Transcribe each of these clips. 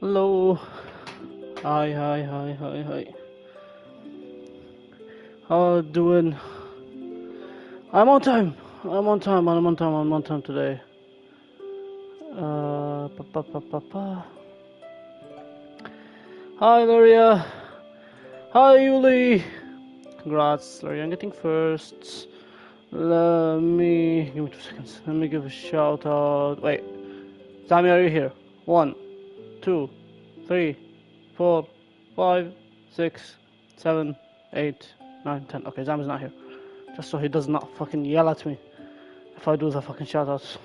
Hello. Hi, hi, hi, hi, hi. How are you doing? I'm on time. I'm on time. I'm on time. I'm on time today. Pa, pa, pa, pa, pa. Hi, Luria. Hi, Yuli. Congrats, Luria. I'm getting first. Let me give me 2 seconds. Let me give a shout out. Wait, Sammy, are you here? 1, 2, 3, 4, 5, 6, 7, 8, 9, 10. Okay, Sammy's not here. Just so he does not fucking yell at me if I do the fucking shoutouts.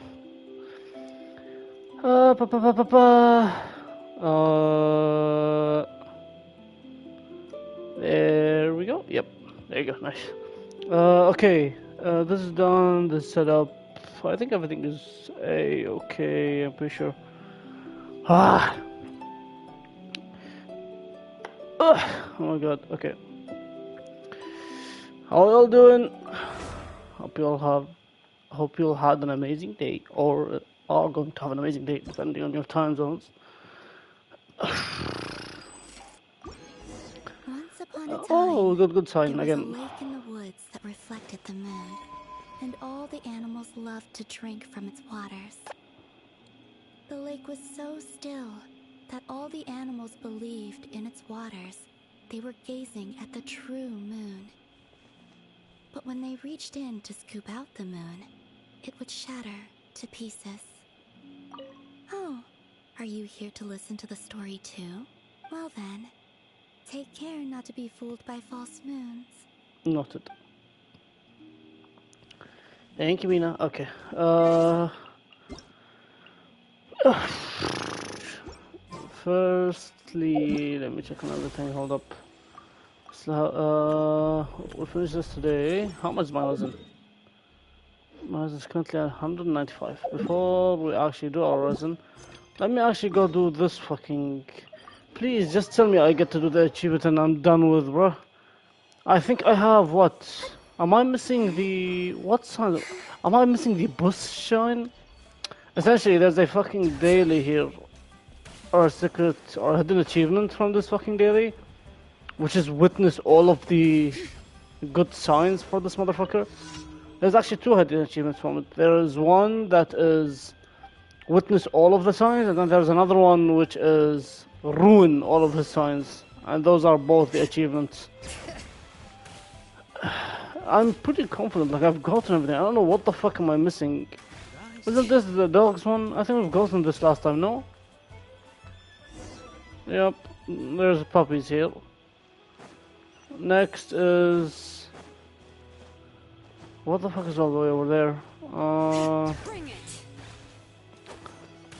Pa, pa, pa, pa, pa. There we go. Yep, there you go. Nice. Okay. This is done. This setup. I think everything is okay. I'm pretty sure. Ah. Ugh. Oh my god. Okay. How are y'all doing? Hope you all had an amazing day, or are going to have an amazing day, depending on your time zones. Once upon a time, Oh, good sign it was again. a lake in the woods that reflected the moon, and all the animals loved to drink from its waters. The lake was so still that all the animals believed in its waters they were gazing at the true moon. But when they reached in to scoop out the moon, it would shatter to pieces. Oh, are you here to listen to the story too? Well then, take care not to be fooled by false moons. Noted. Thank you, Mina. Okay. Firstly, let me check another thing. Hold up. So, we'll finish this today. How much is my resin? My resin is currently at 195. Before we actually do our resin, let me actually go do this fucking. Please, just tell me I get to do the achievement and I'm done with, bro. I think I have what? Am I missing the what sign? Am I missing the bus shine? Essentially, there's a fucking daily here, or a secret, or a hidden achievement from this fucking daily, which is witness all of the good signs for this motherfucker. There's actually 2 hidden achievements from it. There is one that is witness all of the signs, and then there's another one which is ruin all of his signs, and those are both the achievements. I'm pretty confident, like I've gotten everything. I don't know what the fuck am I missing. Isn't this the dogs one? I think we've gotten this last time, no? Yep, There's puppies here. Next is... What the fuck is all the way over there? Bring it.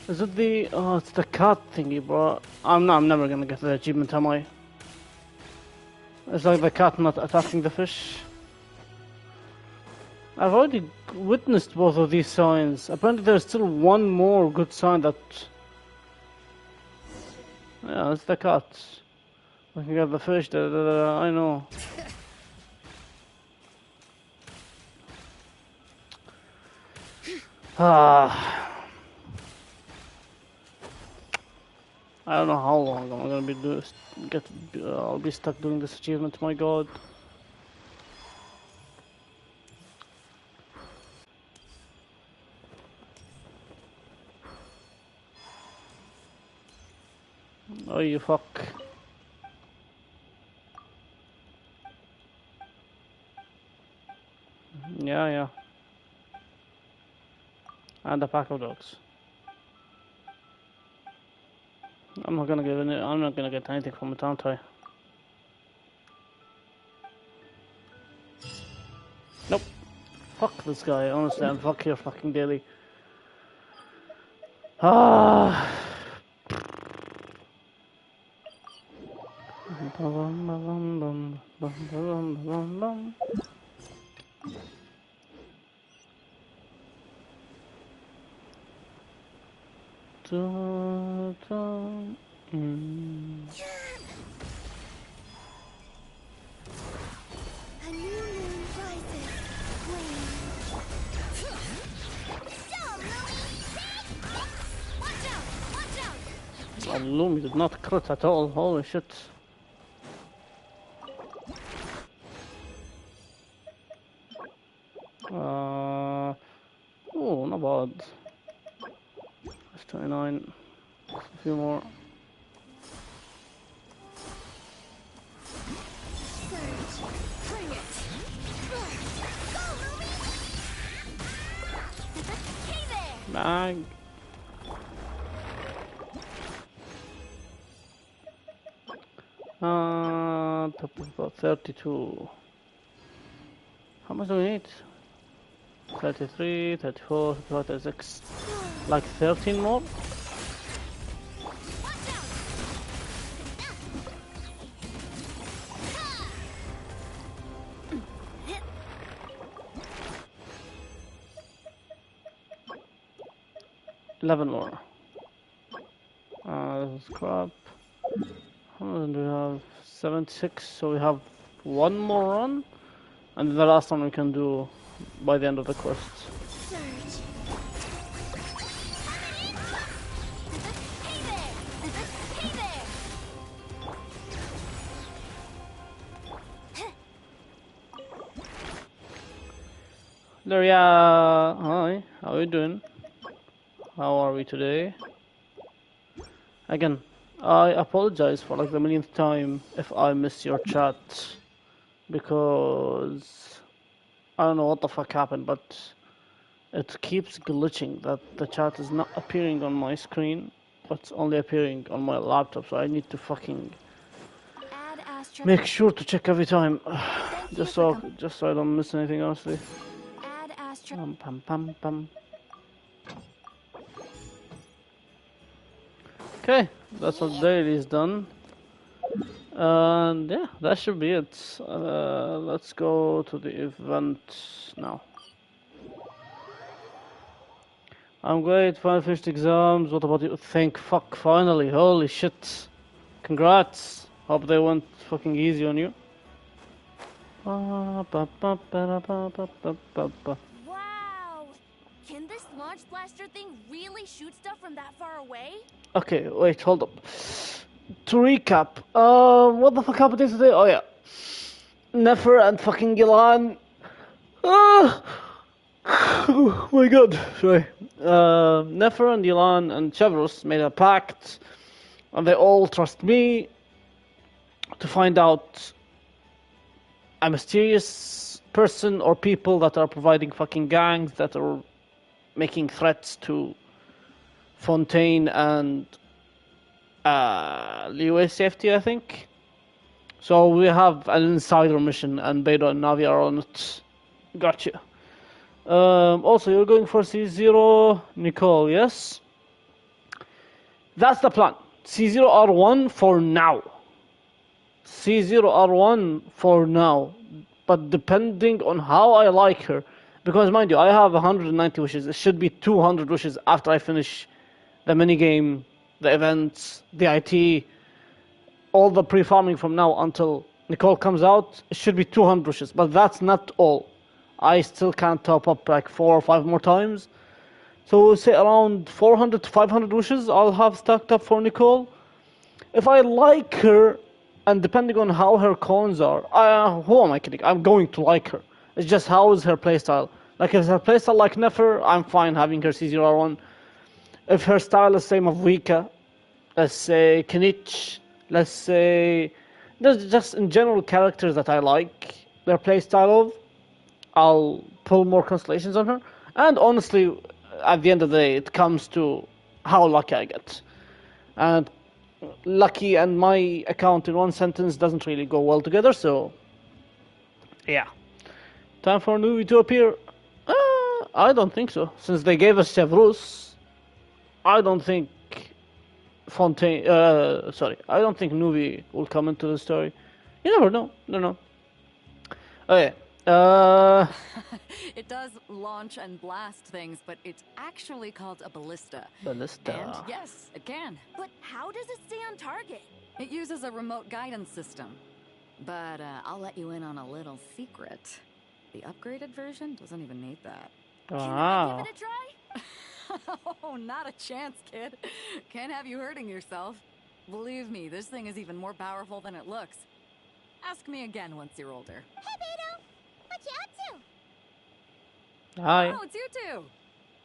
Is it the... Oh, it's the cat thingy, bro. I'm never gonna get the achievement, am I? It's like the cat not attacking the fish. I've already witnessed both of these signs. Apparently there's still one more good sign that... Yeah, it's the cat. I can get the fish, I know. Ah. I don't know how long I'm gonna be I'll be stuck doing this achievement, my god. Oh, you fuck. Yeah. And a pack of dogs. I'm not gonna get anything from it, aren't I? Nope. Fuck this guy, honestly, and fuck your fucking daily. Ah. A new moon rises. Oh, Lumi did not crit at all, holy shit. Oh, not bad. That's 29. A few more. Bring it. Hey there. Bag. About 32. How much do we need? 33, 34, 35, 36. Like 13 more? $11 more. This is crap. How many do we have? 76, so we have one more run, and the last one we can do by the end of the quest. Surge. Hey there. Luria, hi, how are you doing? How are we today? Again, I apologize for like the millionth time if I miss your chat, because I don't know what the fuck happened, but it keeps glitching that the chat is not appearing on my screen, but it's only appearing on my laptop, so I need to fucking Add Astra. make sure to check every time, just so I don't miss anything, honestly. Add Astra. Pam. Okay, that's what daily is done. And yeah, that should be it. Let's go to the event now. I'm great, finally finished exams. What about you? Thank fuck, finally. Holy shit. Congrats. Hope they went fucking easy on you. Wow. Can this launch blaster thing really shoot stuff from that far away? Okay, wait, hold up. To recap, what the fuck happened today? Oh yeah. Nefer and fucking Gilan. Oh my god, sorry. Nefer and Gilan and Chevros made a pact, and they all trust me to find out a mysterious person or people that are providing fucking gangs that are making threats to Fontaine and leeway safety, I think. So we have an insider mission, and Beidou and Navi are on it. Gotcha. Also, you're going for C0, Nicole, yes? That's the plan. C0R1 for now. C0R1 for now. But depending on how I like her. Because mind you, I have 190 wishes. It should be 200 wishes after I finish the minigame, the events, the IT, all the pre-farming from now until Nicole comes out. It should be 200 wishes. But that's not all. I still can't top up like 4 or 5 more times. So we'll say around 400 to 500 wishes I'll have stacked up for Nicole. If I like her, and depending on how her cons are, who am I kidding? I'm going to like her. It's just how is her playstyle. Like if her playstyle like Nefer, I'm fine having her C0R1. If her style is same of Vika, let's say Kinich, let's say there's just in general characters that I like their playstyle of, I'll pull more constellations on her. And honestly, at the end of the day, it comes to how lucky I get. And lucky and my account in one sentence doesn't really go well together, so yeah. Time for Nuvi to appear? I don't think so. Since they gave us Severus, I don't think Fontaine. I don't think Nuvi will come into the story. You never know. No. Okay. It does launch and blast things, but it's actually called a ballista. Ballista. And yes, it can. But how does it stay on target? It uses a remote guidance system. But I'll let you in on a little secret. The upgraded version doesn't even need that. Can I Wow. give it a try? Oh, not a chance, kid. Can't have you hurting yourself. Believe me, this thing is even more powerful than it looks. Ask me again once you're older. Hey, Beto! What you up to? Hi. Oh, it's you two.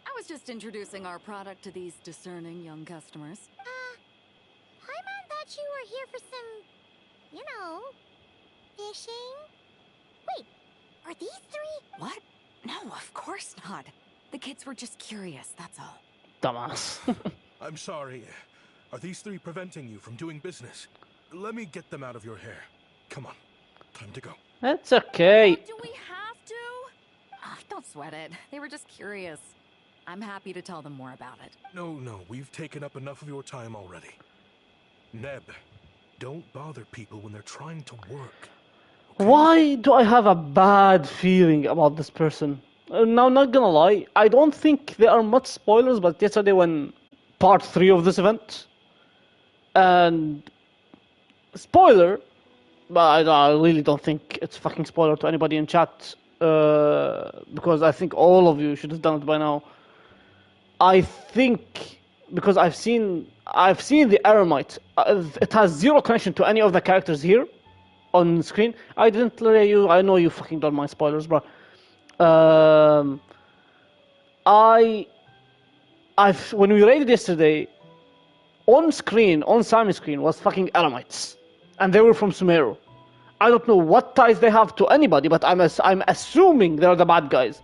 I was just introducing our product to these discerning young customers. Paimon thought you were here for some, fishing? Wait, are these three? What? No, of course not. The kids were just curious, that's all. Dumbass. I'm sorry. Are these three preventing you from doing business? Let me get them out of your hair. Come on. Time to go. That's okay. Do we have to? Oh, don't sweat it. They were just curious. I'm happy to tell them more about it. No, we've taken up enough of your time already. Neb, don't bother people when they're trying to work. Why do I have a bad feeling about this person? Now, not gonna lie, I don't think there are much spoilers, but yesterday when part 3 of this event, and spoiler, but I really don't think it's fucking spoiler to anybody in chat, because I think all of you should have done it by now. I think because I've seen the Eremite, it has zero connection to any of the characters here on screen. I didn't let you. I know you fucking don't mind spoilers, bro. When we raided yesterday, on screen, on Sami's screen, was fucking Elamites, and they were from Sumeru. I don't know what ties they have to anybody, but I'm assuming they're the bad guys.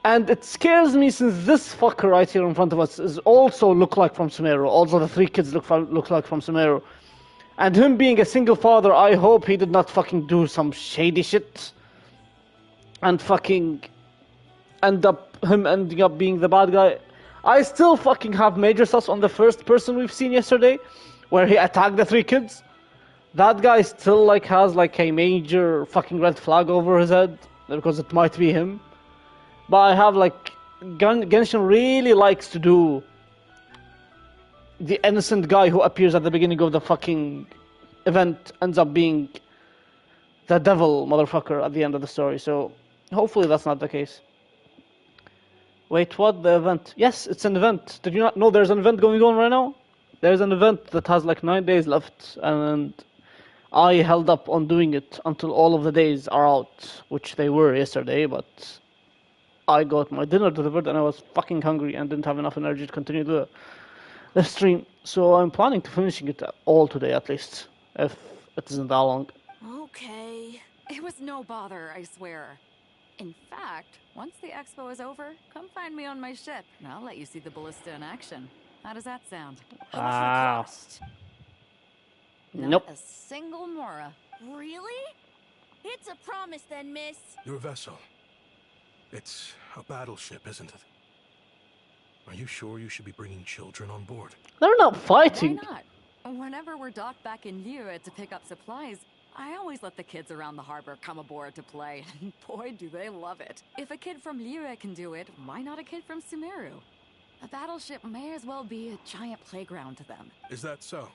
And it scares me since this fucker right here in front of us is also look like from Sumeru. Also, the 3 kids look like from Sumeru. And him being a single father, I hope he did not fucking do some shady shit and fucking ending up being the bad guy. I still fucking have major sus on the first person we've seen yesterday, where he attacked the 3 kids. That guy still has a major fucking red flag over his head because it might be him. But I have Genshin really likes to do the innocent guy who appears at the beginning of the fucking event ends up being the devil motherfucker at the end of the story. So hopefully that's not the case. Wait, what? The event? Yes, it's an event. Did you not know there's an event going on right now? There's an event that has 9 days left, and I held up on doing it until all of the days are out, which they were yesterday, but I got my dinner delivered and I was fucking hungry and didn't have enough energy to continue the stream. So I'm planning to finishing it all today at least, if it isn't that long. Okay. It was no bother, I swear. In fact, once the expo is over, come find me on my ship, and I'll let you see the ballista in action. How does that sound? How much will it Ah. cost? Nope. Not a single Mora. Really? It's a promise then, miss. Your vessel. It's a battleship, isn't it? Are you sure you should be bringing children on board? They're not Why fighting. not? Whenever we're docked back in Liyue to pick up supplies, I always let the kids around the harbor come aboard to play. And boy, do they love it. If a kid from Liyue can do it, why not a kid from Sumeru? A battleship may as well be a giant playground to them. Is that so?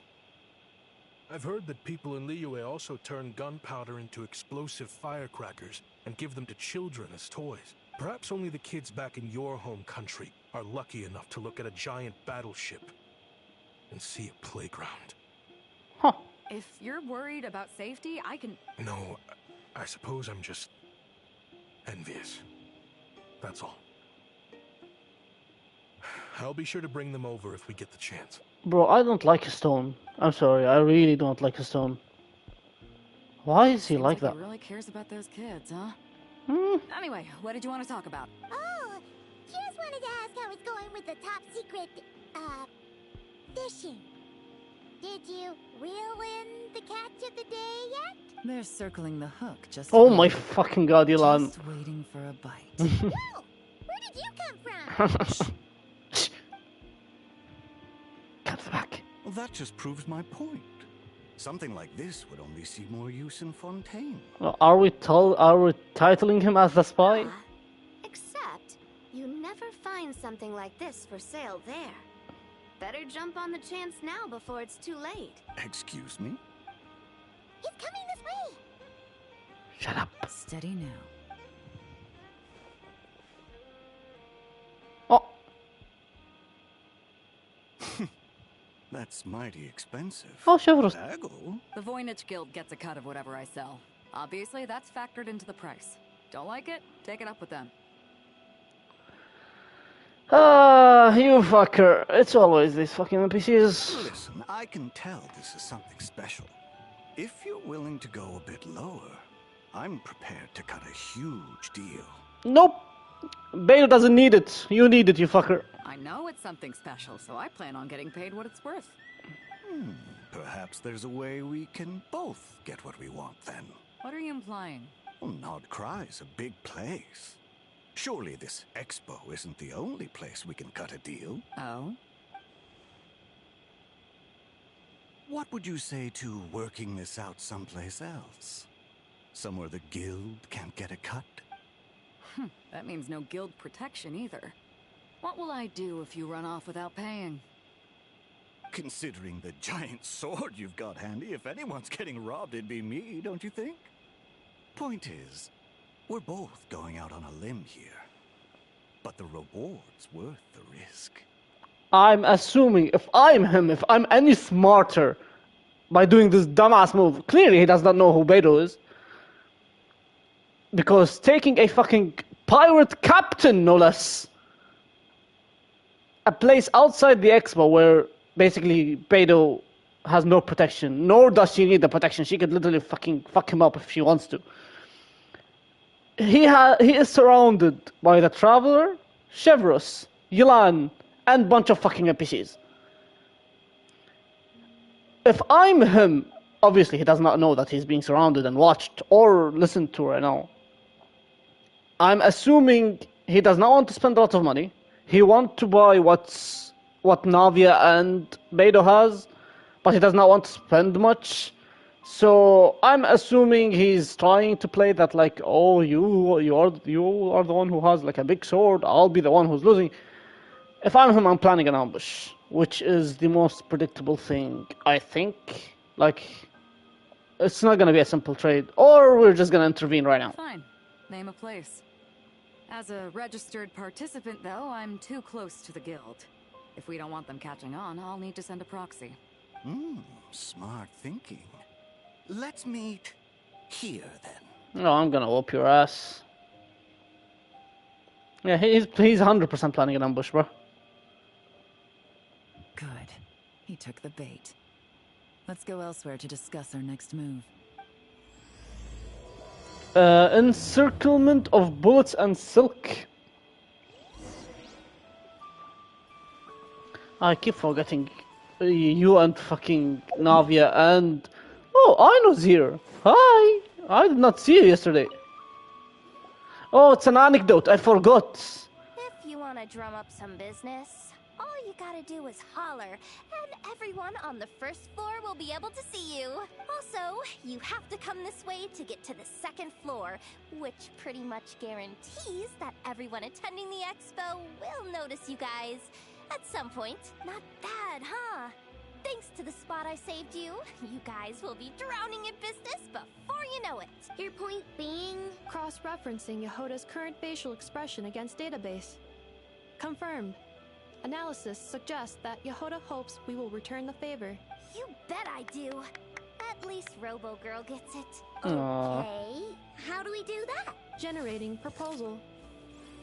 I've heard that people in Liyue also turn gunpowder into explosive firecrackers and give them to children as toys. Perhaps only the kids back in your home country are lucky enough to look at a giant battleship and see a playground. Huh. If you're worried about safety, I can... No, I suppose I'm just envious. That's all. I'll be sure to bring them over if we get the chance. Bro, I don't like a stone. I'm sorry, I really don't like a stone. Why is he Seems like that? He really cares about those kids, huh? Hmm? Anyway, what did you want to talk about? Oh, just wanted to ask how it's going with the top secret, fishing. Did you reel in the catch of the day yet? They're circling the hook just Oh right. my fucking god, Elon. Just waiting for a bite. Whoa! Where did you come from? Cut the back. Well, that just proves my point. Something like this would only see more use in Fontaine. Well, are we titling him as the spy? Except, you never find something like this for sale there. Better jump on the chance now before it's too late. Excuse me? He's coming this way. Shut up. Steady now. Oh, That's mighty expensive. oh, Chevros. Dago? The Voynich Guild gets a cut of whatever I sell. Obviously, that's factored into the price. Don't like it? Take it up with them. Ah, you fucker. It's always these fucking NPCs. Listen, I can tell this is something special. If you're willing to go a bit lower, I'm prepared to cut a huge deal. Nope. Bale doesn't need it. You need it, you fucker. I know it's something special, so I plan on getting paid what it's worth. Perhaps there's a way we can both get what we want then. What are you implying? Well, Nod Cry's a big place. Surely this expo isn't the only place we can cut a deal. Oh? What would you say to working this out someplace else? Somewhere the guild can't get a cut? That means no guild protection either. What will I do if you run off without paying? Considering the giant sword you've got handy, if anyone's getting robbed, it'd be me, don't you think? Point is, we're both going out on a limb here. But the reward's worth the risk. I'm assuming if I'm him, if I'm any smarter by doing this dumbass move, clearly he does not know who Beto is. Because taking a fucking pirate captain, no less, a place outside the expo where basically Beto has no protection, nor does she need the protection. She could literally fucking fuck him up if she wants to. He is surrounded by the Traveler, Chevros, Yulan, and bunch of fucking NPCs. If I'm him, obviously he does not know that he's being surrounded and watched or listened to right now. I'm assuming he does not want to spend a lot of money. He wants to buy what Navia and Beto has, but he does not want to spend much. So I'm assuming he's trying to play that like, oh, you are the one who has like a big sword. I'll be the one who's losing. If I'm him, I'm planning an ambush, which is the most predictable thing, I think. Like, it's not gonna be a simple trade, or we're just gonna intervene right now. Fine. Name a place. As a registered participant, though, I'm too close to the guild. If we don't want them catching on, I'll need to send a proxy. Smart thinking. Let's meet here then. No, I'm gonna whoop your ass. Yeah, he's 100% planning an ambush, bro. Good. He took the bait. Let's go elsewhere to discuss our next move. Encirclement of bullets and silk. I keep forgetting you and fucking Navia and... Oh, Aino's here. Hi. I did not see you yesterday. Oh, it's an anecdote. I forgot. If you want to drum up some business, all you gotta do is holler, and everyone on the first floor will be able to see you. Also, you have to come this way to get to the second floor, which pretty much guarantees that everyone attending the expo will notice you guys at some point. Not bad, huh? Thanks to the spot I saved you, you guys will be drowning in business before you know it. Your point being? Cross-referencing Yehoda's current facial expression against database. Confirmed. Analysis suggests that Yehoda hopes we will return the favor. You bet I do. At least Robo Girl gets it. Aww. Okay, how do we do that? Generating proposal.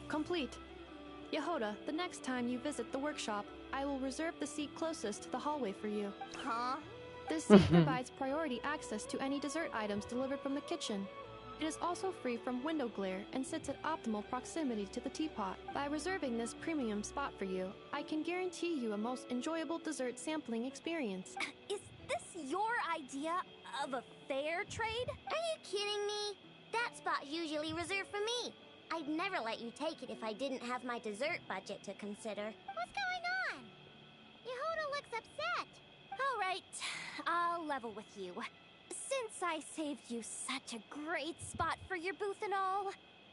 Complete. Yehoda, the next time you visit the workshop, I will reserve the seat closest to the hallway for you. Huh? This seat provides priority access to any dessert items delivered from the kitchen. It is also free from window glare and sits at optimal proximity to the teapot. By reserving this premium spot for you, I can guarantee you a most enjoyable dessert sampling experience. Is this your idea of a fair trade? Are you kidding me? That spot's usually reserved for me. I'd never let you take it if I didn't have my dessert budget to consider. What's going on? Yehoda looks upset. All right, I'll level with you. Since I saved you such a great spot for your booth and all,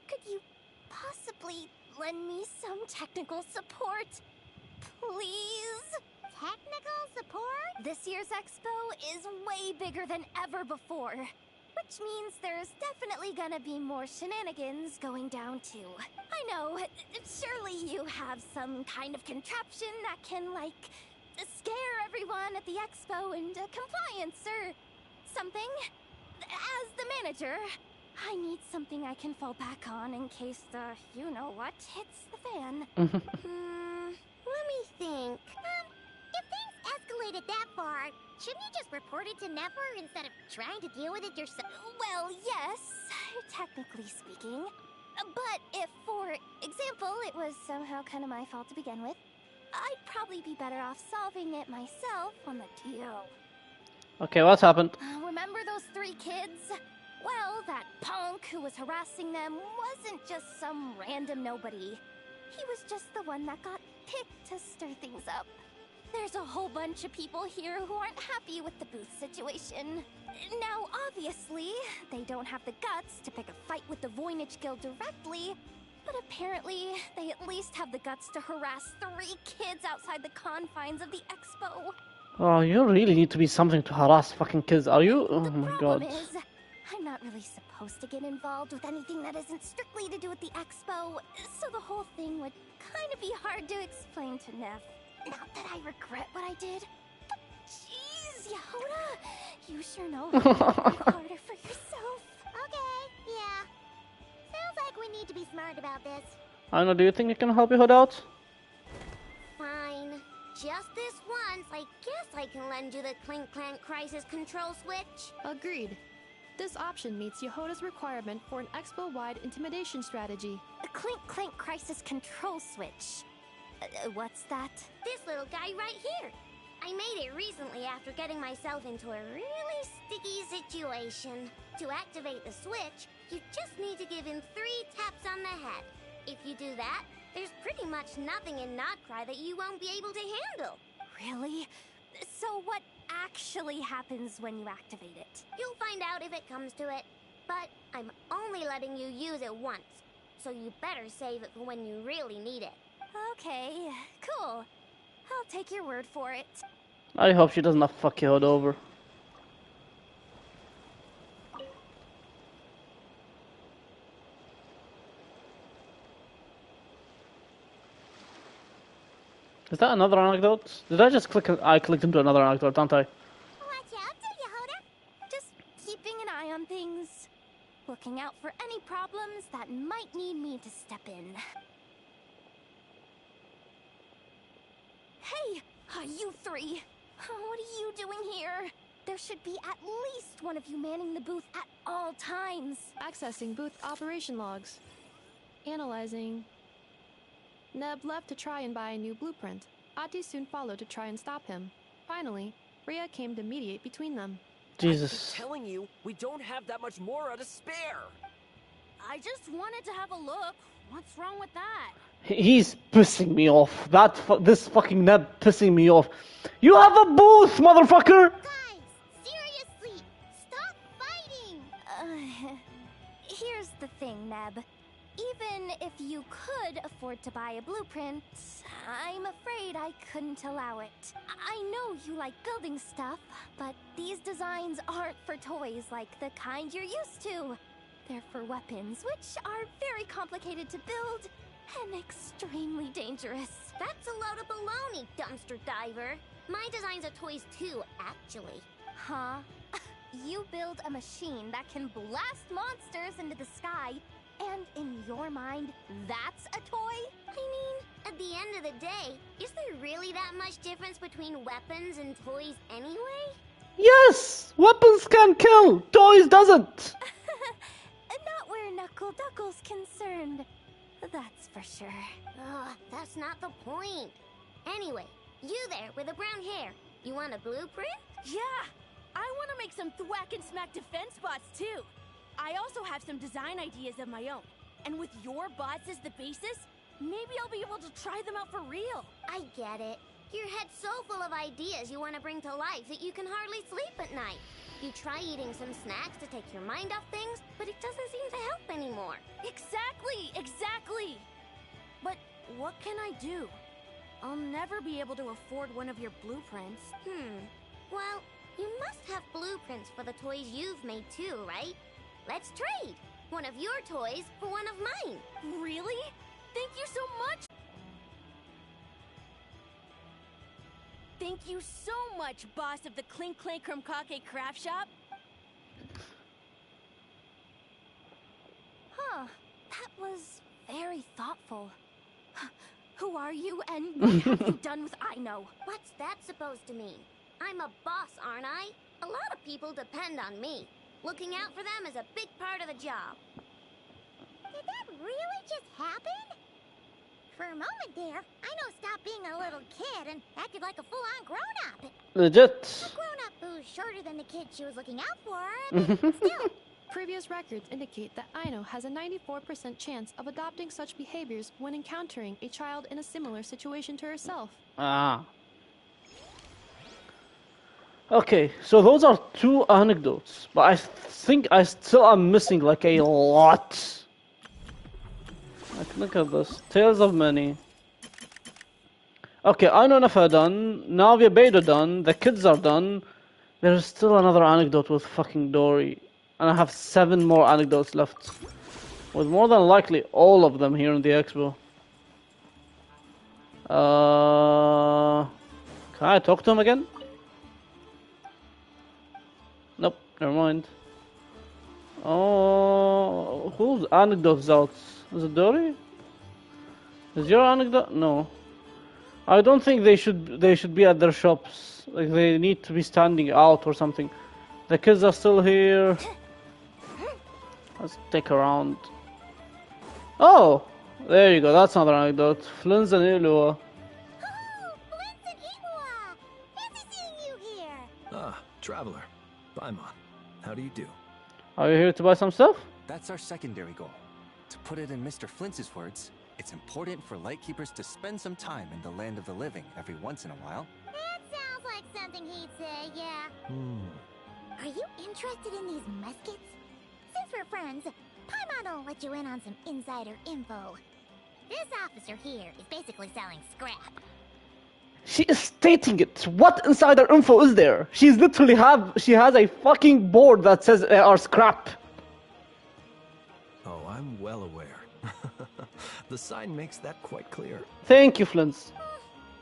could you possibly lend me some technical support? Please? Technical support? This year's expo is way bigger than ever before, which means there's definitely gonna be more shenanigans going down too. I know, surely you have some kind of contraption that can, like, scare everyone at the expo into compliance or something. As the manager, I need something I can fall back on in case the you-know-what hits the fan. Let me think. If things escalated that far, shouldn't you just report it to Nefer instead of trying to deal with it yourself? Well, yes, technically speaking. But if, for example, it was somehow kind of my fault to begin with, I'd probably be better off solving it myself on the DL. Okay, what's happened? Remember those 3 kids? Well, that punk who was harassing them wasn't just some random nobody. He was just the one that got picked to stir things up. There's a whole bunch of people here who aren't happy with the booth situation. Now, obviously, they don't have the guts to pick a fight with the Voynich Guild directly, but apparently, they at least have the guts to harass 3 kids outside the confines of the expo. Oh, you really need to be something to harass fucking kids, are you? Oh my god. The problem is, I'm not really supposed to get involved with anything that isn't strictly to do with the expo, so the whole thing would kind of be hard to explain to Neff. Not that I regret what I did, but jeez, Yehoda, you sure know how to make it harder for yourself. Okay, yeah. Sounds like we need to be smart about this. I know, do you think you can help your hood out? Fine. Just this once, I guess I can lend you the Clink Clank Crisis Control Switch. Agreed. This option meets Yehoda's requirement for an expo-wide intimidation strategy. The Clink Clank Crisis Control Switch. What's that? This little guy right here. I made it recently after getting myself into a really sticky situation. To activate the switch, you just need to give him 3 taps on the head. If you do that, there's pretty much nothing in Notcry that you won't be able to handle. Really? So what actually happens when you activate it? You'll find out if it comes to it. But I'm only letting you use it once, so you better save it for when you really need it. Okay, cool. I'll take your word for it. I hope she does not fuck your hood over. Is that another anecdote? Did I just click? I clicked into another anecdote, don't I? Watch out, Yehoda. Just keeping an eye on things. Looking out for any problems that might need me to step in. Hey, you 3. What are you doing here? There should be at least one of you manning the booth at all times. Accessing booth operation logs. Analyzing. Neb left to try and buy a new blueprint. Ati soon followed to try and stop him. Finally, Rhea came to mediate between them. Jesus. I'm telling you, we don't have that much Mora to spare. I just wanted to have a look. What's wrong with that? He's pissing me off. This fucking Neb pissing me off. You have a booth, motherfucker! Guys, seriously, stop fighting! Here's the thing, Neb. Even if you could afford to buy a blueprint, I'm afraid I couldn't allow it. I know you like building stuff, but these designs aren't for toys like the kind you're used to. They're for weapons, which are very complicated to build and extremely dangerous. That's a load of baloney, dumpster diver. My designs are toys too, actually. Huh? You build a machine that can blast monsters into the sky, and in your mind, that's a toy? I mean, at the end of the day, is there really that much difference between weapons and toys anyway? Yes! Weapons can kill! Toys doesn't! Not where Knuckle Duckle's concerned. That's for sure. Ugh, that's not the point. Anyway, you there with the brown hair, you want a blueprint? Yeah! I want to make some thwack and smack defense bots too. I also have some design ideas of my own. And with your bots as the basis, maybe I'll be able to try them out for real. I get it. Your head's so full of ideas you want to bring to life that you can hardly sleep at night. You try eating some snacks to take your mind off things, but it doesn't seem to help anymore. Exactly! But what can I do? I'll never be able to afford one of your blueprints. Well, you must have blueprints for the toys you've made too, right? Let's trade! One of your toys for one of mine. Really? Thank you so much! Thank you so much, boss of the Clink Clank Krumkake craft shop. Huh. That was very thoughtful. Who are you, and what have you done with Aino? What's that supposed to mean? I'm a boss, aren't I? A lot of people depend on me. Looking out for them is a big part of the job. Did that really just happen? For a moment there, Aino stopped being a little kid and acted like a full-on grown-up. Legit. A grown-up who's shorter than the kid she was looking out for, but still. Previous records indicate that Aino has a 94% chance of adopting such behaviors when encountering a child in a similar situation to herself. Ah. Okay, so those are 2 anecdotes, but I think I still am missing like a lot. Like, look at this. Tales of Many. Okay, Aino and Nafa done. Navia Beidou done. The kids are done. There's still another anecdote with fucking Dory. And I have 7 more anecdotes left. With more than likely all of them here in the expo. Can I talk to him again? Nope, never mind. Oh, whose anecdote is out? Is it Dory? Is your anecdote? No. I don't think they should be at their shops. Like, they need to be standing out or something. The kids are still here. Let's take a round. Oh! There you go, that's another anecdote. Flins and Ilua. Oh, Flins and Ilua! Fancy seeing you here! Ah, traveler. Paimon, how do you do? Are you here to buy some stuff? That's our secondary goal. To put it in Mr. Flintz's words, it's important for Lightkeepers to spend some time in the land of the living every once in a while. That sounds like something he'd say, yeah. Are you interested in these muskets? Since we're friends, Paimon will let you in on some insider info. This officer here is basically selling scrap. She is stating it. What insider info is there? She's literally she has a fucking board that says our scrap. Oh, I'm well aware. The sign makes that quite clear. Thank you, Flint's.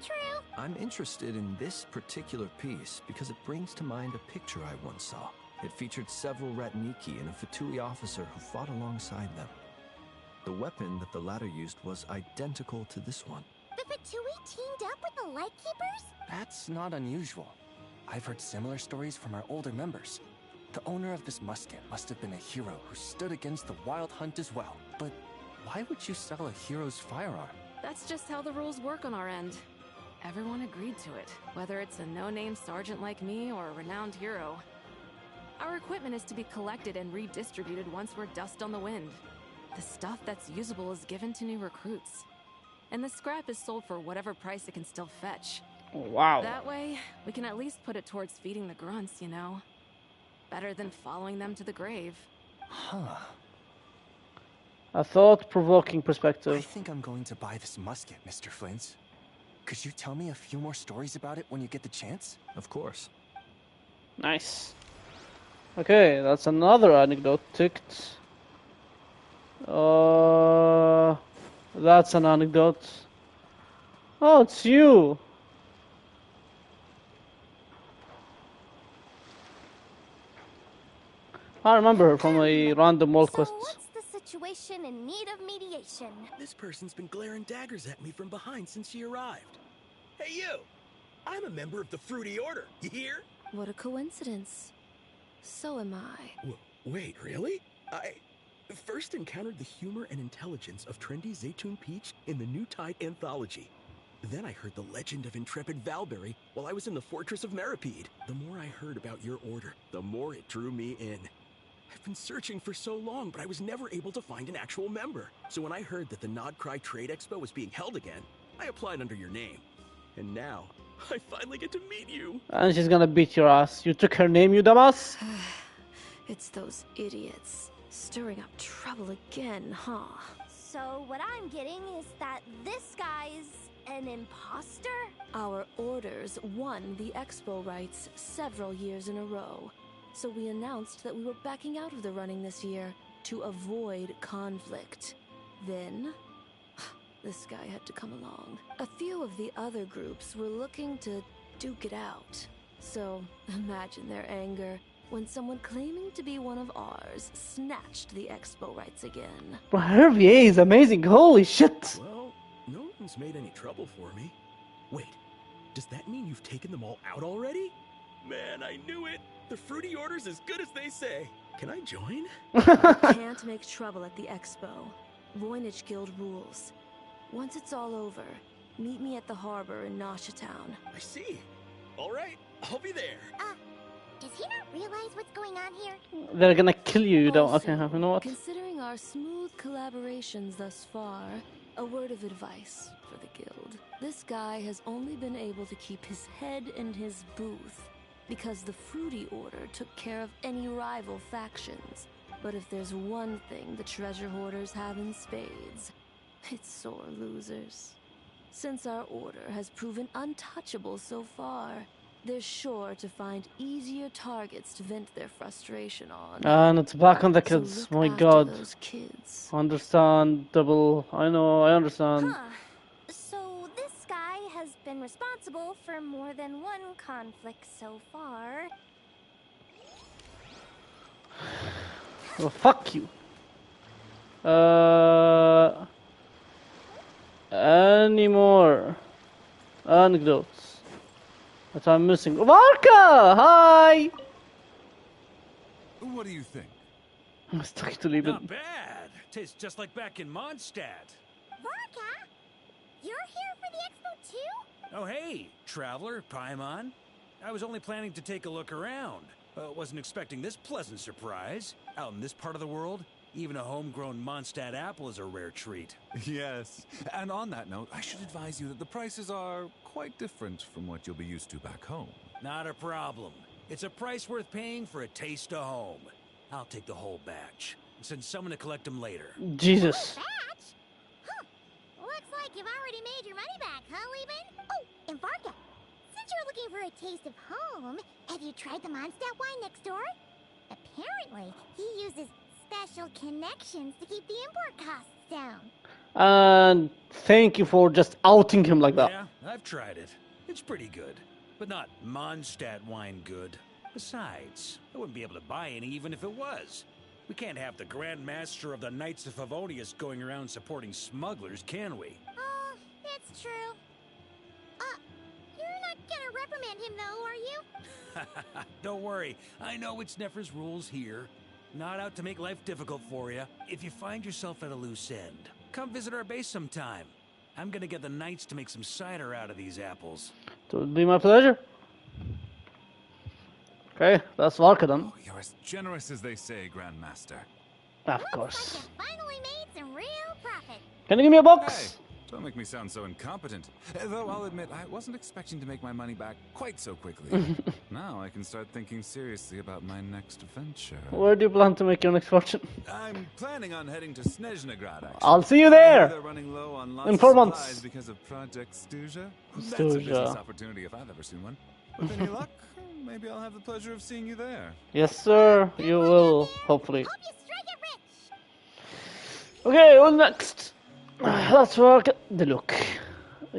True. I'm interested in this particular piece because it brings to mind a picture I once saw. It featured several Ratniki and a Fatui officer who fought alongside them. The weapon that the latter used was identical to this one. The Fatui teamed up with the Lightkeepers? That's not unusual. I've heard similar stories from our older members. The owner of this musket must have been a hero who stood against the Wild Hunt as well. But why would you sell a hero's firearm? That's just how the rules work on our end. everyone agreed to it, whether it's a no-name sergeant like me or a renowned hero. Our equipment is to be collected and redistributed once we're dust on the wind. The stuff that's usable is given to new recruits. And the scrap is sold for whatever price it can still fetch. Wow. That way, we can at least put it towards feeding the grunts, you know? Better than following them to the grave. Huh. A thought-provoking I perspective. think I'm going to buy this musket, Mr. Flint. Could you tell me a few more stories about it when you get the chance? Of course. Nice. Okay, that's another anecdote ticked. That's an anecdote. Oh, it's you. I remember her from a random wall quest. So what's the situation in need of mediation? This person's been glaring daggers at me from behind since she arrived. Hey, you! I'm a member of the Fruity Order, you hear? What a coincidence. So am I. Wait, really? I first encountered the humor and intelligence of trendy Zaytun Peach in the New Tide anthology. Then I heard the legend of intrepid Valberry while I was in the Fortress of Meripede. The more I heard about your order, the more it drew me in. I've been searching for so long, but I was never able to find an actual member. So when I heard that the Nodcry Trade Expo was being held again, I applied under your name. And now, I finally get to meet you. And she's gonna beat your ass. You took her name, you dumbass? It's those idiots. Stirring up trouble again, huh? So what I'm getting is that this guy's an imposter? Our orders won the expo rights several years in a row. So we announced that we were backing out of the running this year to avoid conflict. Then, this guy had to come along. A few of the other groups were looking to duke it out. So, imagine their anger when someone claiming to be one of ours snatched the expo rights again. Bro, her VA is amazing. Holy shit. Well, no one's made any trouble for me. Wait, does that mean you've taken them all out already? Man, I knew it. The Fruity Order's as good as they say. Can I join? Can't make trouble at the expo. Voynich Guild rules. Once it's all over, meet me at the harbor in Nasha Town. I see. All right, I'll be there. Does he not realize what's going on here? They're gonna kill you, you don't. Also, Okay, you know what? Considering our smooth collaborations thus far, a word of advice for the guild. This guy has only been able to keep his head in his booth because the Fruity Order took care of any rival factions. But if there's one thing the treasure hoarders have in spades, it's sore losers. Since our order has proven untouchable so far, they're sure to find easier targets to vent their frustration on. And it's back on the So kids. look My after god. those kids. Understandable. I know, I understand. Huh. So this guy has been responsible for more than one conflict so far. Well, fuck you. Any more anecdotes that I'm missing? Varka! Hi! What do you think? I'm stuck to leave it. Not bad. Tastes just like back in Mondstadt. Varka? You're here for the expo too? Oh hey, traveler, Paimon. I was only planning to take a look around. Wasn't expecting this pleasant surprise. Out in this part of the world, even a homegrown Mondstadt apple is a rare treat. Yes. And on that note, I should advise you that the prices are quite different from what you'll be used to back home. Not a problem. It's a price worth paying for a taste of home. I'll take the whole batch and send someone to collect them later. Jesus. Batch? Huh. Looks like you've already made your money back, huh, Leben? Oh, and Varka, since you're looking for a taste of home, have you tried the Mondstadt wine next door? Apparently, he uses special connections to keep the import costs down. And thank you for just outing him like that. Yeah, I've tried it. It's pretty good, but not Mondstadt wine good. Besides, I wouldn't be able to buy any even if it was. We can't have the Grand Master of the Knights of Favonius going around supporting smugglers, can we? Oh, it's true. You're not gonna reprimand him though, are you? Don't worry, I know it's Nefer's rules here. Not out to make life difficult for you. If you find yourself at a loose end, come visit our base sometime. I'm gonna get the Knights to make some cider out of these apples. It would be my pleasure. Okay, that's vodka then. Oh, you're as generous as they say, Grandmaster. Of course. Finally made some real profit. Can you give me a box? Hey, don't make me sound so incompetent. Though I'll admit, I wasn't expecting to make my money back quite so quickly. Now I can start thinking seriously about my next venture. Where do you plan to make your next fortune? I'm planning on heading to Snezhnegrad, actually. I'll see you there! They're running low on lots in 4 of months. supplies because of Project Stuja. That's a business opportunity if I've ever seen one. With any luck, maybe I'll have the pleasure of seeing you there. Yes, sir. You will, hopefully. Okay, well, next. Let's work at the look.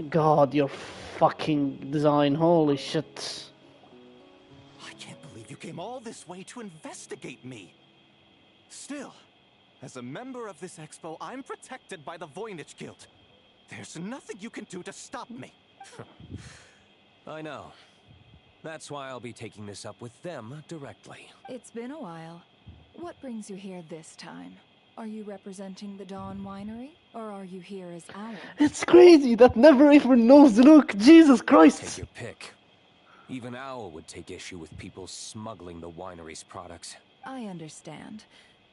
God, your fucking design. Holy shit. I can't believe you came all this way to investigate me. Still, as a member of this expo, I'm protected by the Voynich Guild. There's nothing you can do to stop me. I know. That's why I'll be taking this up with them directly. It's been a while. What brings you here this time? Are you representing the Dawn Winery, or are you here as Owl? It's crazy. That never even knows the look. Jesus Christ. Take your pick. Even Owl would take issue with people smuggling the winery's products. I understand.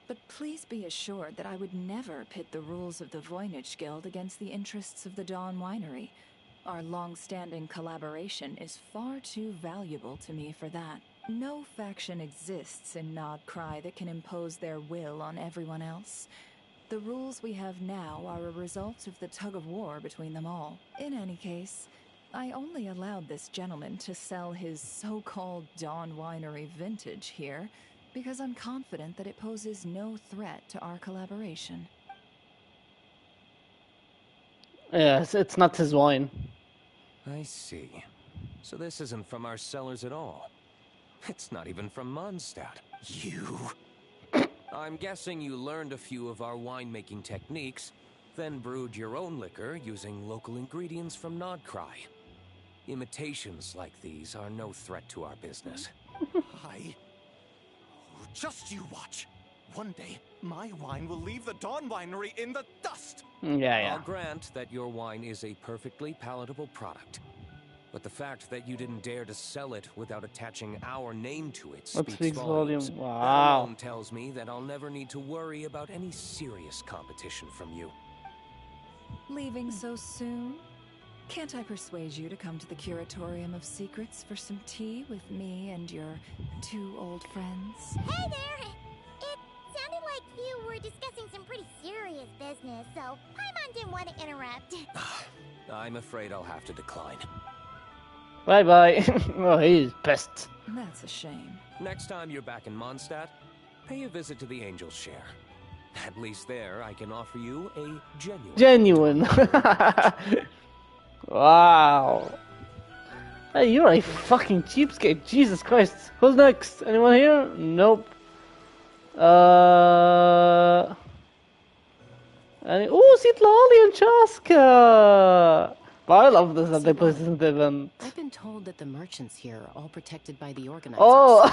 But please be assured that I would never pit the rules of the Voynich Guild against the interests of the Dawn Winery. Our long-standing collaboration is far too valuable to me for that. No faction exists in Nodcry that can impose their will on everyone else. The rules we have now are a result of the tug-of-war between them all. In any case, I only allowed this gentleman to sell his so-called Dawn Winery vintage here because I'm confident that it poses no threat to our collaboration. Yeah, it's not his wine. I see. So this isn't from our cellars at all. It's not even from Mondstadt. You... I'm guessing you learned a few of our winemaking techniques, then brewed your own liquor using local ingredients from Nodcry. Imitations like these are no threat to our business. Just you watch. One day, my wine will leave the Dawn Winery in the dust. Yeah. I'll grant that your wine is a perfectly palatable product. But the fact that you didn't dare to sell it without attaching our name to it speaks volumes. Wow. That alone tells me that I'll never need to worry about any serious competition from you. Leaving so soon? Can't I persuade you to come to the Curatorium of Secrets for some tea with me and your 2 old friends? Hey there! It sounded like you were discussing some pretty serious business, so Paimon didn't want to interrupt. I'm afraid I'll have to decline. Bye-bye. Oh, he's pissed. That's a shame. Next time you're back in Mondstadt, pay a visit to the Angel's Share. At least there, I can offer you a genuine. Wow. Hey, you're a fucking cheapskate. Jesus Christ. Who's next? Anyone here? Nope. Oh, Citlali and Chaska. I love this that they put this in the event. I've been told that the merchants here are all protected by the organizers. Oh!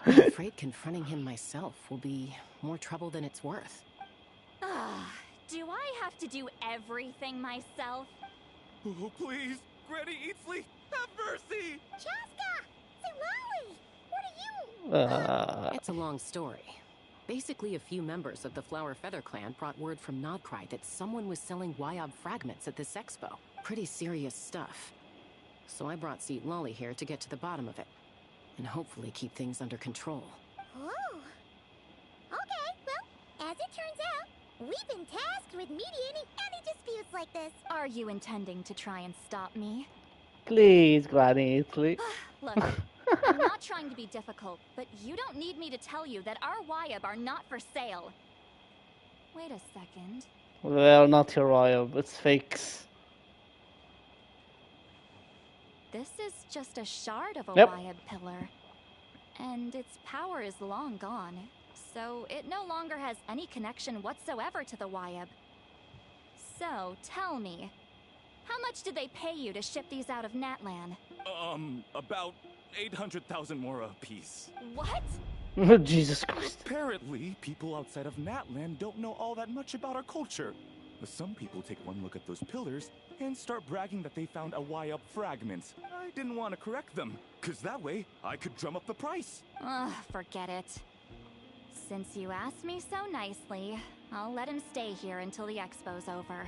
I'm afraid confronting him myself will be more trouble than it's worth. Do I have to do everything myself? Oh, please, Granny Eatsley, have mercy! Chaska! Citlali! What are you... It's a long story. Basically, a few members of the Flower Feather clan brought word from Nodcry that someone was selling Wyob fragments at this expo. Pretty serious stuff. So I brought Citlali here to get to the bottom of it, and hopefully keep things under control. Oh. Okay, well, as it turns out, we've been tasked with mediating any disputes like this. Are you intending to try and stop me? Please, Granny, please. Look, I'm not trying to be difficult, but you don't need me to tell you that our Wyob are not for sale. Wait a second. Well, not your Wyob, it's fakes. This is just a shard of a Yep. Wyob pillar. And its power is long gone, so it no longer has any connection whatsoever to the Wyob. So, tell me, how much did they pay you to ship these out of Natlan? About 800,000 more apiece. What? Jesus Christ. Apparently, people outside of Natlan don't know all that much about our culture. Some people take one look at those pillars and start bragging that they found a Y-up fragment. I didn't want to correct them, because that way I could drum up the price. Ugh, forget it. Since you asked me so nicely, I'll let him stay here until the expo's over.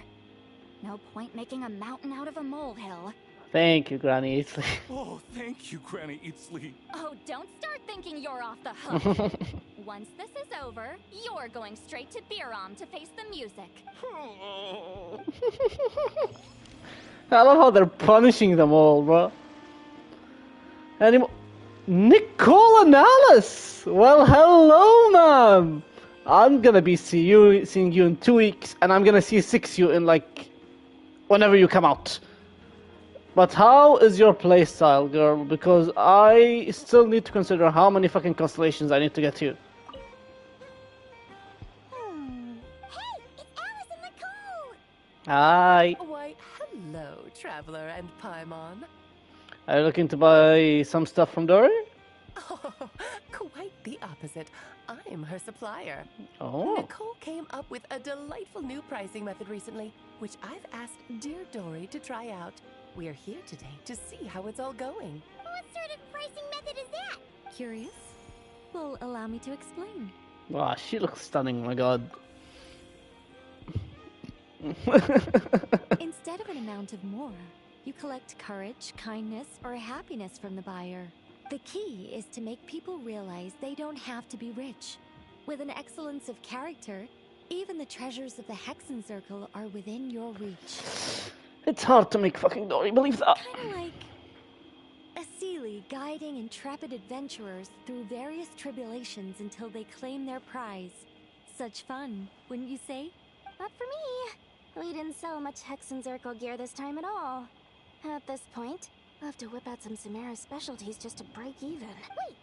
No point making a mountain out of a molehill. Thank you, Granny Eatsley. Oh, thank you, Granny Eatsley. Oh, don't start thinking you're off the hook. Once this is over, you're going straight to Biram to face the music. I love how they're punishing them all, bro. Nicole and Alice! Well, hello, man! I'm gonna be seeing you in 2 weeks, and I'm gonna see 6 you in, like, whenever you come out. But how is your playstyle, girl? Because I still need to consider how many fucking constellations I need to get to. Hey, it's Alice and Nicole! Hi. Why, hello, Traveler and Paimon. Are you looking to buy some stuff from Dory? Oh, quite the opposite. I'm her supplier. Oh. Nicole came up with a delightful new pricing method recently, which I've asked dear Dory to try out. We're here today to see how it's all going. What sort of pricing method is that? Curious? Well, allow me to explain. Wow, she looks stunning, my god. Instead of an amount of more, you collect courage, kindness, or happiness from the buyer. The key is to make people realize they don't have to be rich. With an excellence of character, even the treasures of the Hexen Circle are within your reach. It's hard to make fucking Dory believe that. Kinda like a Seelie guiding intrepid adventurers through various tribulations until they claim their prize. Such fun, wouldn't you say? Not for me. We didn't sell much Hexen Circle gear this time at all. At this point, I'll have to whip out some Samara specialties just to break even. Wait,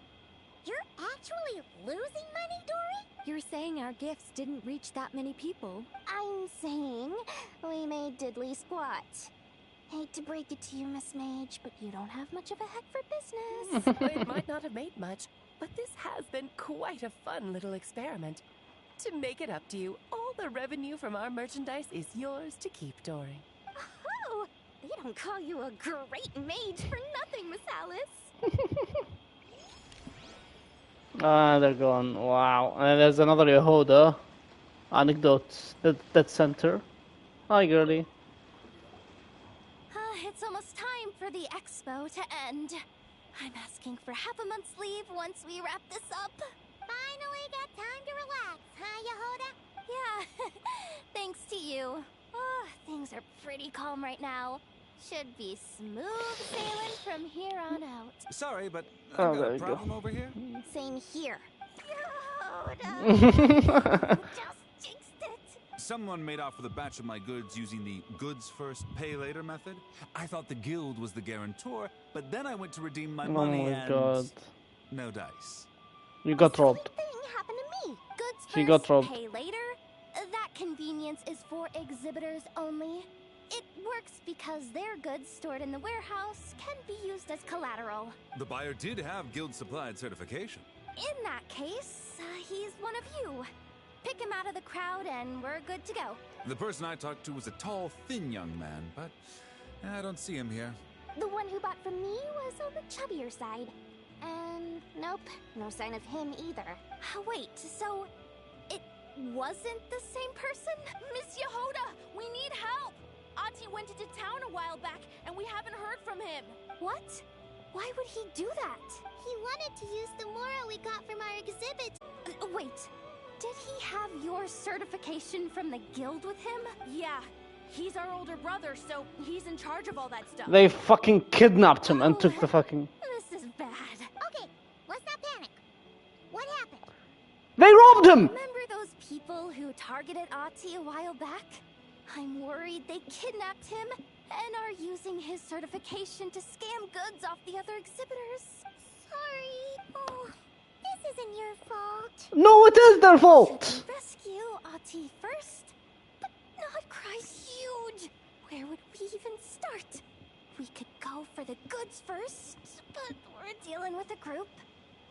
you're actually losing money, Dory? You're saying our gifts didn't reach that many people? I'm saying we made diddly squat. Hate to break it to you, Miss Mage, but you don't have much of a head for business. It might not have made much, but this has been quite a fun little experiment. To make it up to you, all the revenue from our merchandise is yours to keep, Dory. Oh, they don't call you a great mage for nothing, Miss Alice. Ah, they're gone. Wow. And there's another Yehoda anecdote that center. Hi, girlie. It's almost time for the expo to end. I'm asking for half a month's leave once we wrap this up. Finally got time to relax, huh, Yehoda? Yeah, thanks to you. Oh, things are pretty calm right now. Should be smooth sailing from here on out. Sorry, but Oh, I've got there a you go. problem over here. Same here. Someone made off with a batch of my goods using the goods first, pay later method. I thought the guild was the guarantor, but then I went to redeem my Oh money my and god. no dice. You got robbed. Thing happened to me. Goods She first, got robbed. pay later. That convenience is for exhibitors only. It works because their goods stored in the warehouse can be used as collateral. The buyer did have guild supplied certification. In that case, he's one of you. Pick him out of the crowd and we're good to go. The person I talked to was a tall, thin young man, but I don't see him here. The one who bought from me was on the chubbier side. And nope, no sign of him either. Wait, so it wasn't the same person? Miss Yehoda, we need help! Ati went into town a while back, and we haven't heard from him. What? Why would he do that? He wanted to use the Mora we got from our exhibit. Wait, did he have your certification from the guild with him? Yeah, he's our older brother, so he's in charge of all that stuff. They fucking kidnapped him and took the fucking... This is bad. Okay, let's not panic. What happened? They robbed him! Remember those people who targeted Ati a while back? I'm worried they kidnapped him and are using his certification to scam goods off the other exhibitors. Sorry. Oh, this isn't your fault. No, it is their fault! Rescue Ati first, but Nodcry's huge. Where would we even start? We could go for the goods first, but we're dealing with a group.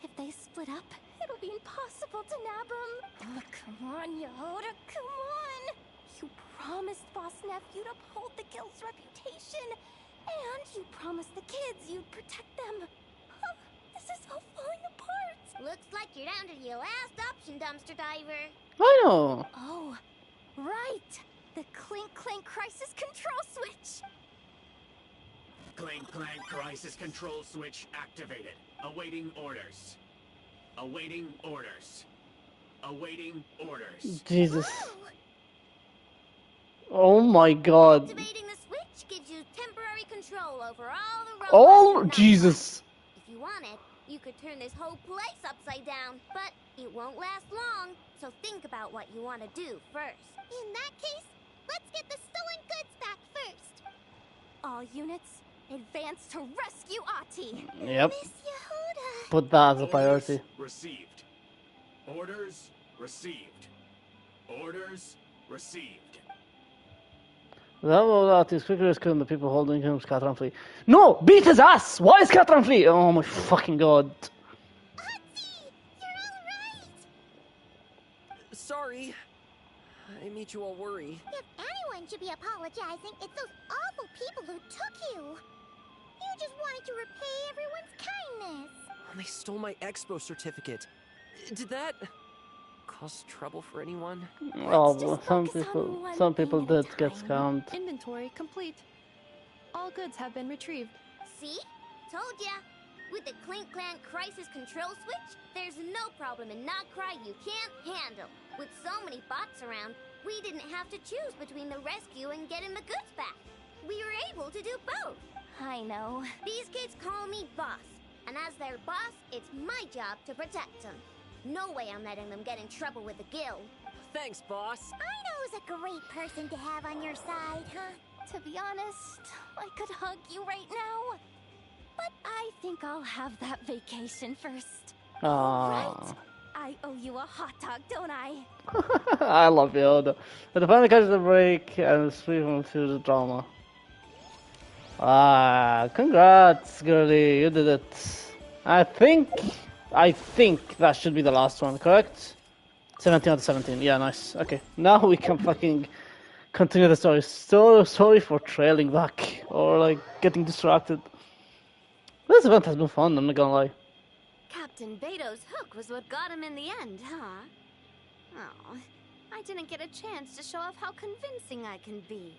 If they split up, it'll be impossible to nab them. Oh, come on, Yehoda, come on. You promised Boss Neff you'd uphold the guild's reputation. And you promised the kids you'd protect them. Huh, this is all falling apart. Looks like you're down to your last option, Dumpster Diver. I know. Oh, right. The Clink Clank Crisis Control Switch. Clink Clank Crisis Control Switch activated. Awaiting orders. Awaiting orders. Awaiting orders. Jesus. Oh my god. Activating the switch gives you temporary control over all the robots. Oh, Jesus. If you wanted, you could turn this whole place upside down, but it won't last long, so think about what you want to do first. In that case, let's get the stolen goods back first. All units, advance to rescue Ahti. Yep. Miss Yehuda. Put that as a priority. Received. Orders received. Orders received. That was as quickly as could the people holding him Scatran Flea. No! Beat his ass! Why Scatran Flea? Oh my fucking god. Sorry. I made you all worry. If anyone should be apologizing, it's those awful people who took you. You just wanted to repay everyone's kindness. They stole my expo certificate. Did that cause trouble for anyone? Oh, well, some people did get scammed. Inventory complete. All goods have been retrieved. See? Told ya. With the Clink Clank Crisis Control Switch, there's no problem in Notcry you can't handle. With so many bots around, we didn't have to choose between the rescue and getting the goods back. We were able to do both. I know. These kids call me boss, and as their boss, it's my job to protect them. No way I'm letting them get in trouble with the guild. Thanks, boss. I know who's a great person to have on your side, huh? To be honest, I could hug you right now. But I think I'll have that vacation first. Aww. I owe you a hot dog, don't I? I love Yoda. But the finally catches a break and sweep him through the drama. Ah, congrats, girlie. You did it. I think that should be the last one, correct? 17 out of 17. Yeah, nice. Okay, now we can fucking continue the story. So sorry for trailing back or like getting distracted. This event has been fun, I'm not gonna lie. Captain Beto's hook was what got him in the end, huh? Oh, I didn't get a chance to show off how convincing I can be.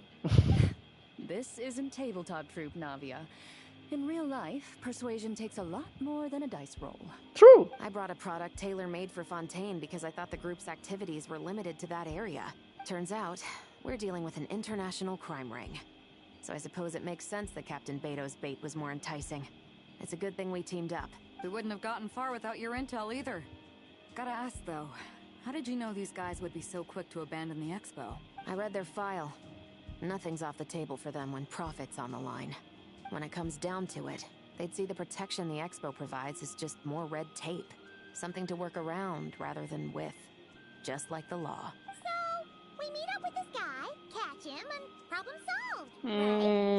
This isn't tabletop troop, Navia. In real life, persuasion takes a lot more than a dice roll. True. I brought a product tailor-made for Fontaine because I thought the group's activities were limited to that area. Turns out, we're dealing with an international crime ring. So I suppose it makes sense that Captain Beto's bait was more enticing. It's a good thing we teamed up. We wouldn't have gotten far without your intel either. Gotta ask though, how did you know these guys would be so quick to abandon the expo? I read their file. Nothing's off the table for them when profit's on the line. When it comes down to it, they'd see the protection the expo provides as just more red tape. Something to work around rather than with. Just like the law. So, we meet up with this guy, catch him, and problem solved,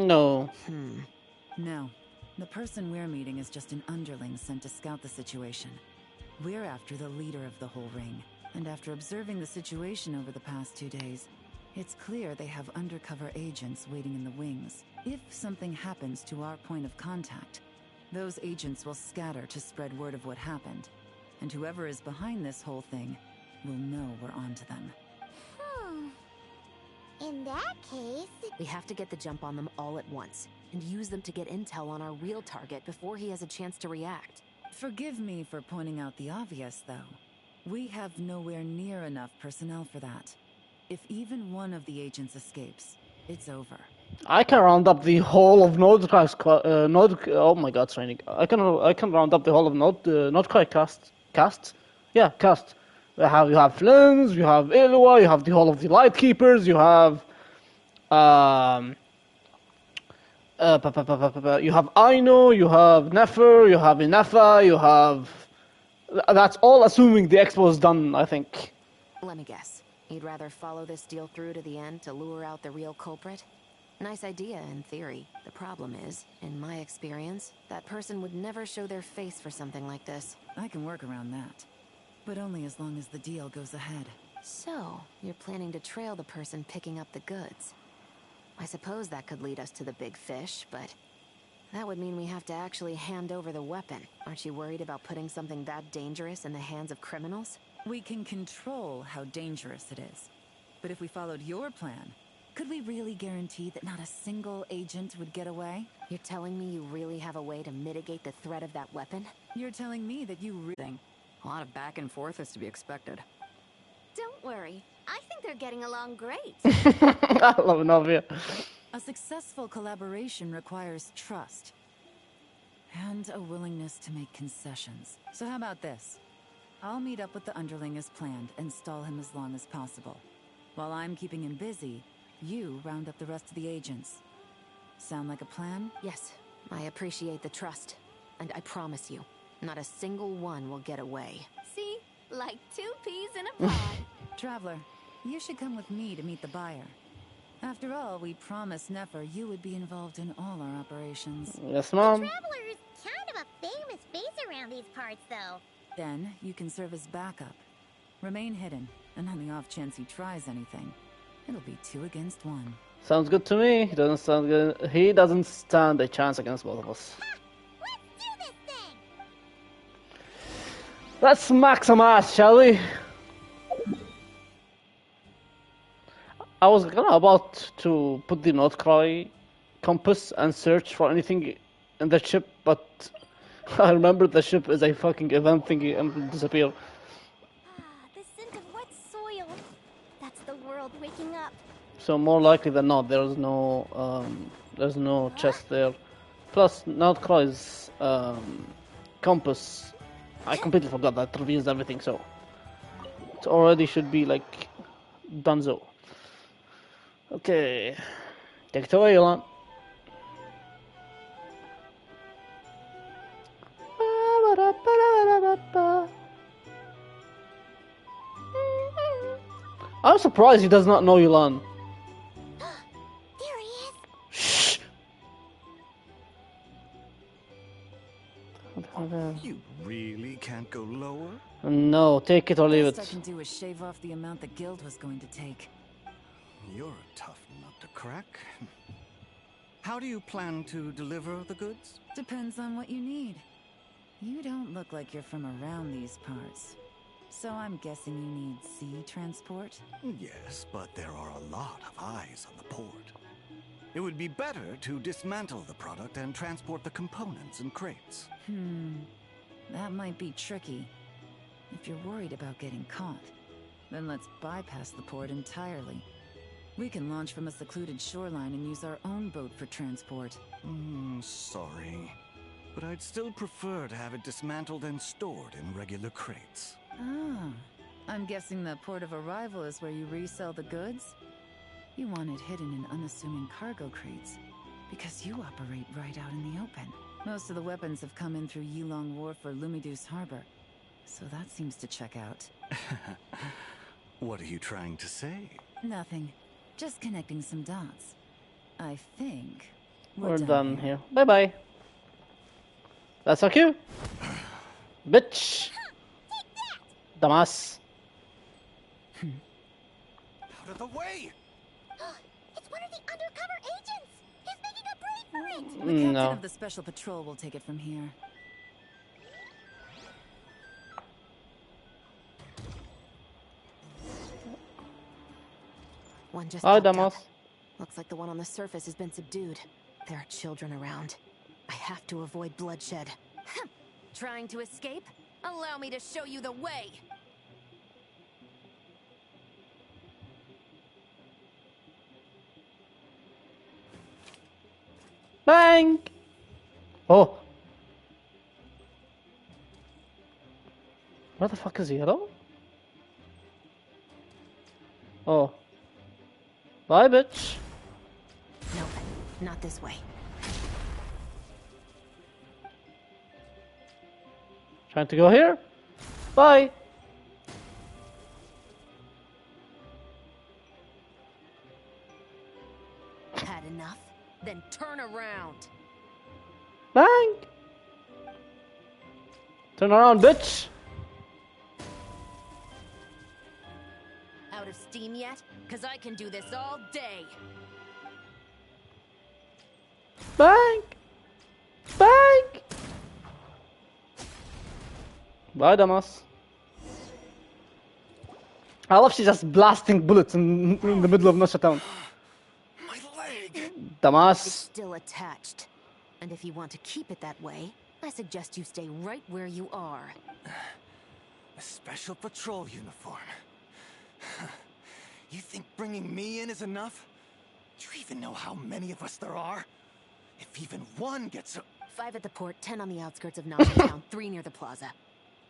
No. No. The person we're meeting is just an underling sent to scout the situation. We're after the leader of the whole ring, and after observing the situation over the past 2 days, it's clear they have undercover agents waiting in the wings. If something happens to our point of contact, those agents will scatter to spread word of what happened, and whoever is behind this whole thing will know we're onto them. In that case... We have to get the jump on them all at once, and use them to get intel on our real target before he has a chance to react. Forgive me for pointing out the obvious, though. We have nowhere near enough personnel for that. If even one of the agents escapes, it's over. I can round up the whole of Nordcry oh my god, training. I can round up the whole of Nordcry cast. Yeah, cast. You have Flins, you have Ilwa, you have the whole of the Lightkeepers, you have you have Aino, you have Nefer, you have Inefa, you have... That's all assuming the expo is done, I think. Let me guess. You'd rather follow this deal through to the end to lure out the real culprit? Nice idea, in theory. The problem is, in my experience, that person would never show their face for something like this. I can work around that. But only as long as the deal goes ahead. So, you're planning to trail the person picking up the goods. I suppose that could lead us to the big fish, but that would mean we have to actually hand over the weapon. Aren't you worried about putting something that dangerous in the hands of criminals? We can control how dangerous it is. But if we followed your plan, could we really guarantee that not a single agent would get away? You're telling me you really have a way to mitigate the threat of that weapon? You're telling me that you really... A lot of back and forth is to be expected. Don't worry. I think they're getting along great. I love Novia. A successful collaboration requires trust. And a willingness to make concessions. So how about this? I'll meet up with the underling as planned and stall him as long as possible. While I'm keeping him busy, you round up the rest of the agents. Sound like a plan? Yes, I appreciate the trust. And I promise you, not a single one will get away. See? Like 2 peas in a pod. Traveler, you should come with me to meet the buyer. After all, we promised Nefer you would be involved in all our operations. Yes, Mom. Traveler is kind of a famous face around these parts, though. Then, you can serve as backup. Remain hidden, and on the off chance he tries anything, it'll be 2 against 1. Sounds good to me. He doesn't stand a chance against both of us. Let's do this thing! Let's smack some ass, shall we? I was about to put the Nordcry compass and search for anything in the ship, but I remembered the ship is a fucking event thingy and will disappear. The scent of wet soil. That's the world waking up. So more likely than not, there's no chest there. Plus, Nordcry's compass, I completely forgot that reveals everything, so it already should be like donezo. Okay, take it away, Yolan. I'm surprised he does not know Yolan. There he is. Shh. You really can't go lower? No, take it or leave Best I it. can do is shave off the amount the guild was going to take. You're a tough nut to crack. How do you plan to deliver the goods? Depends on what you need. You don't look like you're from around these parts. So I'm guessing you need sea transport? Yes, but there are a lot of eyes on the port. It would be better to dismantle the product and transport the components in crates. That might be tricky. If you're worried about getting caught, then let's bypass the port entirely. We can launch from a secluded shoreline and use our own boat for transport. Sorry. But I'd still prefer to have it dismantled and stored in regular crates. Ah, I'm guessing the port of arrival is where you resell the goods? You want it hidden in unassuming cargo crates, because you operate right out in the open. Most of the weapons have come in through Yulong Wharf or Lumidus Harbor, so that seems to check out. What are you trying to say? Nothing. Just connecting some dots. I think We're done here. Bye bye. That's our cue. Bitch. Damas. Out of the way! It's one of the undercover agents! He's making a break for it! The captain No. of the special patrol will take it from here. One just Hi, popped up. Damas. Looks like the one on the surface has been subdued. There are children around. I have to avoid bloodshed. Trying to escape? Allow me to show you the way! Bang! Oh. Where the fuck is he? Hello? Oh. Bye, bitch. Nope, not this way. Trying to go here? Bye. Had enough? Then turn around. Bang! Turn around, bitch! steam yet? Cause I can do this all day. Bang! Bang! Bye, Damas. I love she's just blasting bullets in the middle of Nasha Town. My leg! Damas. It's still attached. And if you want to keep it that way, I suggest you stay right where you are. A special patrol uniform. You think bringing me in is enough? Do you even know how many of us there are? If even one gets a... 5 at the port, 10 on the outskirts of Town, 3 near the plaza.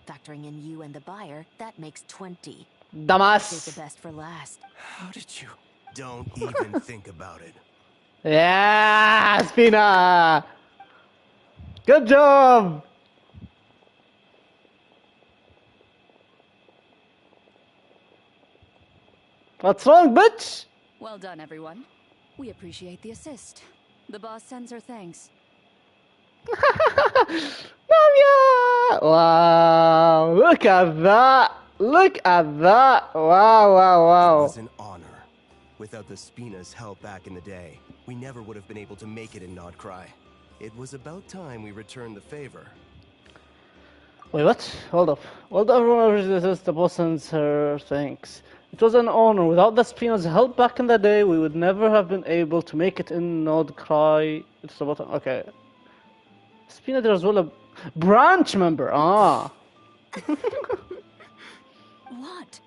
Factoring in you and the buyer, that makes 20. Damas. Save the best for last. How did you... Don't even think about it. Yeah, Spina. Good job. What's wrong, bitch? Well done, everyone. We appreciate the assist. The boss sends her thanks. Navia! Wow, look at that! Look at that! Wow, wow, wow. It was an honor. Without the Spina's help back in the day, we never would have been able to make it in Nodcry. It was about time we returned the favor. Wait, what? Hold up. Well, everyone resist the boss sends her thanks. It was an honor. Without the Spina's help back in the day, we would never have been able to make it in Nodcry. It's about... Okay. Spina there as well, a branch member. Ah. What?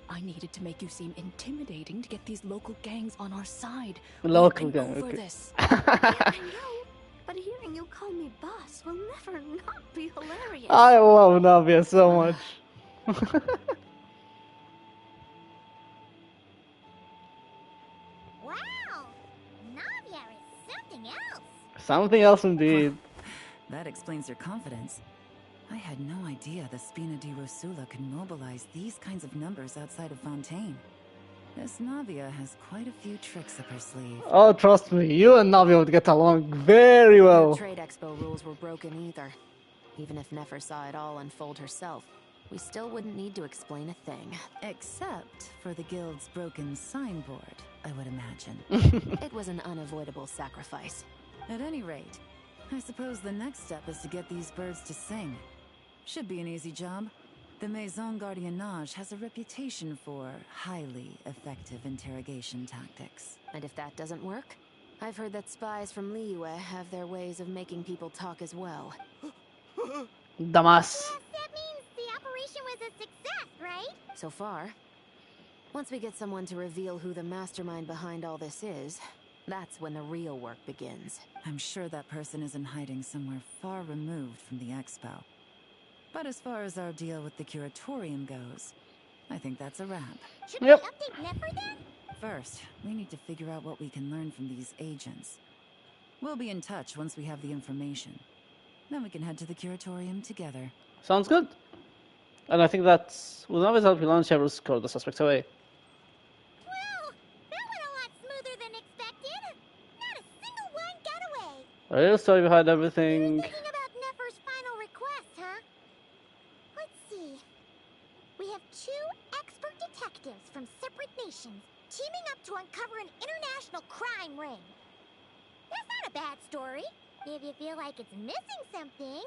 I needed to make you seem intimidating to get these local gangs on our side. Local We've been gang, over okay. this. I know, but hearing you call me boss will never not be hilarious. I love Navia so much. Wow! Navia is something else. Something else indeed. That explains your confidence. I had no idea the Spina di Rosula could mobilize these kinds of numbers outside of Fontaine. This Navia has quite a few tricks up her sleeve. Oh, trust me, you and Navia would get along very No well. Trade Expo rules were broken either. Even if Nefer saw it all unfold herself, we still wouldn't need to explain a thing. Except for the guild's broken signboard, I would imagine. It was an unavoidable sacrifice. At any rate, I suppose the next step is to get these birds to sing. Should be an easy job. The Maison Gardiennage has a reputation for highly effective interrogation tactics. And if that doesn't work, I've heard that spies from Liyue have their ways of making people talk as well. Damas. That means the operation was a success, right? So far. Once we get someone to reveal who the mastermind behind all this is, that's when the real work begins. I'm sure that person is in hiding somewhere far removed from the expo. But as far as our deal with the Curatorium goes, I think that's a wrap. Should we update Nefer then? First, we need to figure out what we can learn from these agents. We'll be in touch once we have the information. Then we can head to the Curatorium together. Sounds good. And I think that's... We'll always help you launch every score the suspects away. Well, that went a lot smoother than expected. Not a single one got away. A real story behind everything. Thinking about Nefer's final request, huh? Let's see. We have 2 expert detectives from separate nations teaming up to uncover an international crime ring. That's not a bad story. If you feel like it's missing something,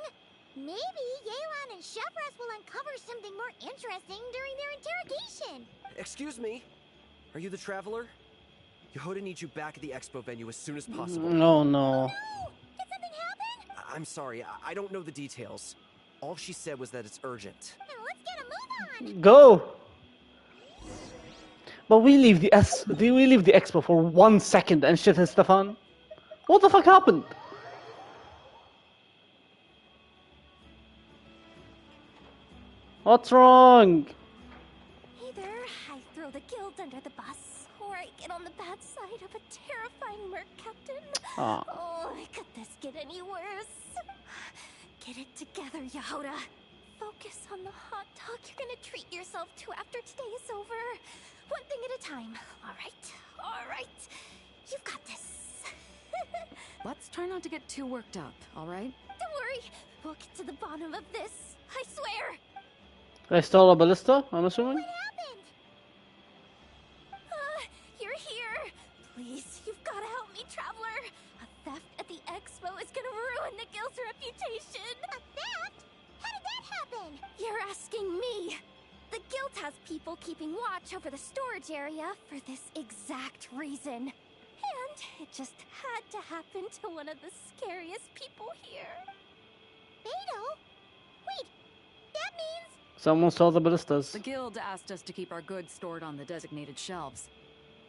maybe Yelan and Chevres will uncover something more interesting during their interrogation. Excuse me? Are you the Traveler? Yehoda needs you back at the expo venue as soon as possible. No, no. Did something happen? I'm sorry, I don't know the details. All she said was that it's urgent. Then let's get a move on. Go! But we leave the expo for 1 second and shit hits the fun. What the fuck happened? What's wrong? Either I throw the guild under the bus, or I get on the bad side of a terrifying merc captain. Ah. Oh, could this get any worse? Get it together, Yehoda. Focus on the hot dog you're gonna treat yourself to after today is over. One thing at a time. All right. You've got this. Let's try not to get too worked up, all right? Don't worry. We'll get to the bottom of this. I swear. I stole a ballista, I'm assuming? What happened? me, Traveler. A theft at the expo is gonna ruin the guild's reputation. A theft? How did that happen? You're asking me. The guild has people keeping watch over the storage area for this exact reason. And it just had to happen to one of the scariest people here. Beidou? Wait, that means... Someone stole the ballistas. The guild asked us to keep our goods stored on the designated shelves.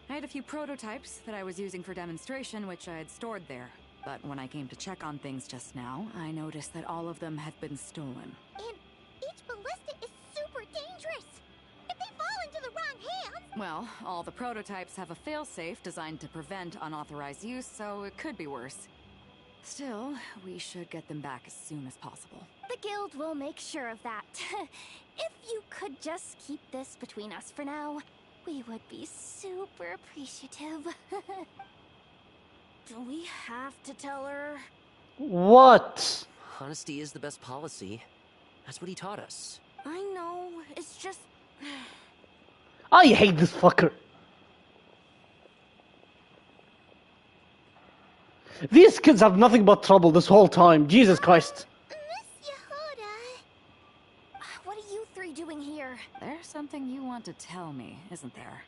I had a few prototypes that I was using for demonstration, which I had stored there. But when I came to check on things just now, I noticed that all of them had been stolen. And each ballista is super dangerous. If they fall into the wrong hands... Well, all the prototypes have a failsafe designed to prevent unauthorized use, so it could be worse. Still, we should get them back as soon as possible. The guild will make sure of that. If you could just keep this between us for now, we would be super appreciative. Do we have to tell her? What? Honesty is the best policy. That's what he taught us. I know, it's just... I hate this fucker. These kids have nothing but trouble this whole time. Jesus Christ. Miss Yehuda... What are you three doing here? There's something you want to tell me, isn't there?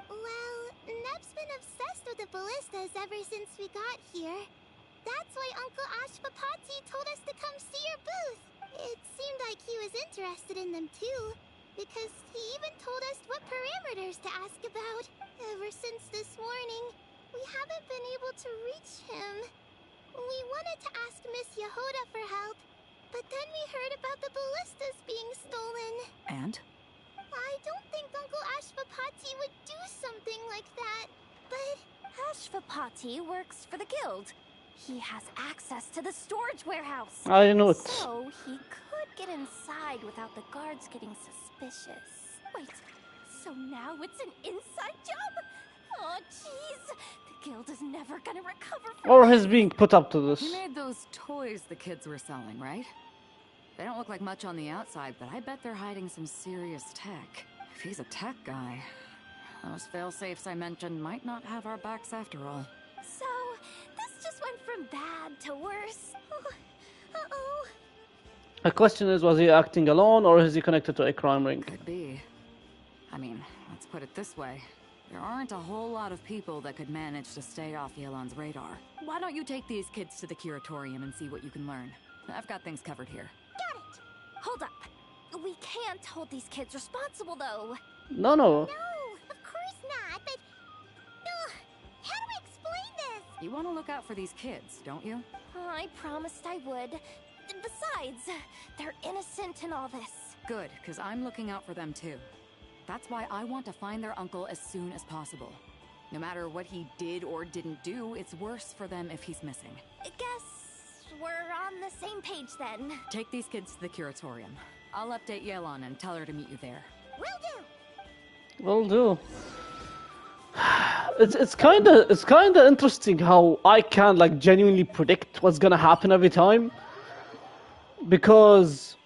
Well, Neb's been obsessed with the ballistas ever since we got here. That's why Uncle Ashwapati told us to come see your booth. It seemed like he was interested in them too, because he even told us what parameters to ask about. Ever since this morning, we haven't been able to reach him. We wanted to ask Miss Yehuda for help, but then we heard about the ballistas being stolen. And? I don't think Uncle Ashwapati would do something like that, but... Ashwapati works for the guild. He has access to the storage warehouse. I know it. So he could get inside without the guards getting suspicious. Wait, so now it's an inside job? Oh, jeez. The guild is never gonna recover from Or he's being put up to this. He made those toys the kids were selling, right? They don't look like much on the outside, but I bet they're hiding some serious tech. If he's a tech guy, those fail-safes I mentioned might not have our backs after all. So, this just went from bad to worse. Uh-oh. The question is, was he acting alone or is he connected to a crime ring? Could be. I mean, let's put it this way. There aren't a whole lot of people that could manage to stay off Yelan's radar. Why don't you take these kids to the curatorium and see what you can learn? I've got things covered here. Got it. Hold up. We can't hold these kids responsible, though. No. No, of course not, but... how do we explain this? You want to look out for these kids, don't you? I promised I would. Besides, they're innocent in all this. Good, because I'm looking out for them too. That's why I want to find their uncle as soon as possible. No matter what he did or didn't do, it's worse for them if he's missing. Guess we're on the same page then. Take these kids to the curatorium. I'll update Yelan and tell her to meet you there. Will do. It's kinda interesting how I can like genuinely predict what's gonna happen every time. Because,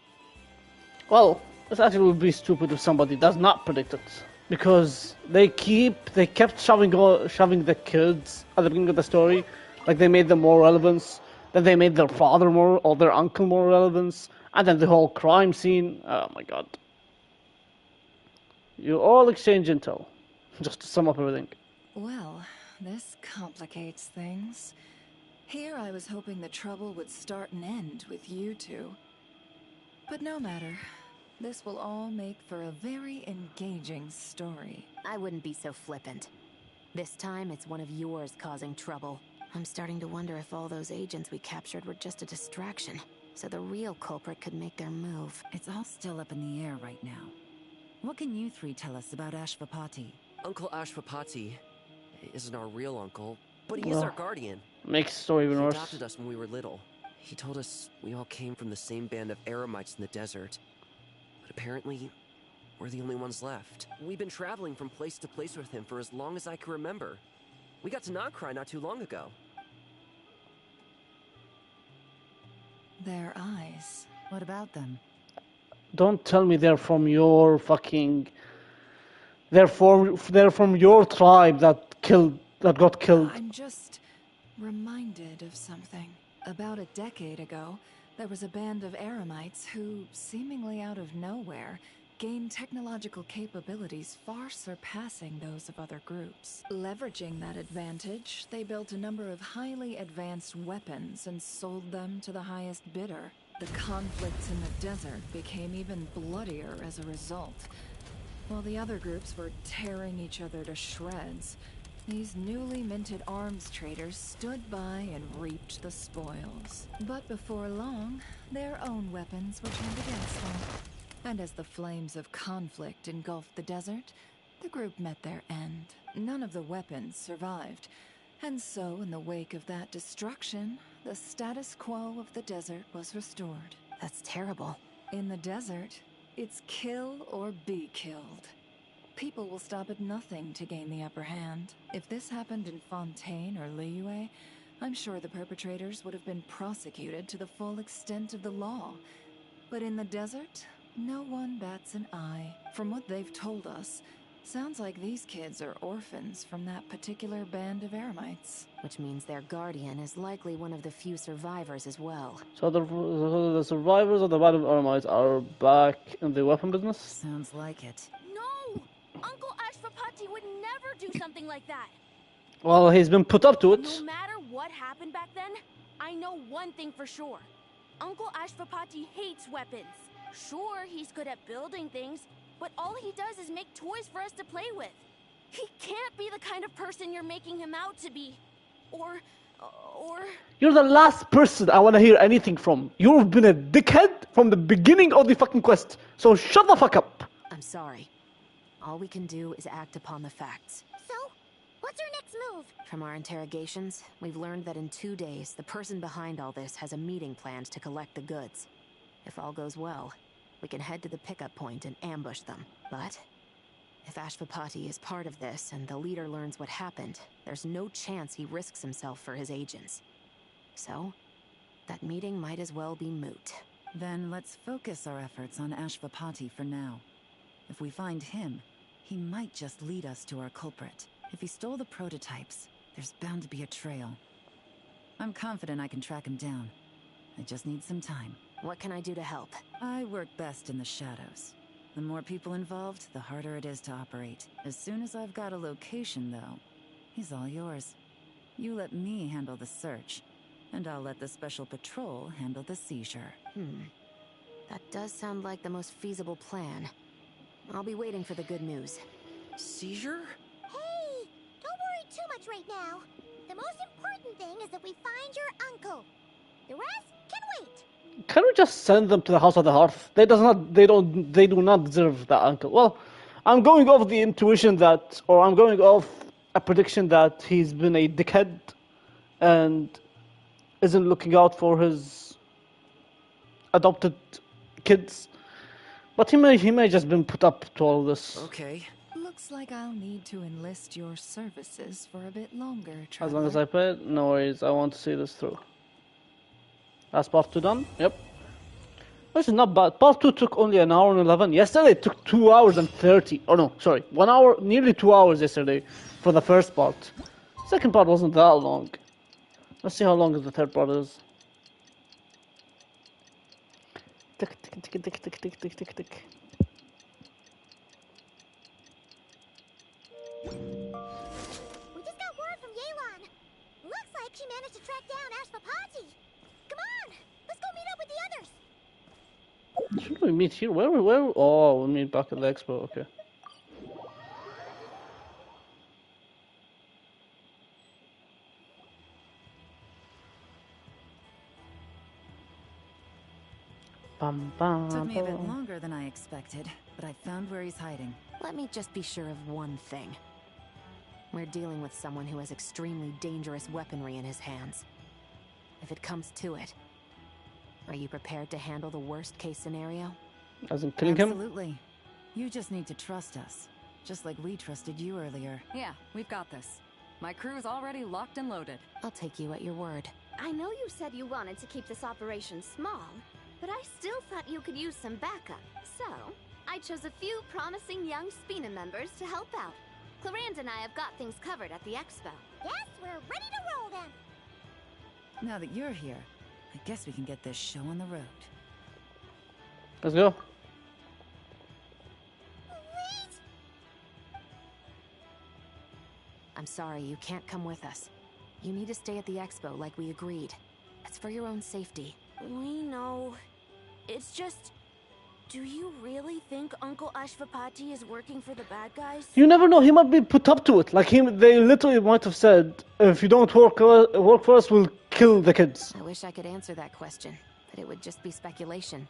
well, it actually would be stupid if somebody does not predict it. Because they kept shoving the kids at the beginning of the story, like they made them more relevant. Then they made their father more, or their uncle more relevant, and then the whole crime scene. Oh my god! You all exchange intel, just to sum up everything. Well, this complicates things. Here I was hoping the trouble would start and end with you two. But no matter. This will all make for a very engaging story. I wouldn't be so flippant. This time, it's one of yours causing trouble. I'm starting to wonder if all those agents we captured were just a distraction, so the real culprit could make their move. It's all still up in the air right now. What can you three tell us about Ashwapati? Uncle Ashwapati isn't our real uncle, but he is our guardian. Makes the story even worse. He adopted us when we were little. He told us we all came from the same band of Eremites in the desert. But apparently, we're the only ones left. We've been traveling from place to place with him for as long as I can remember. We got to Nagcry not too long ago. Their eyes. What about them? Don't tell me they're from your fucking... They're from your tribe that killed that got killed. I'm just reminded of something. About a decade ago, there was a band of Eremites who, seemingly out of nowhere, gained technological capabilities far surpassing those of other groups. Leveraging that advantage, they built a number of highly advanced weapons and sold them to the highest bidder. The conflicts in the desert became even bloodier as a result. While the other groups were tearing each other to shreds, these newly minted arms traders stood by and reaped the spoils. But before long, their own weapons were turned against them. And as the flames of conflict engulfed the desert, the group met their end. None of the weapons survived. And so, in the wake of that destruction, the status quo of the desert was restored. That's terrible. In the desert, it's kill or be killed. People will stop at nothing to gain the upper hand. If this happened in Fontaine or Liyue, I'm sure the perpetrators would have been prosecuted to the full extent of the law. But in the desert, no one bats an eye. From what they've told us, sounds like these kids are orphans from that particular band of Eremites. Which means their guardian is likely one of the few survivors as well. So the survivors of the Band of Eremites are back in the weapon business? Sounds like it. No! Uncle Ashfapati would never do something like that. Well, he's been put up to it. No matter what happened back then, I know one thing for sure. Uncle Ashfapati hates weapons. Sure, he's good at building things, but all he does is make toys for us to play with. He can't be the kind of person you're making him out to be. Or... You're the last person I want to hear anything from. You've been a dickhead from the beginning of the fucking quest. So shut the fuck up. I'm sorry. All we can do is act upon the facts. So, what's our next move? From our interrogations, we've learned that in 2 days, the person behind all this has a meeting planned to collect the goods. If all goes well, we can head to the pickup point and ambush them. But if Ashfapati is part of this and the leader learns what happened, there's no chance he risks himself for his agents. So, that meeting might as well be moot. Then let's focus our efforts on Ashfapati for now. If we find him, he might just lead us to our culprit. If he stole the prototypes, there's bound to be a trail. I'm confident I can track him down. I just need some time. What can I do to help? I work best in the shadows. The more people involved, the harder it is to operate. As soon as I've got a location, though, he's all yours. You let me handle the search, and I'll let the Special Patrol handle the seizure. That does sound like the most feasible plan. I'll be waiting for the good news. Seizure? Hey, don't worry too much right now. The most important thing is that we find your uncle. The rest can wait. Can we just send them to the House of the Hearth? They do not deserve that uncle. Well, I'm going off the intuition that, or I'm going off a prediction that he's been a dickhead and isn't looking out for his adopted kids. But he may just been put up to all this. Okay. Looks like I'll need to enlist your services for a bit longer, As Traveler. long as I pay it, no worries. I want to see this through. That's part 2 done? Yep. Which is not bad. Part 2 took only an hour and 11. Yesterday it took 2 hours and 30. Oh no, sorry. 1 hour, nearly 2 hours yesterday for the first part. Second part wasn't that long. Let's see how long the third part is. Tick, tick, tick, tick, tick, tick, tick, tick, tick. We just got word from Yelan. Looks like she managed to track down Ashfapati. Come on, let's go meet up with the others. Should we meet here? Where? Oh, we'll meet back at the expo. Okay. Bum, bum, Took me a bit bum. longer than I expected, but I found where he's hiding. Let me just be sure of one thing. We're dealing with someone who has extremely dangerous weaponry in his hands. If it comes to it, are you prepared to handle the worst case scenario? As in killing him? Absolutely. You just need to trust us, just like we trusted you earlier. Yeah, we've got this. My crew's already locked and loaded. I'll take you at your word. I know you said you wanted to keep this operation small, but I still thought you could use some backup. So, I chose a few promising young Spina members to help out. Clarence and I have got things covered at the expo. Yes, we're ready to roll then. Now that you're here, I guess we can get this show on the road. Let's go. I'm sorry, you can't come with us. You need to stay at the expo like we agreed. It's for your own safety. We know. It's just... Do you really think Uncle Ashvapati is working for the bad guys? You never know. He might be put up to it. Like they literally might have said, "If you don't work for us, we'll kill the kids." I wish I could answer that question, but it would just be speculation.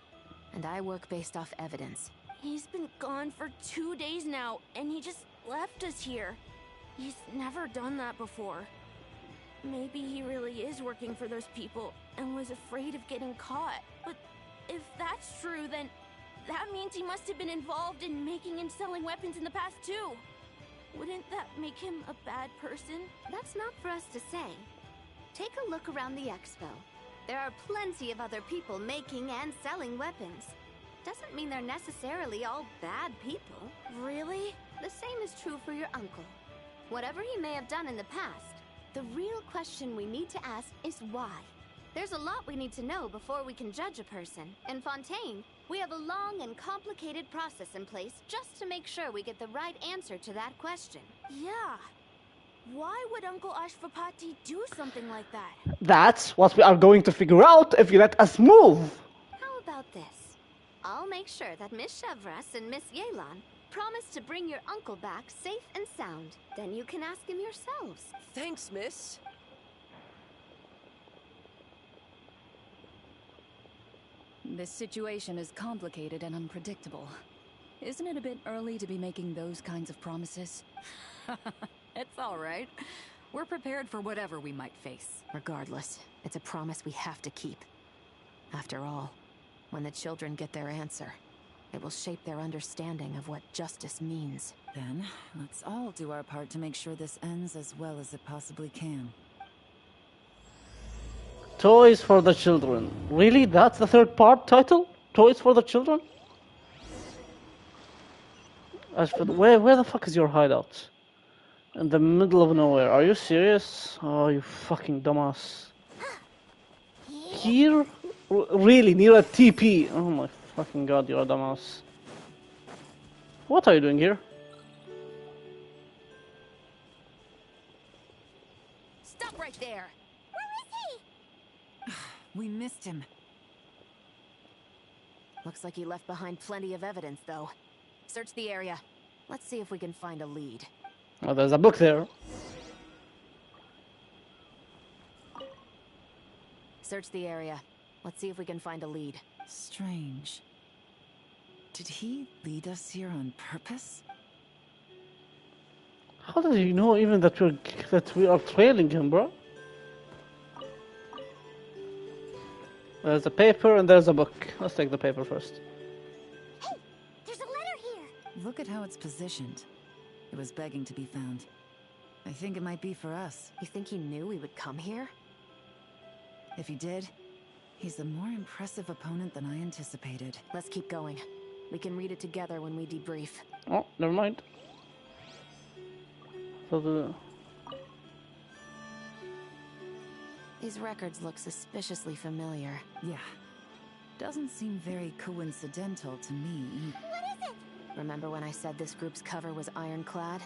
And I work based off evidence. He's been gone for 2 days now, and he just left us here. He's never done that before. Maybe he really is working for those people and was afraid of getting caught. But if that's true, then that means he must have been involved in making and selling weapons in the past too. Wouldn't that make him a bad person? That's not for us to say. Take a look around the expo. There are plenty of other people making and selling weapons. Doesn't mean they're necessarily all bad people. Really? The same is true for your uncle. Whatever he may have done in the past, the real question we need to ask is why. There's a lot we need to know before we can judge a person. In Fontaine, we have a long and complicated process in place just to make sure we get the right answer to that question. Yeah. Why would Uncle Ashvapati do something like that? That's what we are going to figure out if you let us move. How about this? I'll make sure that Miss Chevras and Miss Yelan promise to bring your uncle back safe and sound. Then you can ask him yourselves. Thanks, miss. This situation is complicated and unpredictable. Isn't it a bit early to be making those kinds of promises? It's all right. We're prepared for whatever we might face. Regardless, it's a promise we have to keep. After all, when the children get their answer, it will shape their understanding of what justice means. Then, let's all do our part to make sure this ends as well as it possibly can. Toys for the children. Really? That's the third part title? Toys for the children? Where the fuck is your hideout? In the middle of nowhere. Are you serious? Oh, you fucking dumbass. Here? Really? Near a TP? Oh my fucking god, you're a dumbass. What are you doing here? Stop right there! We missed him. Looks like he left behind plenty of evidence, though. Search the area. Let's see if we can find a lead. Oh, there's a book there. Search the area. Let's see if we can find a lead. Strange. Did he lead us here on purpose? How does he know even that we are trailing him, bro? There's a paper and there's a book. Let's take the paper first. Hey, there's a letter here. Look at how it's positioned. It was begging to be found. I think it might be for us. You think he knew we would come here? If he did, he's a more impressive opponent than I anticipated. Let's keep going. We can read it together when we debrief. Oh, never mind. So These records look suspiciously familiar. Yeah. Doesn't seem very coincidental to me. What is it? Remember when I said this group's cover was ironclad?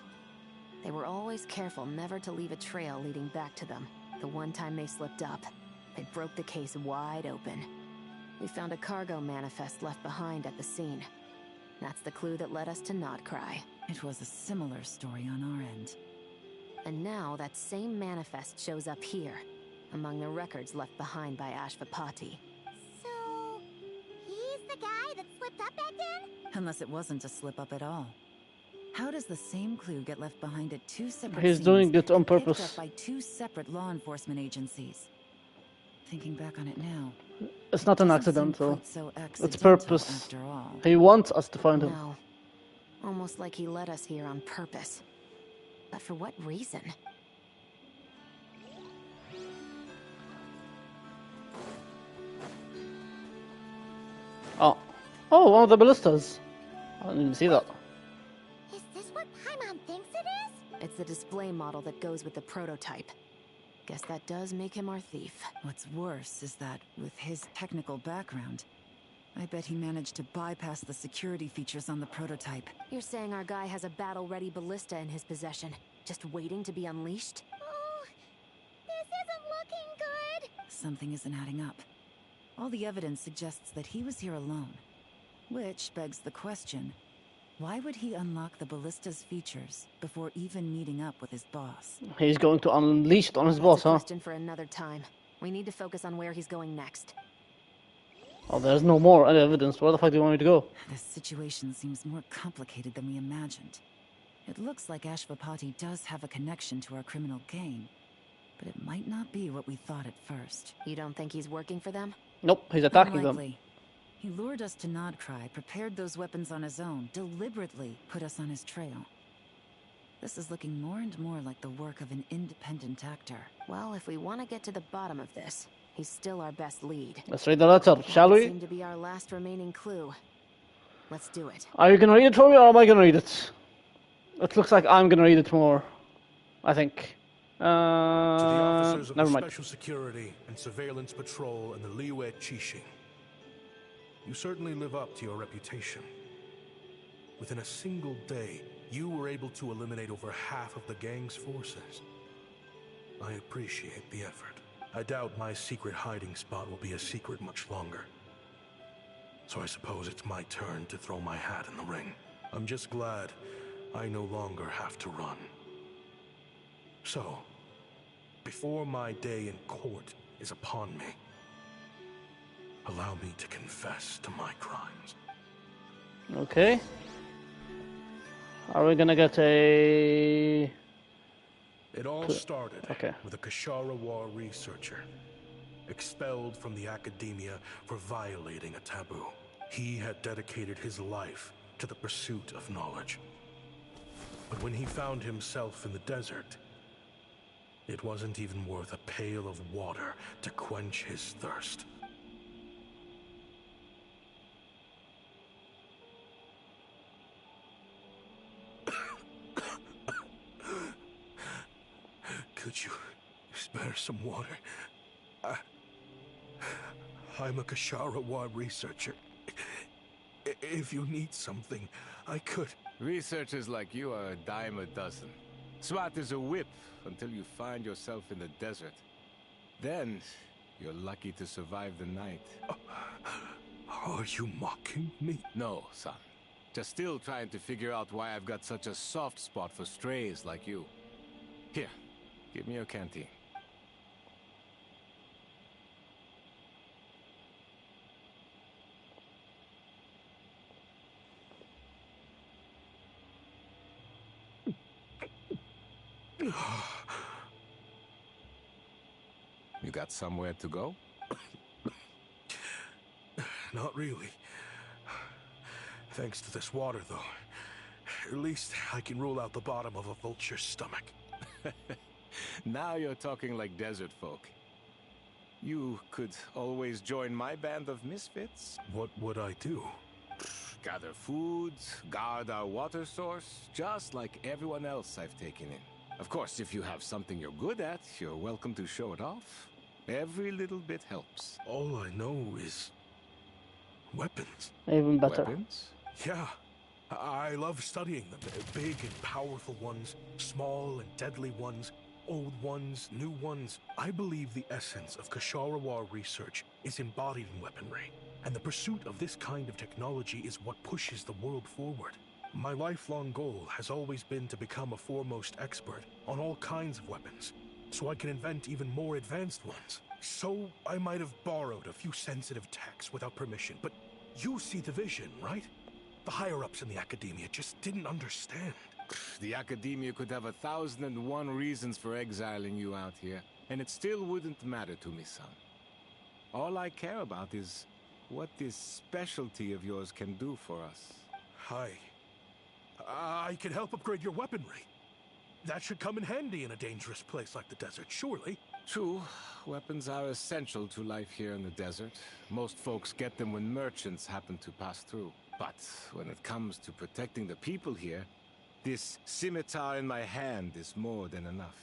They were always careful never to leave a trail leading back to them. The one time they slipped up, they broke the case wide open. We found a cargo manifest left behind at the scene. That's the clue that led us to Nodcry. It was a similar story on our end. And now that same manifest shows up here, among the records left behind by Ashvapati. So, he's the guy that slipped up back then? Unless it wasn't a slip-up at all. How does the same clue get left behind at two separate He's scenes, doing it on picked purpose. up by two separate law enforcement agencies? Thinking back on it now, it's not an doesn't seem accident, though. quite so It's accidental purpose. after all. He wants us to find him. No. Almost like he led us here on purpose. But for what reason? Oh, one of the ballistas. I didn't even see that. Is this what Paimon thinks it is? the display model that goes with the prototype. Guess that does make him our thief. What's worse is that, with his technical background, I bet he managed to bypass the security features on the prototype. You're saying our guy has a battle-ready ballista in his possession, just waiting to be unleashed? Oh, this isn't looking good. Something isn't adding up. All the evidence suggests that he was here alone. Which begs the question, why would he unlock the ballista's features before even meeting up with his boss? He's going to unleash it on his boss, huh? Question for another time. We need to focus on where he's going next. Oh, there's no more evidence. Where the fuck do you want me to go? This situation seems more complicated than we imagined. It looks like Ashvapati does have a connection to our criminal gang, but it might not be what we thought at first. You don't think he's working for them? Nope, he's attacking Unlikely. them. He lured us to Nodcry, prepared those weapons on his own, deliberately put us on his trail. This is looking more and more like the work of an independent actor. Well, if we want to get to the bottom of this, he's still our best lead. Let's read the letter, shall we? Seemed to be our last remaining clue. Let's do it. Are you gonna read it for me, or am I gonna read it? It looks like I'm gonna read it more. I think. To the officers of Never the mind. Special Security and Surveillance Patrol and the Liyue Qixing, you certainly live up to your reputation. Within a single day, you were able to eliminate over half of the gang's forces. I appreciate the effort. I doubt my secret hiding spot will be a secret much longer. So I suppose it's my turn to throw my hat in the ring. I'm just glad I no longer have to run. So, before my day in court is upon me, allow me to confess to my crimes. Okay. Are we gonna get a... It all started Okay. with a Kashara War researcher, expelled from the academia for violating a taboo. He had dedicated his life to the pursuit of knowledge. But when he found himself in the desert, it wasn't even worth a pail of water to quench his thirst. Could you spare some water? I'm a Kashara War researcher. If you need something, I could. Researchers like you are a dime a dozen. Smart as a whip until you find yourself in the desert. Then, you're lucky to survive the night. Are you mocking me? No, son. Just still trying to figure out why I've got such a soft spot for strays like you. Here, give me your canteen. You got somewhere to go? Not really. Thanks to this water, though. At least I can rule out the bottom of a vulture's stomach. Now you're talking like desert folk. You could always join my band of misfits. What would I do? Gather food, guard our water source, just like everyone else I've taken in. Of course, if you have something you're good at, you're welcome to show it off. Every little bit helps. All I know is weapons. Even better. Weapons? Yeah. I love studying them. Big and powerful ones, small and deadly ones, old ones, new ones. I believe the essence of Kashara War research is embodied in weaponry, and the pursuit of this kind of technology is what pushes the world forward. My lifelong goal has always been to become a foremost expert on all kinds of weapons, so I can invent even more advanced ones. So I might have borrowed a few sensitive techs without permission, but you see the vision, right? The higher-ups in the academia just didn't understand. The academia could have 1,001 reasons for exiling you out here, and it still wouldn't matter to me, son. All I care about is what this specialty of yours can do for us. Hi. I can help upgrade your weaponry. That should come in handy in a dangerous place like the desert, surely. True. Weapons are essential to life here in the desert. Most folks get them when merchants happen to pass through. But when it comes to protecting the people here, This scimitar in my hand is more than enough.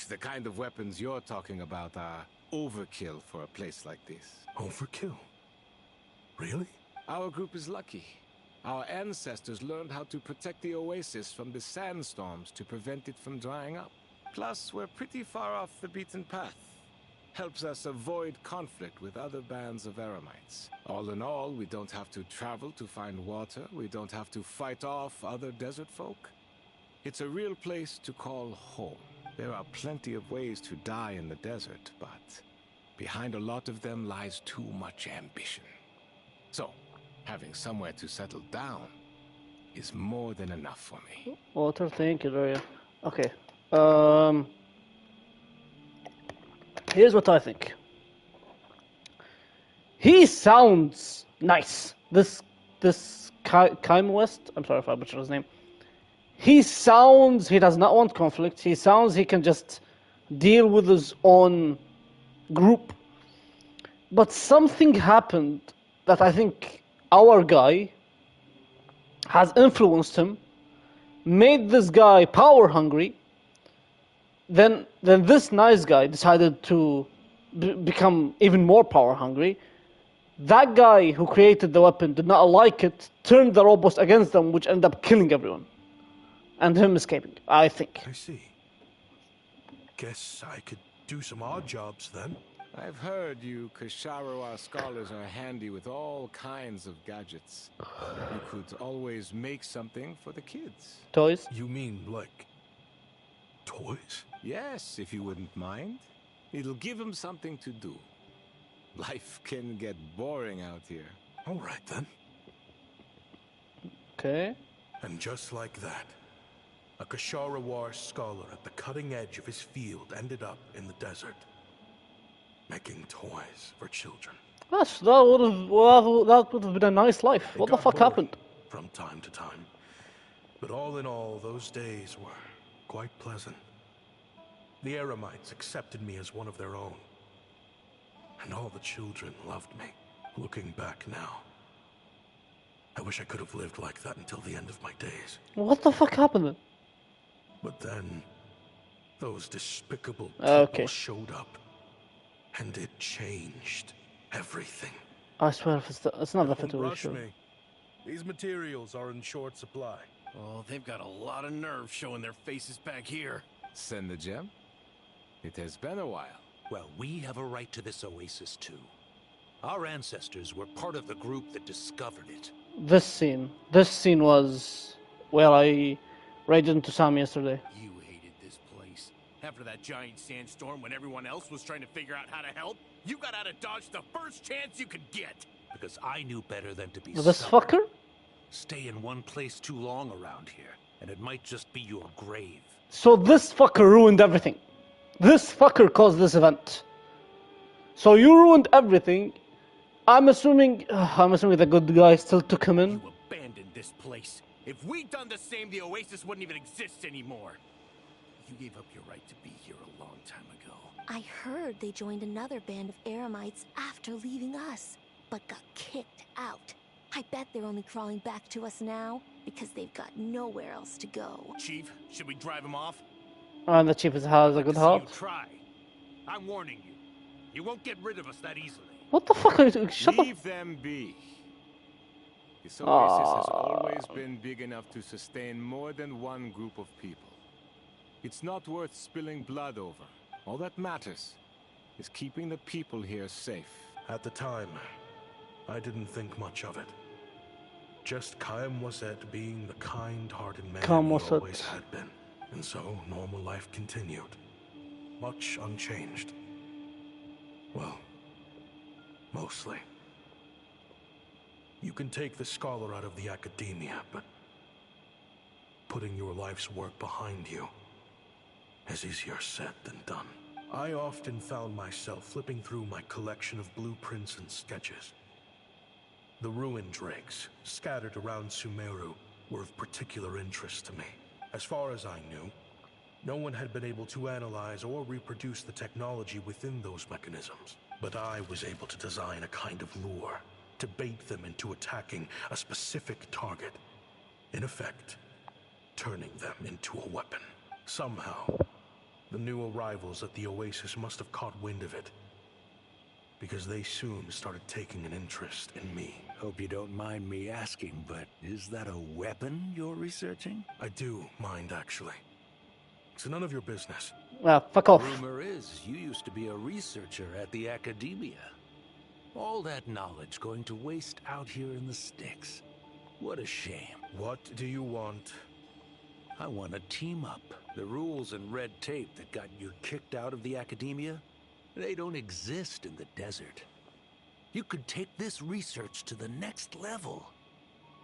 The kind of weapons you're talking about are overkill for a place like this. Overkill? Really? Our group is lucky. Our ancestors learned how to protect the oasis from the sandstorms to prevent it from drying up. Plus, we're pretty far off the beaten path. Helps us avoid conflict with other bands of Eremites. All in all, we don't have to travel to find water. We don't have to fight off other desert folk. It's a real place to call home. There are plenty of ways to die in the desert, but behind a lot of them lies too much ambition. So, having somewhere to settle down is more than enough for me. Water, thank you, Daria. Okay. Here's what I think. He sounds nice. This Kime West, I'm sorry if I butchered his name. He sounds, he does not want conflict. He sounds he can just deal with his own group. But something happened that I think our guy has influenced him, made this guy power hungry. Then this nice guy decided to become even more power hungry. That guy who created the weapon did not like it, turned the robots against them, which ended up killing everyone. And him escaping, I think. I see. Guess I could do some odd jobs then. I've heard you Ksharowa scholars are handy with all kinds of gadgets. You could always make something for the kids. Toys? You mean, like, toys? Yes, if you wouldn't mind. It'll give them something to do. Life can get boring out here. All right, then. Okay. And just like that, a Ksharowa scholar at the cutting edge of his field ended up in the desert, making toys for children. Yes, that would have been a nice life. What the fuck happened? From time to time. But all in all, those days were quite pleasant. The Eremites accepted me as one of their own. And all the children loved me. Looking back now, I wish I could have lived like that until the end of my days. What the fuck happened then? But then, those despicable people showed up. And it changed everything. I swear, it's not that Don't rush me. These materials are in short supply. Oh, they've got a lot of nerve showing their faces back here. Send the gem? It has been a while. Well, we have a right to this oasis too. Our ancestors were part of the group that discovered it. This scene was where I raided into Sam yesterday. You hated this place. After that giant sandstorm when everyone else was trying to figure out how to help, you got out of Dodge the first chance you could get. Because I knew better than to be This stubborn. fucker? Stay in one place too long around here, and it might just be your grave. So this fucker ruined everything. This fucker caused this event. So you ruined everything. I'm assuming the good guy still took him in. You abandoned this place. If we'd done the same, the oasis wouldn't even exist anymore. You gave up your right to be here a long time ago. I heard they joined another band of Eremites after leaving us, but got kicked out. I bet they're only crawling back to us now because they've got nowhere else to go. Chief, should we drive him off? And the chief has a good heart. Try. I'm warning you. You won't get rid of us that easily. What the fuck are you doing? Shut Leave them be. This oasis has always been big enough to sustain more than one group of people. It's not worth spilling blood over. All that matters is keeping the people here safe. At the time, I didn't think much of it. Just Khaim Waset being the kind-hearted man he always had been. And so, normal life continued. Much unchanged. Well, mostly. You can take the scholar out of the academia, but putting your life's work behind you is easier said than done. I often found myself flipping through my collection of blueprints and sketches. The ruined drakes, scattered around Sumeru, were of particular interest to me. As far as I knew, no one had been able to analyze or reproduce the technology within those mechanisms. But I was able to design a kind of lure to bait them into attacking a specific target. In effect, turning them into a weapon. Somehow, the new arrivals at the Oasis must have caught wind of it, because they soon started taking an interest in me. Hope you don't mind me asking, but is that a weapon you're researching? I do mind, actually. It's none of your business. Ah, fuck off. Rumor is you used to be a researcher at the Academia. All that knowledge going to waste out here in the sticks. What a shame. What do you want? I want to team up. The rules and red tape that got you kicked out of the Academia, they don't exist in the desert. You could take this research to the next level.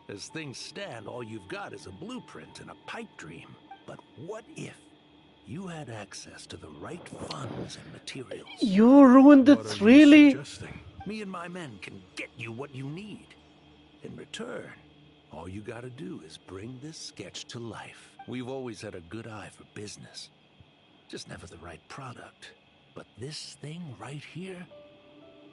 As things stand, all you've got is a blueprint and a pipe dream. But what if you had access to the right funds and materials? You ruined it, really? Me and my men can get you what you need. In return, all you gotta do is bring this sketch to life. We've always had a good eye for business. Just never the right product. But this thing right here,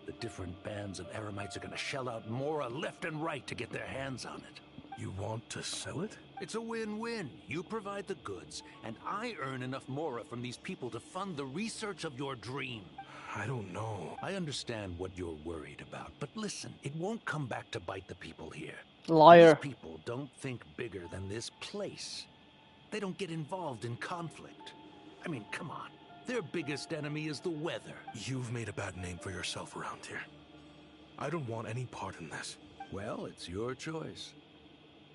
the different bands of Eremites are gonna shell out Mora left and right to get their hands on it. You want to sell it? It's a win-win. You provide the goods, and I earn enough Mora from these people to fund the research of your dream. I don't know. I understand what you're worried about, but listen, it won't come back to bite the people here. Liar. These people don't think bigger than this place. They don't get involved in conflict. I mean, come on. Their biggest enemy is the weather. You've made a bad name for yourself around here. I don't want any part in this. Well, it's your choice.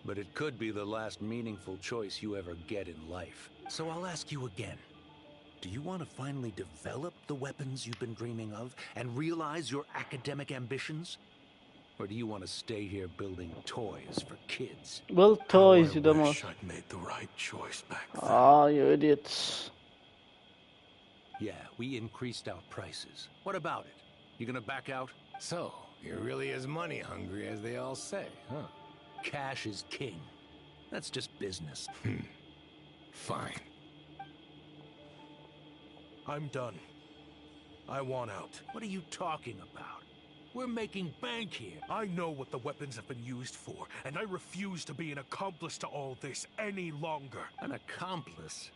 But it could be the last meaningful choice you ever get in life. So I'll ask you again. Do you want to finally develop the weapons you've been dreaming of and realize your academic ambitions? Or do you want to stay here building toys for kids? Well, toys, you I dumbass. wish I'd made the right choice back then. Ah, you idiots. Yeah, we increased our prices. What about it? You gonna back out? So, you're really as money hungry as they all say, huh? Cash is king. That's just business. Fine. I'm done. I want out. What are you talking about? We're making bank here. I know what the weapons have been used for, and I refuse to be an accomplice to all this any longer. An accomplice?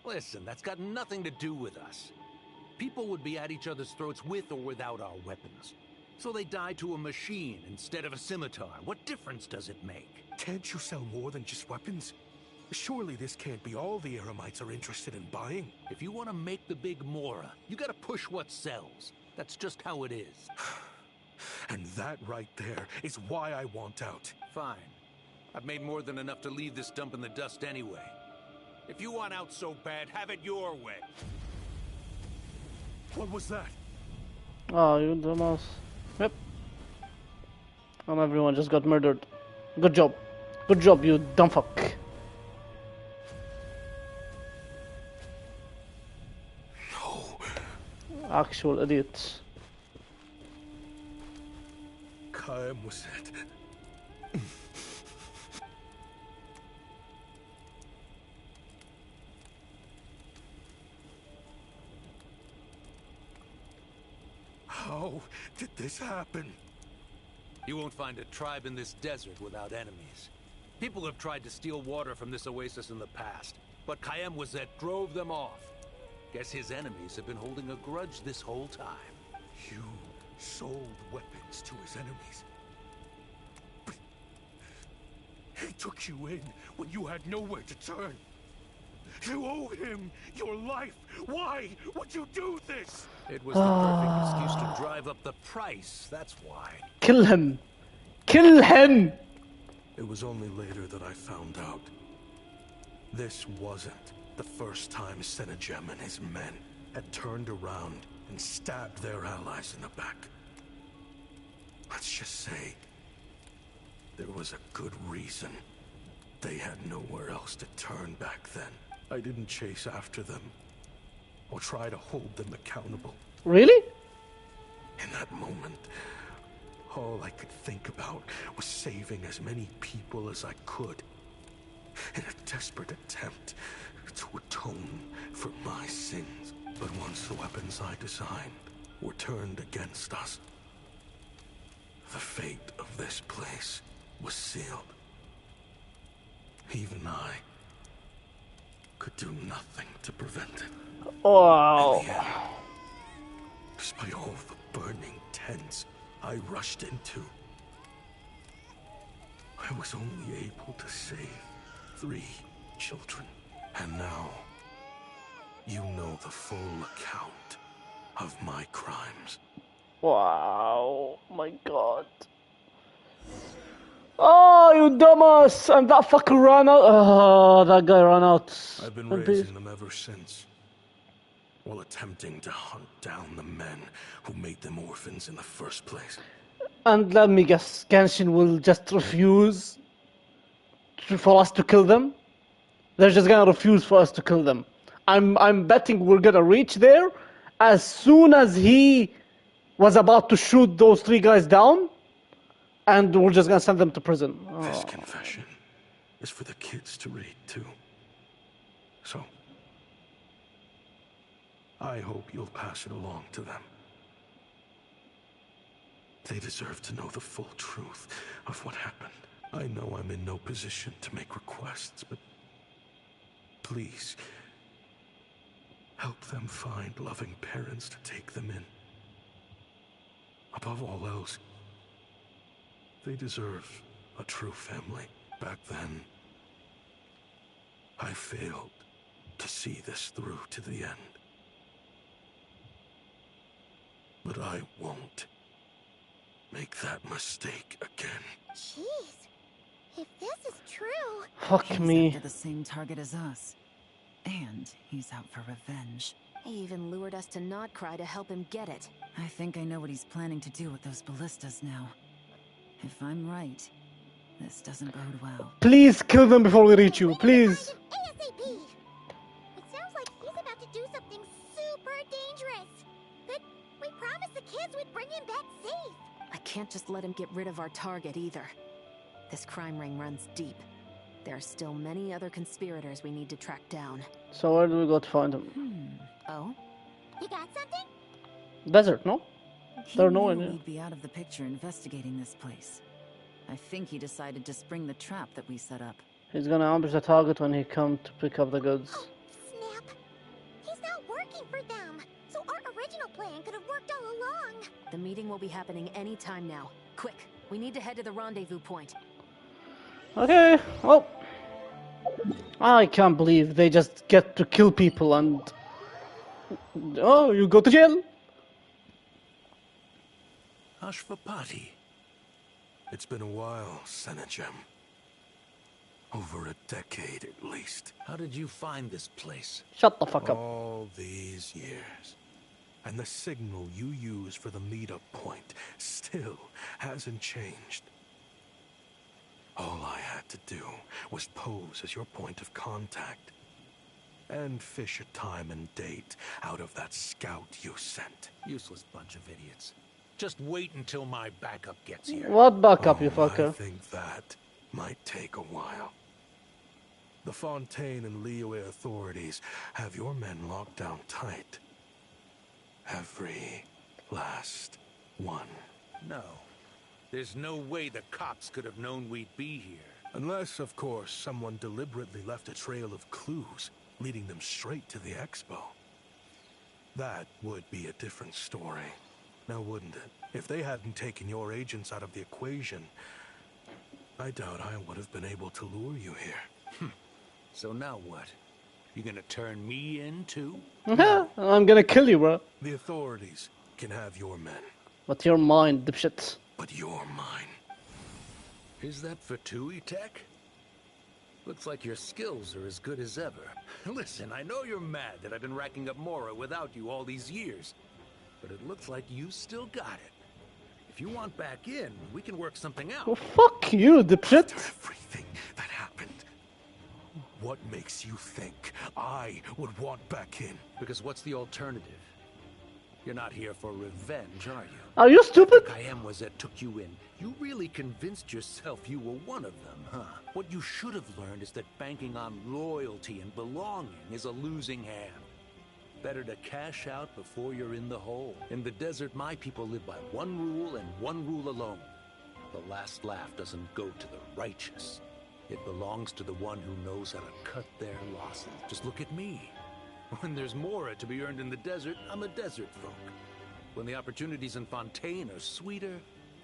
Listen, that's got nothing to do with us. People would be at each other's throats with or without our weapons. So they die to a machine instead of a scimitar. What difference does it make? Can't you sell more than just weapons? Surely this can't be all the Eremites are interested in buying. If you want to make the big Mora, you gotta push what sells. That's just how it is. And that right there is why I want out. Fine. I've made more than enough to leave this dump in the dust anyway. If you want out so bad, have it your way. What was that? Oh, you dumbass. Yep. And everyone just got murdered. Good job. Good job, you dumb fuck. No. Actual idiots. Kaem was it. How did this happen? You won't find a tribe in this desert without enemies. People have tried to steal water from this oasis in the past, but Kaem Wazet drove them off. Guess his enemies have been holding a grudge this whole time. You sold weapons to his enemies. But he took you in when you had nowhere to turn. You owe him your life. Why would you do this? It was the perfect excuse to drive up the price, that's why. Kill him! Kill him! It was only later that I found out. This wasn't the first time Senejem and his men had turned around and stabbed their allies in the back. Let's just say there was a good reason. They had nowhere else to turn back then. I didn't chase after them or try to hold them accountable. Really? In that moment, all I could think about was saving as many people as I could in a desperate attempt to atone for my sins. But once the weapons I designed were turned against us, the fate of this place was sealed. Even I could do nothing to prevent it. Wow. In the end, despite all the burning tents I rushed into, I was only able to save 3 children. And now, you know the full account of my crimes. Wow. My God. Oh, you dumbass! And that fucker ran out. Oh, that guy ran out. I've been raising them ever since, while attempting to hunt down the men who made them orphans in the first place. And let me guess, Genshin will just refuse for us to kill them? They're just gonna refuse for us to kill them. I'm betting we're gonna reach there as soon as he was about to shoot those 3 guys down, and we're just gonna send them to prison. Oh. This confession is for the kids to read too. So, I hope you'll pass it along to them. They deserve to know the full truth of what happened. I know I'm in no position to make requests, but please, help them find loving parents to take them in. Above all else, they deserve a true family. Back then, I failed to see this through to the end. But I won't make that mistake again. Jeez. If this is true... Fuck he's me. after the same target as us. And he's out for revenge. He even lured us to Nodcry to help him get it. I think I know what he's planning to do with those ballistas now. If I'm right, this doesn't bode well. Please kill them before we reach you, please. ASAP! It sounds like he's about to do something super dangerous. But we promised the kids we'd bring him back safe. I can't just let him get rid of our target either. This crime ring runs deep. There are still many other conspirators we need to track down. So where do we go to find him? Oh? You got something? Desert, no? He There are knew no one. we'd be out of the picture investigating this place. I think he decided to spring the trap that we set up. He's gonna ambush the target when he comes to pick up the goods. Snap. He's not working for them. So our original plan could have worked all along. The meeting will be happening any time now. Quick, we need to head to the rendezvous point. Okay, well, I can't believe they just get to kill people and... Oh, you go to jail? Ashvapati. It's been a while, Senegem. Over a decade at least. How did you find this place? Shut the fuck up. All these years. And the signal you use for the meetup point still hasn't changed. All I had to do was pose as your point of contact. And fish a time and date out of that scout you sent. Useless bunch of idiots. Just wait until my backup gets here. What backup, you fucker? I think that might take a while. The Fontaine and Liyue authorities have your men locked down tight. Every last one. No. There's no way the cops could have known we'd be here. Unless, of course, someone deliberately left a trail of clues, leading them straight to the expo. That would be a different story. Now, wouldn't it? If they hadn't taken your agents out of the equation, I doubt I would have been able to lure you here. So now what? You gonna turn me in, too? I'm gonna kill you, bro. The authorities can have your men. But you're mine, dipshit. But you're mine. Is that Fatui tech? Looks like your skills are as good as ever. Listen, I know you're mad that I've been racking up Mora without you all these years. But it looks like you still got it. If you want back in, we can work something out. Well, fuck you, dipshit. Everything that happened. What makes you think I would want back in? Because what's the alternative? You're not here for revenge, are you? Are you stupid? Kayem was that took you in. You really convinced yourself you were one of them, huh? What you should have learned is that banking on loyalty and belonging is a losing hand. Better to cash out before you're in the hole. In the desert, my people live by one rule and one rule alone. The last laugh doesn't go to the righteous. It belongs to the one who knows how to cut their losses. Just look at me. When there's more to be earned in the desert, I'm a desert folk. When the opportunities in Fontaine are sweeter,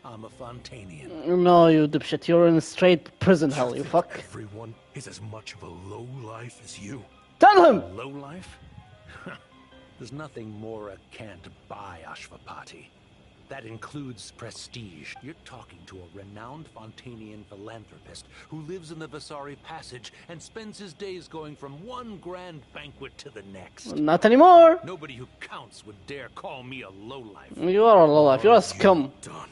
I'm a Fontanian. No, you dipshit. You're in a straight prison hell, you fuck. Everyone is as much of a lowlife as you. Tell him! Lowlife? There's nothing Mora can't buy, Ashvapati. That includes prestige. You're talking to a renowned Fontanian philanthropist who lives in the Vasari Passage and spends his days going from one grand banquet to the next. Not anymore! Nobody who counts would dare call me a lowlife. You are a lowlife. You're a scum. Done.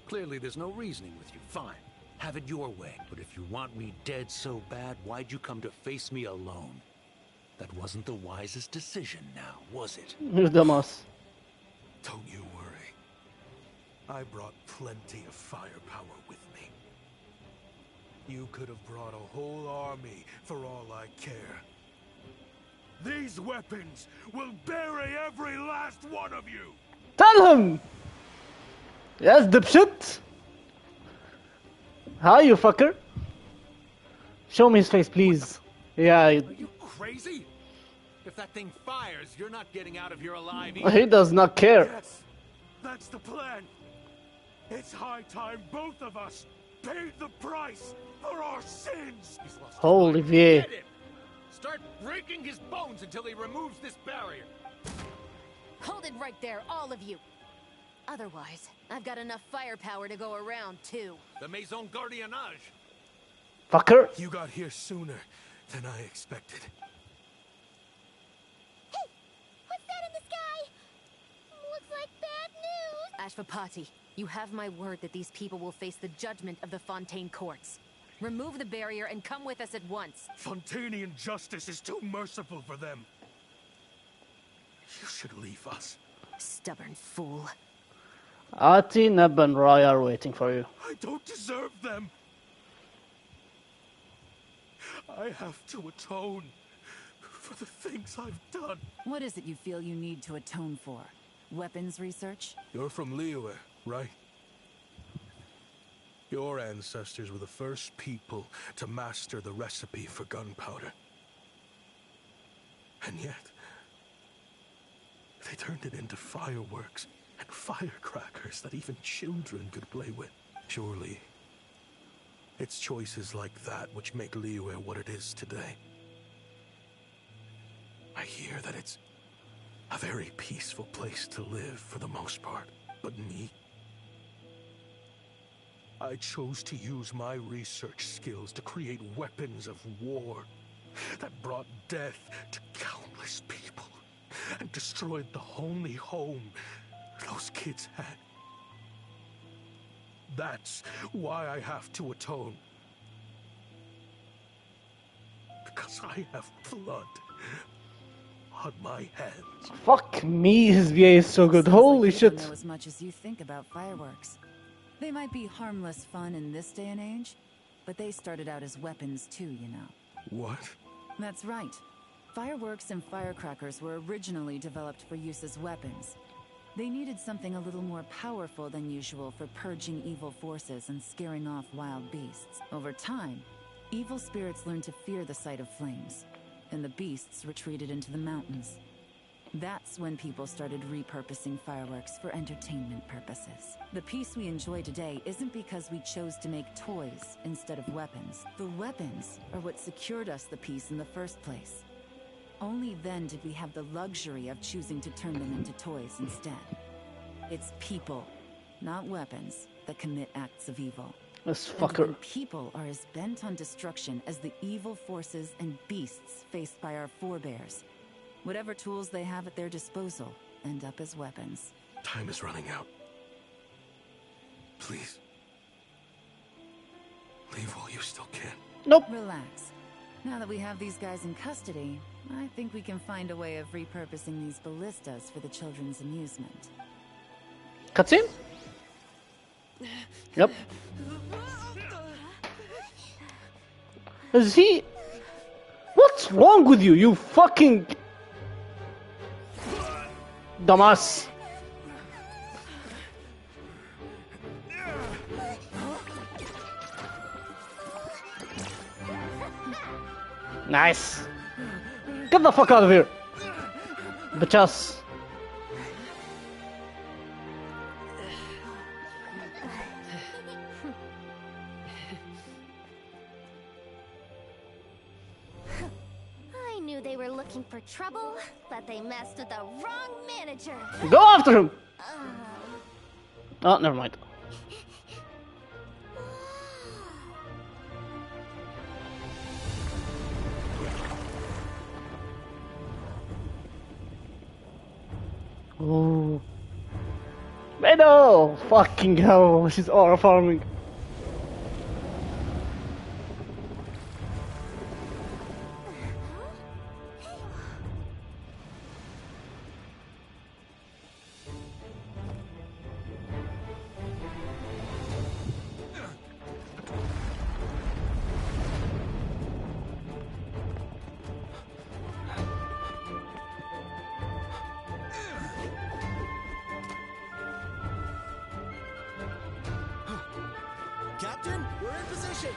Clearly there's no reasoning with you. Fine. Have it your way. But if you want me dead so bad, why'd you come to face me alone? That wasn't the wisest decision now, was it? You dumbass. Don't you worry. I brought plenty of firepower with me. You could have brought a whole army for all I care. These weapons will bury every last one of you! Tell him! Yes, dipshit! Hi, you fucker. Show me his face, please. Yeah. Are you crazy? If that thing fires, you're not getting out of here alive either. He does not care. Yes, that's the plan. It's high time both of us paid the price for our sins. Holy V. Get him. Start breaking his bones until he removes this barrier. Hold it right there, all of you. Otherwise, I've got enough firepower to go around, too. The Maison Gardiennage. Fucker. You got here sooner than I expected. Hey! What's that in the sky? Looks like bad news! Ashvapati, you have my word that these people will face the judgment of the Fontaine courts. Remove the barrier and come with us at once. Fontanian justice is too merciful for them. You should leave us. Stubborn fool. Ati, Neb, and Roy are waiting for you. I don't deserve them. I have to atone for the things I've done. What is it you feel you need to atone for? Weapons research? You're from Liyue, right? Your ancestors were the first people to master the recipe for gunpowder. And yet, they turned it into fireworks and firecrackers that even children could play with. Surely, it's choices like that which make Liyue what it is today. I hear that it's a very peaceful place to live for the most part. But me, I chose to use my research skills to create weapons of war that brought death to countless people and destroyed the only home those kids had. That's why I have to atone. Because I have blood on my hands. Fuck me, his VA is so good. Holy like you shit. don't know as much as you think about fireworks. They might be harmless fun in this day and age, but they started out as weapons too, you know. What? That's right. Fireworks and firecrackers were originally developed for use as weapons. They needed something a little more powerful than usual for purging evil forces and scaring off wild beasts. Over time, evil spirits learned to fear the sight of flames, and the beasts retreated into the mountains. That's when people started repurposing fireworks for entertainment purposes. The peace we enjoy today isn't because we chose to make toys instead of weapons. The weapons are what secured us the peace in the first place. Only then did we have the luxury of choosing to turn them into toys instead. It's people, not weapons, that commit acts of evil. This And fucker. when people are as bent on destruction as the evil forces and beasts faced by our forebears, whatever tools they have at their disposal end up as weapons. Time is running out. Please. Leave while you still can. Nope. Relax. Now that we have these guys in custody, I think we can find a way of repurposing these ballistas for the children's amusement. Cutscene? Yep. Is he... What's wrong with you, you fucking... Dumbass. Nice. Get the fuck out of here. Bitches. I knew they were looking for trouble, but they messed with the wrong manager. Go after him. Oh, never mind. Oh. Meadow! Fucking hell, she's aura farming. Captain, we're in position.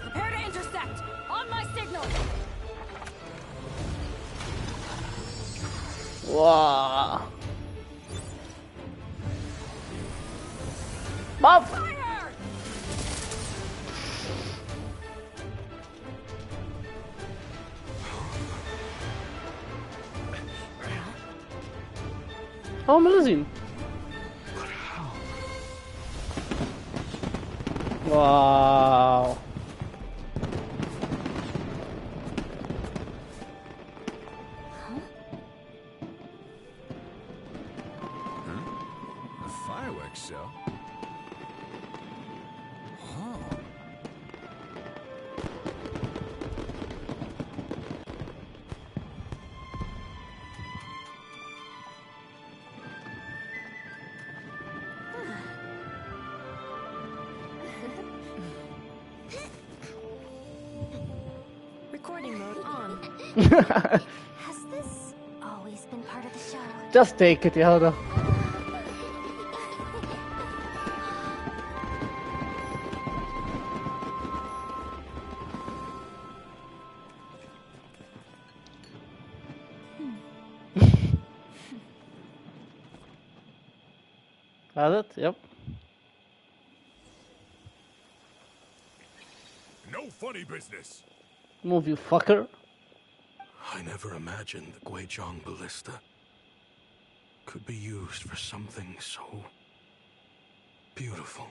Prepare to intercept. On my signal. Wow. Bob. Fire! Oh, Melazine. Wow. A fireworks show? Huh. Recording mode on. Has this always been part of the show? Just take it, Yehuda. That's it? Yep. No funny business. Move, you fucker. I never imagined the Guizhong Ballista could be used for something so beautiful.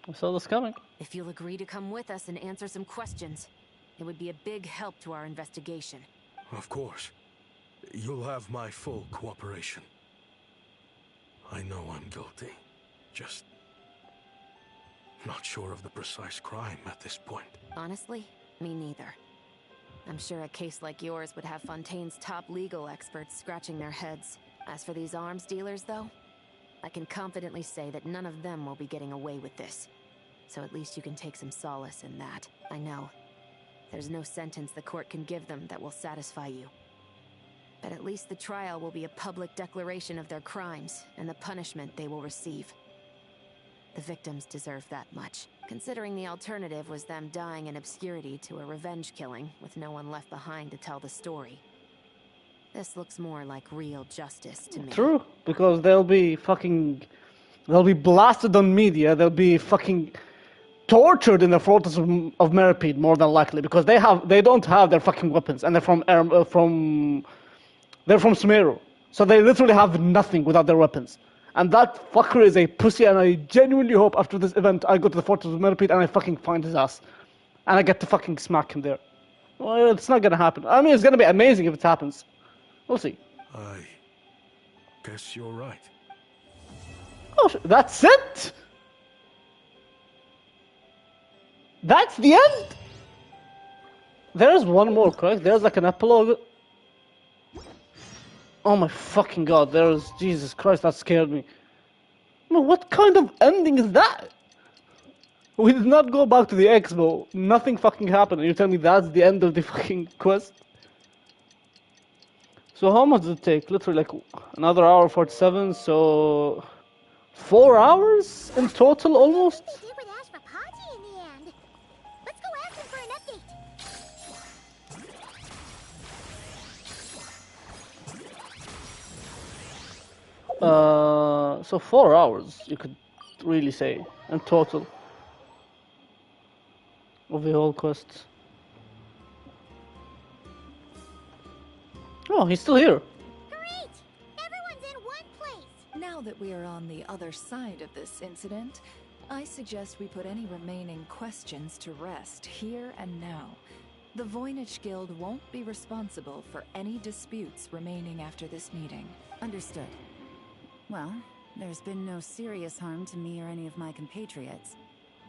I saw this coming. If you'll agree to come with us and answer some questions, it would be a big help to our investigation. Of course. You'll have my full cooperation. I know I'm guilty. Just not sure of the precise crime at this point. Honestly, me neither. I'm sure a case like yours would have Fontaine's top legal experts scratching their heads. As for these arms dealers, though, I can confidently say that none of them will be getting away with this. So at least you can take some solace in that. I know. There's no sentence the court can give them that will satisfy you. But at least the trial will be a public declaration of their crimes and the punishment they will receive. The victims deserve that much, considering the alternative was them dying in obscurity to a revenge killing with no one left behind to tell the story. This looks more like real justice to me. True, because they'll be blasted on media, they'll be fucking tortured in the fortress of Meripede, more than likely, because they don't have their fucking weapons, and they're from Sumeru. So they literally have nothing without their weapons. And that fucker is a pussy, and I genuinely hope after this event I go to the Fortress of Meripede and I fucking find his ass. And I get to fucking smack him there. Well, it's not gonna happen. I mean, it's gonna be amazing if it happens. We'll see. I guess you're right. Oh, that's it? That's the end? There's one more, correct? There's like an epilogue. Oh my fucking god, there's... Jesus Christ, that scared me. No, what kind of ending is that? We did not go back to the expo. Nothing fucking happened. And you're telling me that's the end of the fucking quest? So how much did it take? Literally like another hour 47, so... 4 hours in total, almost? They did with Ashvapachi in the end. Let's go ask him for an update. So 4 hours, you could really say, in total, of the whole quest. Oh, he's still here. Great! Everyone's in one place! Now that we are on the other side of this incident, I suggest we put any remaining questions to rest here and now. The Voynich Guild won't be responsible for any disputes remaining after this meeting. Understood. Well, there's been no serious harm to me or any of my compatriots.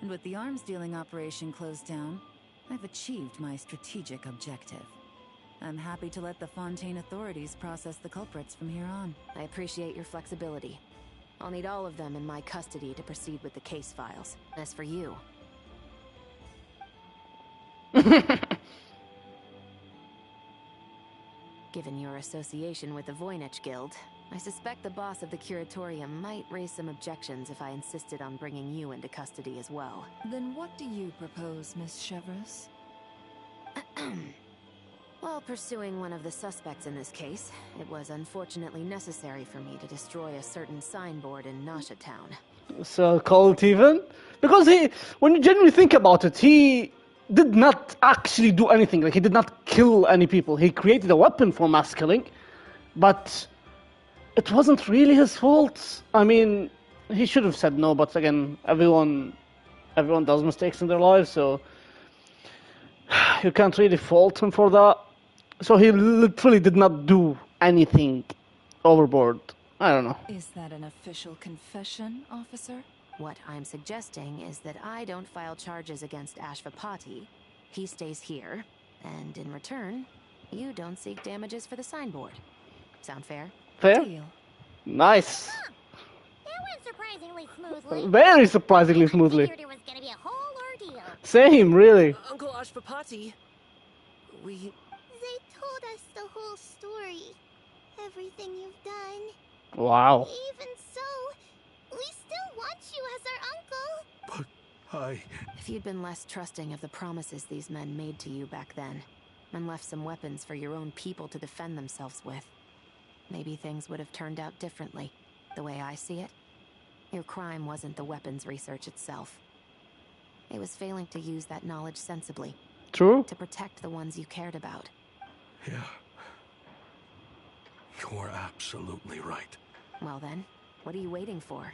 And with the arms dealing operation closed down, I've achieved my strategic objective. I'm happy to let the Fontaine authorities process the culprits from here on. I appreciate your flexibility. I'll need all of them in my custody to proceed with the case files. As for you... Given your association with the Voynich Guild, I suspect the boss of the Curatorium might raise some objections if I insisted on bringing you into custody as well. Then what do you propose, Miss Chevreuse? While pursuing one of the suspects in this case, it was unfortunately necessary for me to destroy a certain signboard in Nasha Town. So cold even? Because when you genuinely think about it, he did not actually do anything. Like, he did not kill any people. He created a weapon for mass killing, but it wasn't really his fault. I mean, he should have said no, but again, everyone does mistakes in their lives, so you can't really fault him for that. So he literally did not do anything overboard. I don't know. Is that an official confession, officer? What I'm suggesting is that I don't file charges against Ashvapati. He stays here, and in return, you don't seek damages for the signboard. Sound fair? Fair? Nice. That went surprisingly smoothly. Very surprisingly smoothly. I figured it was gonna be a whole ordeal. Same, really. Uncle Ashvapati, we... They told us the whole story. Everything you've done. Wow. Even so, we still want you as our uncle. But If you'd been less trusting of the promises these men made to you back then, and left some weapons for your own people to defend themselves with, maybe things would have turned out differently. The way I see it, your crime wasn't the weapons research itself. It was failing to use that knowledge sensibly. True. To protect the ones you cared about. Yeah. You're absolutely right. Well then, what are you waiting for?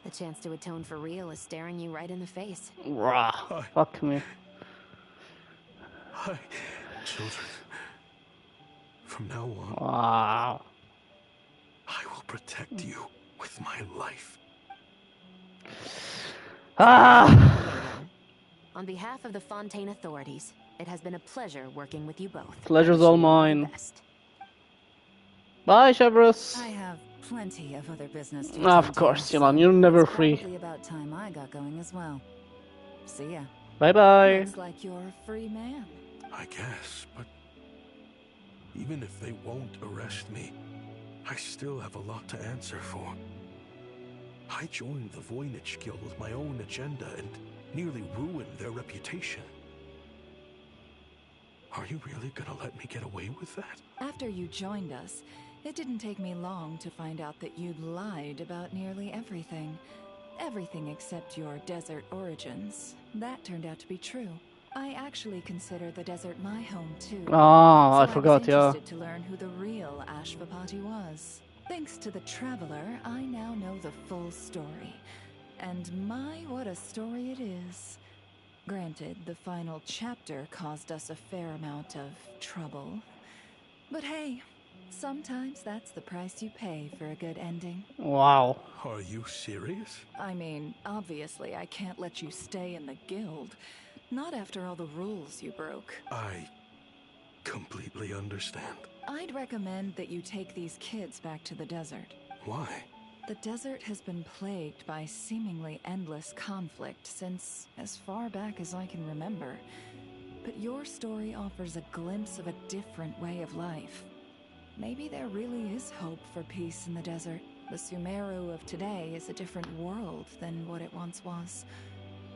The chance to atone for real is staring you right in the face. Rah. Fuck me. Hi, children. From now on, wow. I will protect you with my life. On behalf of the Fontaine authorities, it has been a pleasure working with you both. Pleasure's all mine. Bye, Chevreuse. I have plenty of other business to Of course, Yelan, you're never it's free. Probably about time I got going as well. See ya. Bye-bye. Looks like you're a free man. I guess, but even if they won't arrest me, I still have a lot to answer for. I joined the Voynich Guild with my own agenda and nearly ruined their reputation. Are you really gonna let me get away with that? After you joined us, it didn't take me long to find out that you'd lied about nearly everything. Everything except your desert origins. That turned out to be true. I actually consider the desert my home too. Ah, so I forgot, yeah. I was interested to learn who the real Ashvapati was. Thanks to the Traveler, I now know the full story. And my, what a story it is. Granted, the final chapter caused us a fair amount of trouble. But hey, sometimes that's the price you pay for a good ending. Wow. Are you serious? I mean, obviously I can't let you stay in the guild. Not after all the rules you broke. I completely understand. I'd recommend that you take these kids back to the desert. Why? The desert has been plagued by seemingly endless conflict since as far back as I can remember. But your story offers a glimpse of a different way of life. Maybe there really is hope for peace in the desert. The Sumeru of today is a different world than what it once was.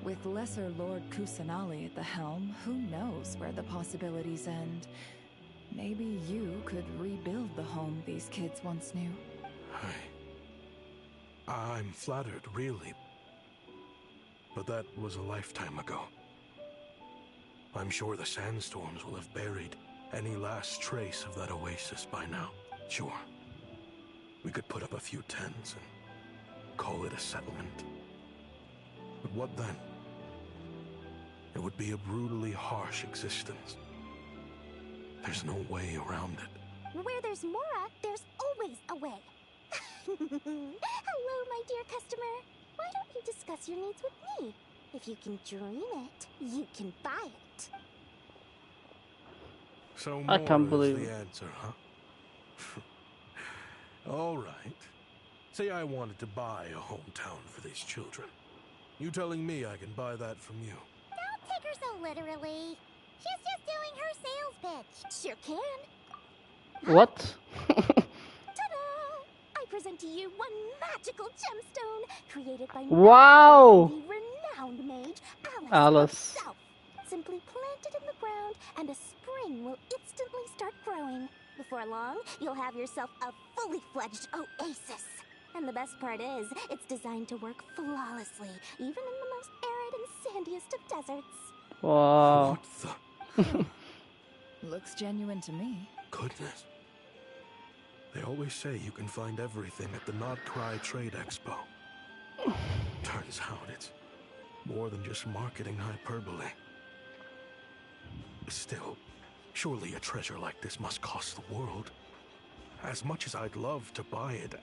With Lesser Lord Kusanali at the helm, who knows where the possibilities end? Maybe you could rebuild the home these kids once knew. I'm flattered, really. But that was a lifetime ago. I'm sure the sandstorms will have buried any last trace of that oasis by now. Sure. We could put up a few tents and call it a settlement. But what then? It would be a brutally harsh existence. There's no way around it. Where there's Mora, there's always a way. Hello, my dear customer. Why don't you discuss your needs with me? If you can dream it, you can buy it. So I can't more is believe the answer, huh? All right. Say I wanted to buy a hometown for these children. You telling me I can buy that from you? Don't take her so literally. She's just doing her sales pitch. Sure can. What? Ta-da! I present to you one magical gemstone created by Wow! the renowned mage Alice. herself. Simply plant it in the ground, and a spring will instantly start growing. Before long, you'll have yourself a fully fledged oasis. And the best part is, it's designed to work flawlessly, even in the most arid and sandiest of deserts. Wow. Looks genuine to me. Goodness. They always say you can find everything at the Nodcry Trade Expo. Turns out it's more than just marketing hyperbole. Still, surely a treasure like this must cost the world. As much as I'd love to buy it,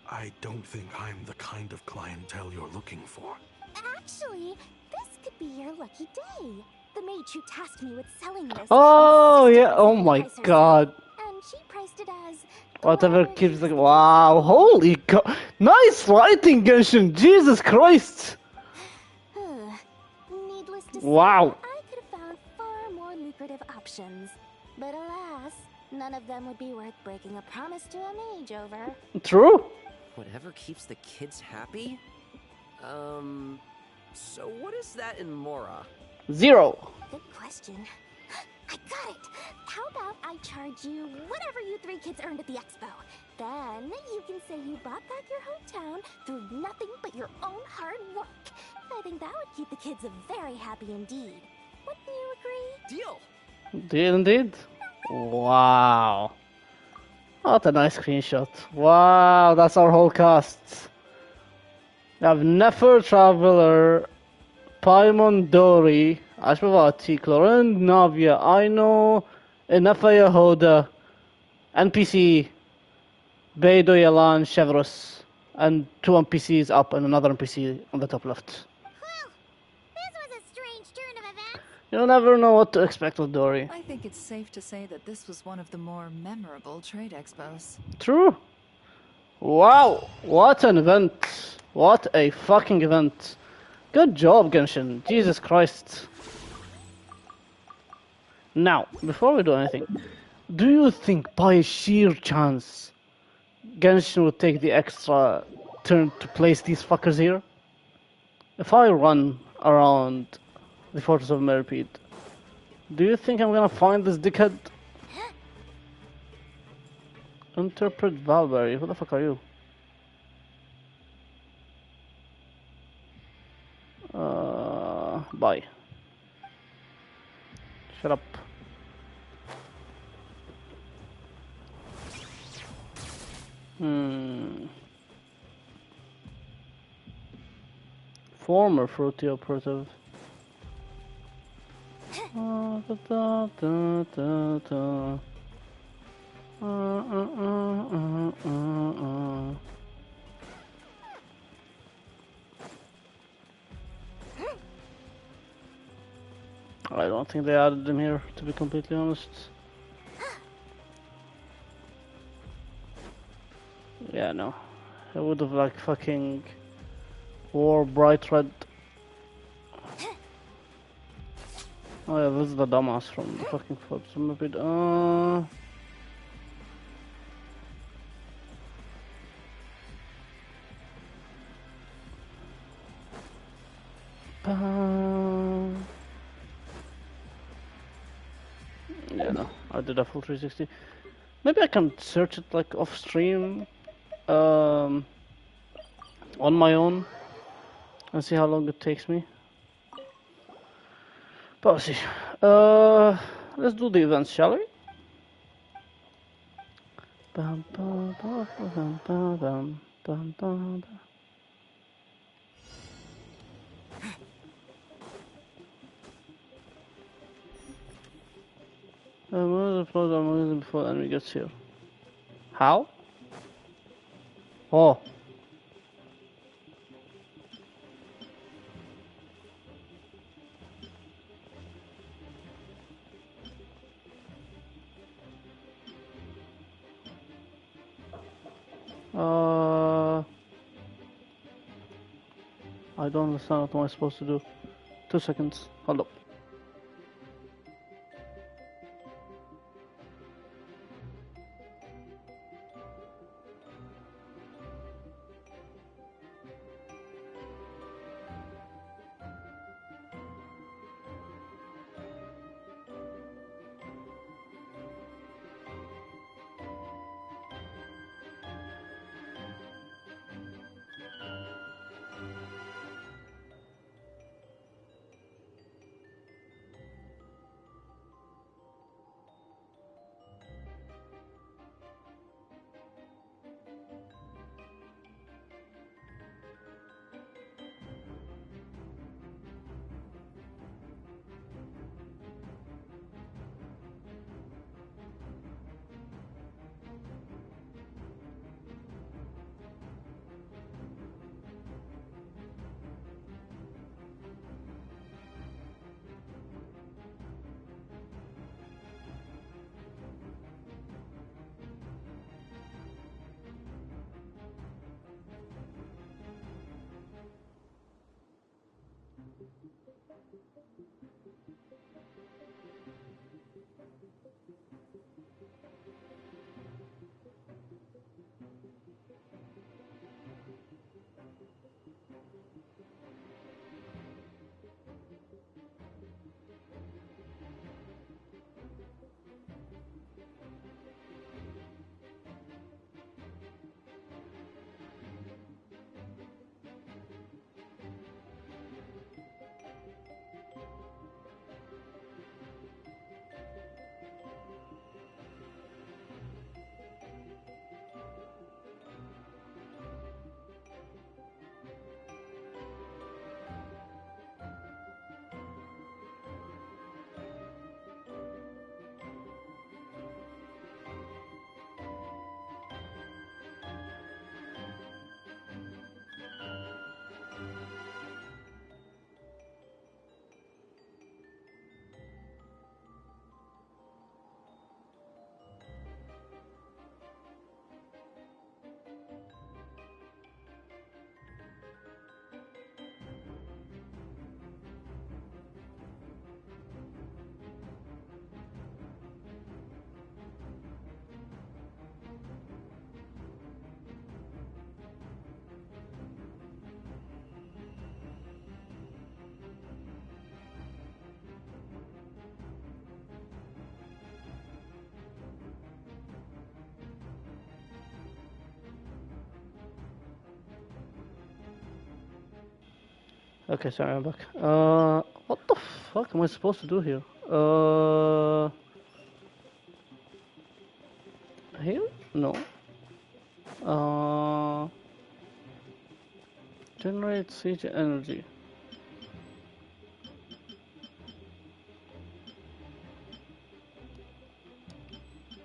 I don't think I'm the kind of clientele you're looking for. Actually, this could be your lucky day. The mage who tasked me with selling this. Oh yeah, oh my god. And she priced it as Whatever keeps the... Wow, holy god. Nice writing, Genshin, Jesus Christ. Needless to say, Wow. I could have found far more lucrative options. But alas, none of them would be worth breaking a promise to a mage over. True. Whatever keeps the kids happy? So what is that in Mora? 0. Good question. I got it! How about I charge you whatever you 3 kids earned at the expo? Then you can say you bought back your hometown through nothing but your own hard work. I think that would keep the kids very happy indeed. Wouldn't you agree? Deal! Did indeed? Wow. What a nice screenshot. Wow, that's our whole cast. We have Nefer Traveler, Paimon Dori, Ashmavati, Clorinde, Navia, Aino, Enefa Yehoda, NPC, Beidou Yalan, Chevros, and 2 NPCs up and another NPC on the top left. This was a strange turn of events. You'll never know what to expect with Dori. I think it's safe to say that this was one of the more memorable trade expos. True. Wow, what an event. What a fucking event. Good job, Genshin. Jesus Christ. Now, before we do anything, do you think by sheer chance Genshin would take the extra turn to place these fuckers here? If I run around the Fortress of Meripede, do you think I'm gonna find this dickhead? Interpret Valberry, who the fuck are you? Bye. Shut up. Former fruity operative. I don't think they added them here, to be completely honest. Yeah, no. I would have like fucking wore bright red. Oh yeah, this is the dumbass from the fucking Fortress. Yeah, no, I did a full 360. Maybe I can search it like off stream, on my own, and see how long it takes me. But we'll see. Let's do the events, shall we? Bum, bum, bum, bum, bum, bum, bum, bum. I'm gonna upload our mechanism before the enemy gets here. How? Oh. I don't understand what am I supposed to do. 2 seconds. Hold up. Okay, sorry, I'm back. What the fuck am I supposed to do here? Here? No. Generate siege energy.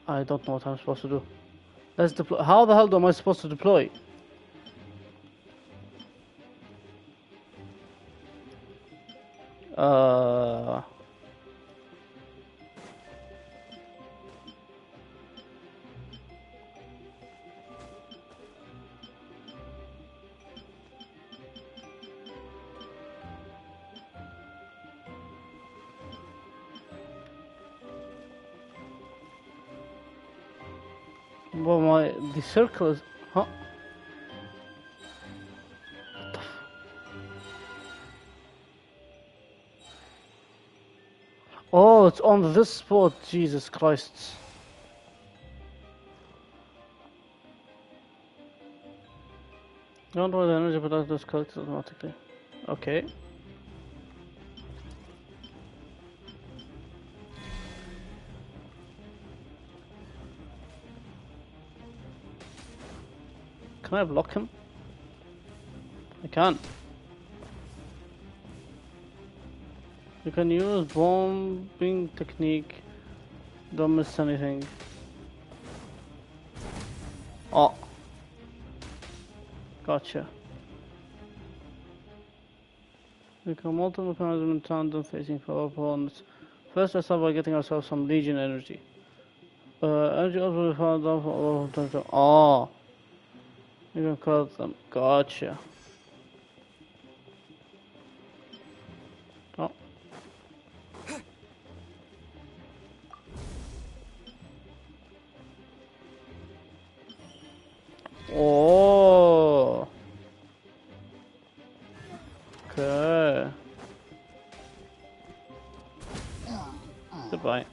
I don't know what I'm supposed to do. Let's deploy. How the hell am I supposed to deploy? Well, the circle is, huh? Oh, it's on this spot. Jesus Christ. Don't worry, the energy product is collected automatically. Okay. Can I block him? I can't. You can use bombing technique. Don't miss anything. Oh. Gotcha. We can multiple mechanism in tandem facing for opponents. First, let's start by getting ourselves some Legion energy. Energy also found down for all of them. Oh. You can call them. Gotcha. Oh. Oh. Okay. Goodbye.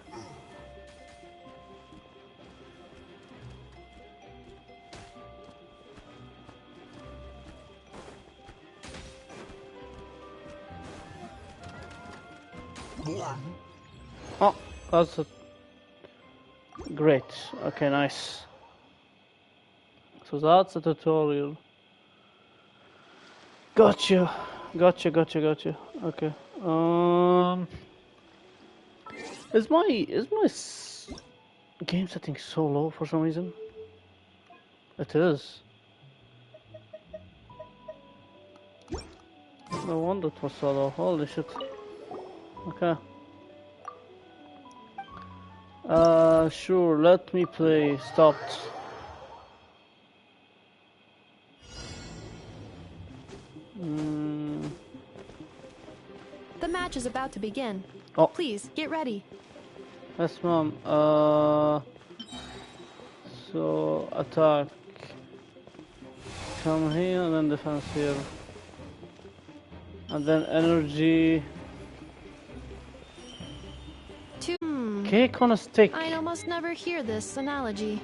Oh, that's a... great. Okay, nice. So that's the tutorial. Gotcha. Okay. Is my game setting so low for some reason? It is. No wonder it was so low. Holy shit. Okay. Sure, let me play. Stopped. The match is about to begin. Oh. Please, get ready. Yes, ma'am. So, attack. Come here and then defense here. And then energy. Cake on a stick. I almost never hear this analogy.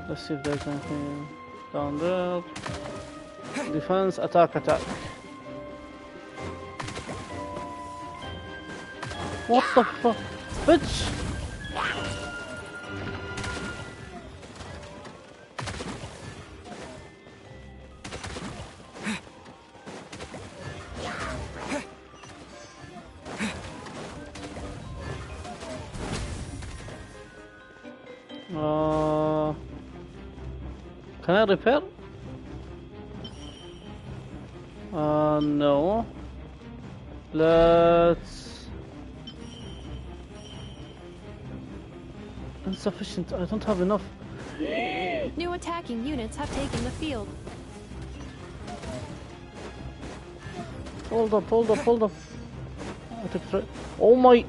Let's see if there's anything down there. Defense, attack. What the fuck? Bitch! Can I repair? No. Let's... Insufficient. I don't have enough. New attacking units have taken the field. Hold up. I took three. Oh my...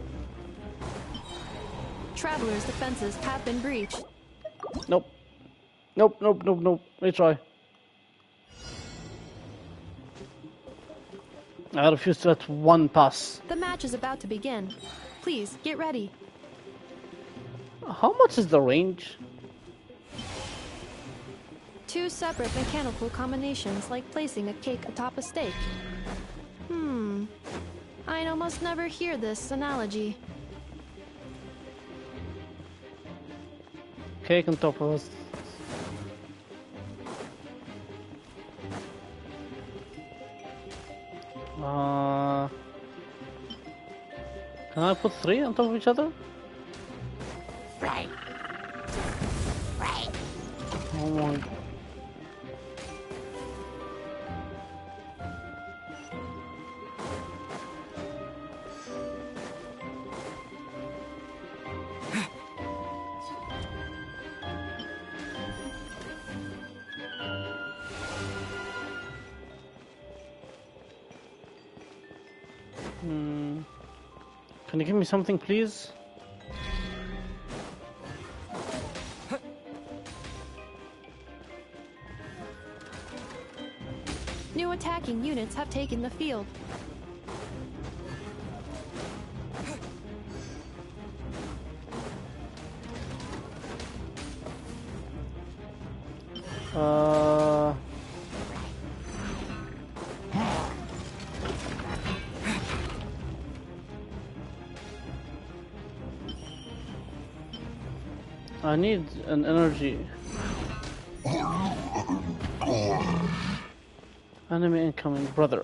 Travelers' defenses have been breached. Nope. Retry. I refuse to let one pass. The match is about to begin. Please, get ready. How much is the range? 2 separate mechanical combinations, like placing a cake atop a steak. I almost never hear this analogy. Cake on top of us. Can I put 3 on top of each other? Right. Oh my... Can you give me something, please? New attacking units have taken the field. I need an energy. Enemy incoming, brother.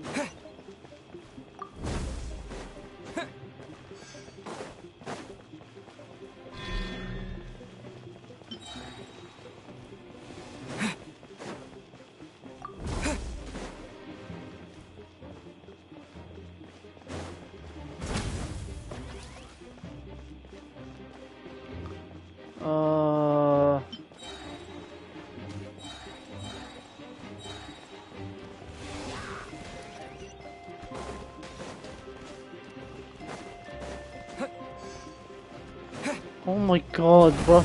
Oh my god, bro.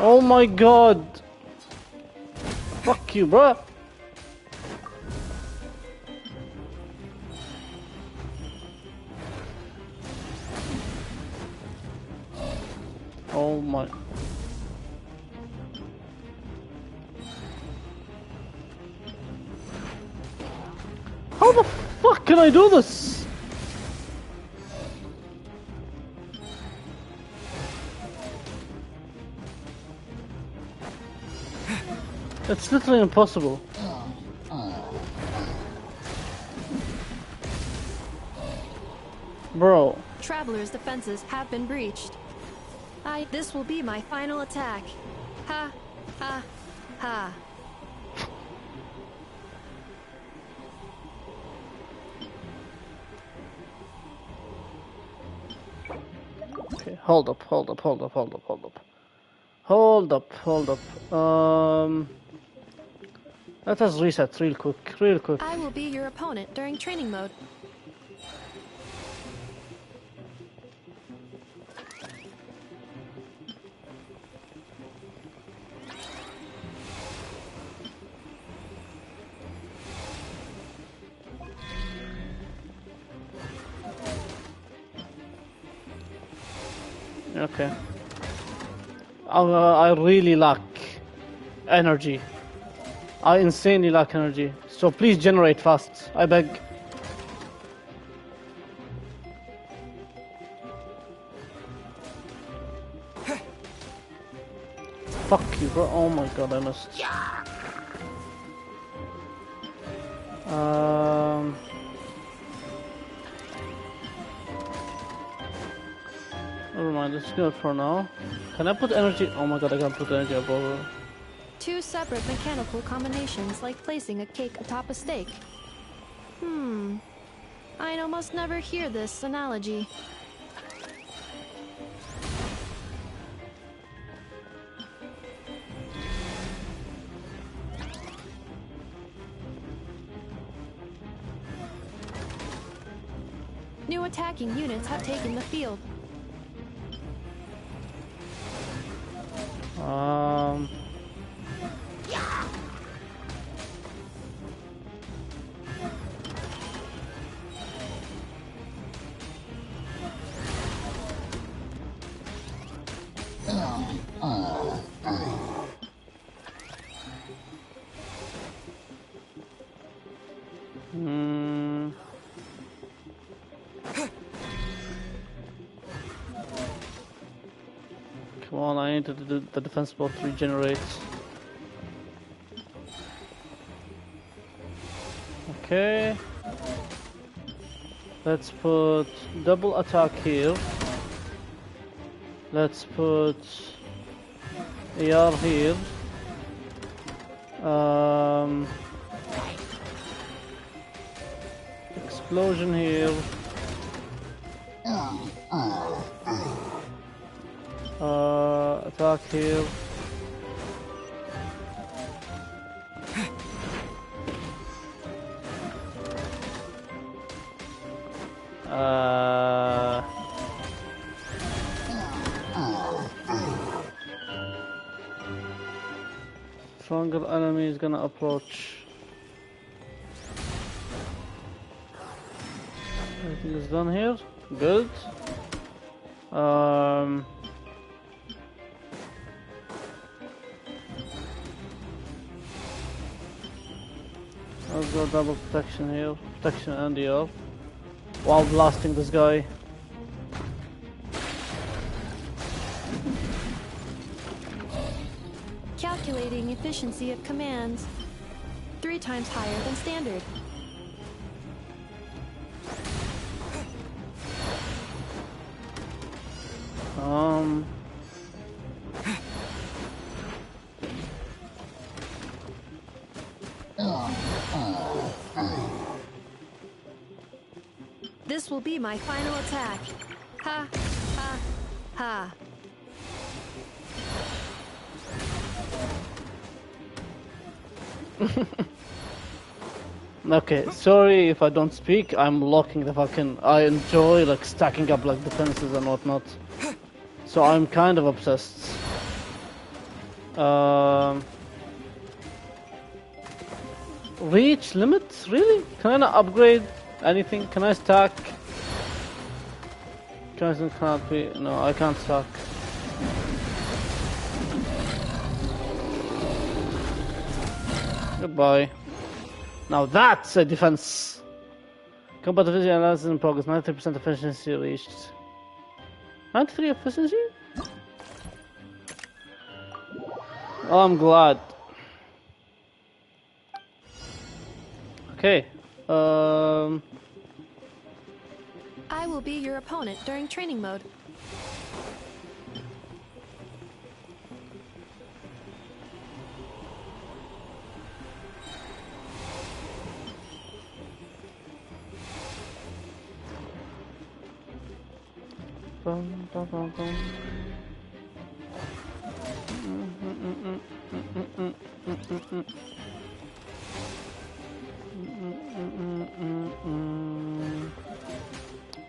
Oh my god! Fuck you, bro! Oh my... How the fuck can I do this? It's literally impossible. Bro. Traveler's defenses have been breached. This will be my final attack. Ha, ha, ha. Okay, hold up. Let us reset real quick. I will be your opponent during training mode. Okay. I really lack energy. I insanely lack energy. So please generate fast. I beg. Fuck you, bro. Oh my god, I missed. Never mind, let's go for now. Can I put energy? Oh my god, I can't put energy above. Two separate mechanical combinations, like placing a cake atop a steak. I almost never hear this analogy. New attacking units have taken the field. Come on, I need the defense bot to regenerate. Okay. Let's put double attack here. Let's put AR here. explosion here. Attack here. Stronger enemy is gonna approach. Everything is done here. Good. Let's go double protection here. Protection and ER. While blasting this guy. Calculating efficiency of commands. 3 times higher than standard. This will be my final attack. Ha, ha, ha. Okay, sorry if I don't speak. I'm locking the fucking. I enjoy like stacking up like defenses and whatnot. So I'm kind of obsessed. Reach limits? Really? Can I not upgrade anything? Can I stack? Cannot be. No, I can't stack. Goodbye. Now that's a defense. Combat efficiency analysis in progress. 93% efficiency reached. 93 efficiency? Oh, I'm glad. Okay. I will be your opponent during training mode. Bum, bum, bum, bum.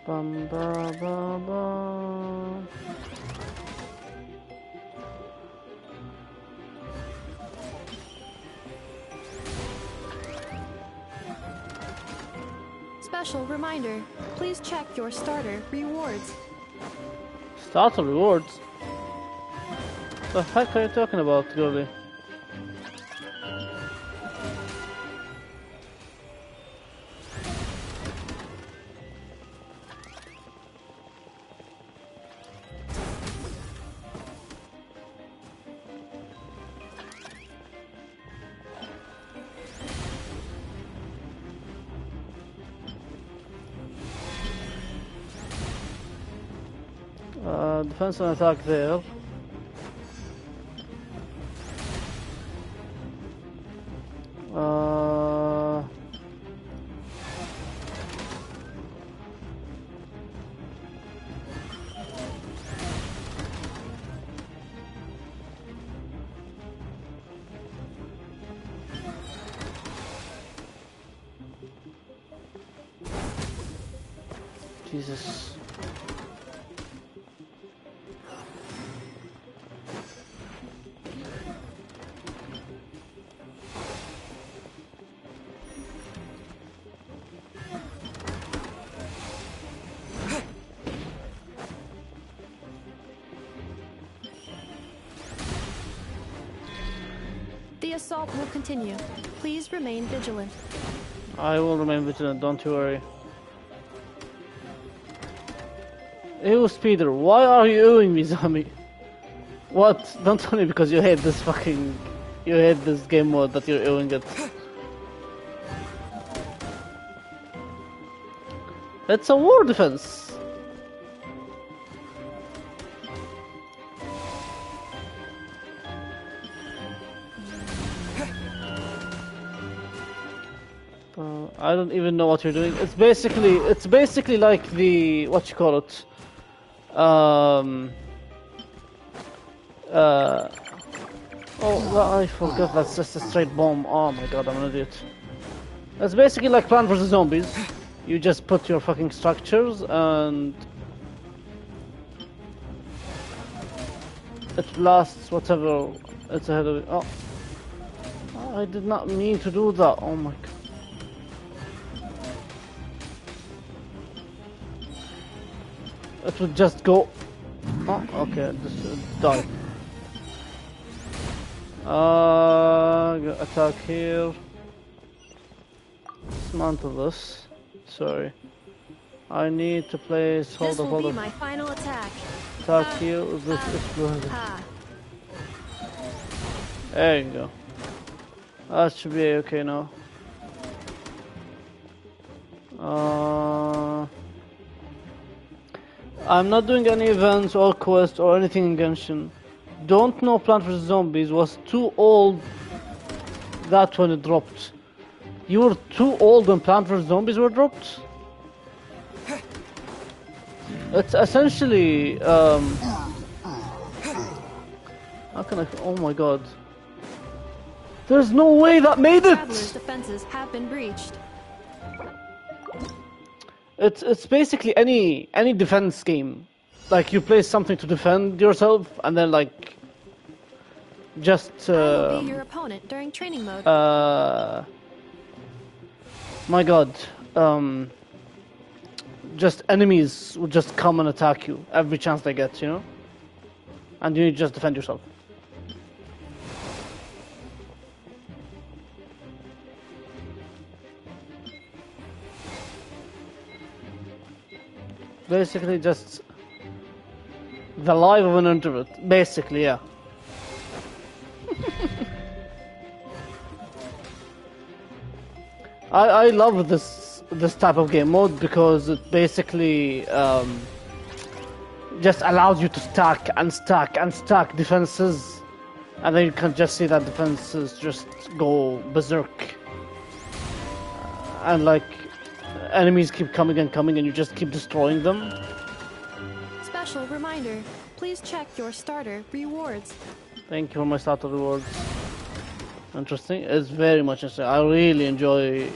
Bum, ba, ba, ba. Special reminder, please check your starter rewards. Starter rewards? The heck are you talking about, girlie? Defense and attack there. Jesus. The assault will continue. Please remain vigilant. I will remain vigilant, don't you worry. Ew, Speeder, why are you ewing me, Zami? What? Don't tell me because you hate this fucking... You hate this game mode that you're ewing it. It's a war defense! I don't even know what you're doing. It's basically like the what you call it. I forgot. That's just a straight bomb. Oh my god, I'm an idiot. It's basically like Plant vs Zombies. You just put your fucking structures and it blasts whatever it's ahead of it. Oh, I did not mean to do that. Oh my god. It would just go. Oh, okay, just die. Attack here. Dismantle this. Sorry. I need to place. Hold on, hold on. This will be my final attack. Attack here with this explosion. There you go. That should be okay now. I'm not doing any events or quests or anything in Genshin. Don't know Plant vs Zombies was too old that when it dropped. You were too old when Plant vs Zombies were dropped? It's essentially how can I, oh my god. There's no way that made it! Travelers' defenses have been breached. It's basically any defense game. Like you place something to defend yourself and then like just I will be your opponent during training mode. My god. Just enemies would just come and attack you every chance they get, you know? And you need to just defend yourself. Basically just the life of an introvert. Basically, yeah. I love this type of game mode because it basically just allows you to stack and stack and stack defenses, and then you can just see that defenses just go berserk, and like enemies keep coming and coming and you just keep destroying them. Special reminder, please check your starter rewards. Thank you for my starter rewards. Interesting. It's very much interesting. I really enjoy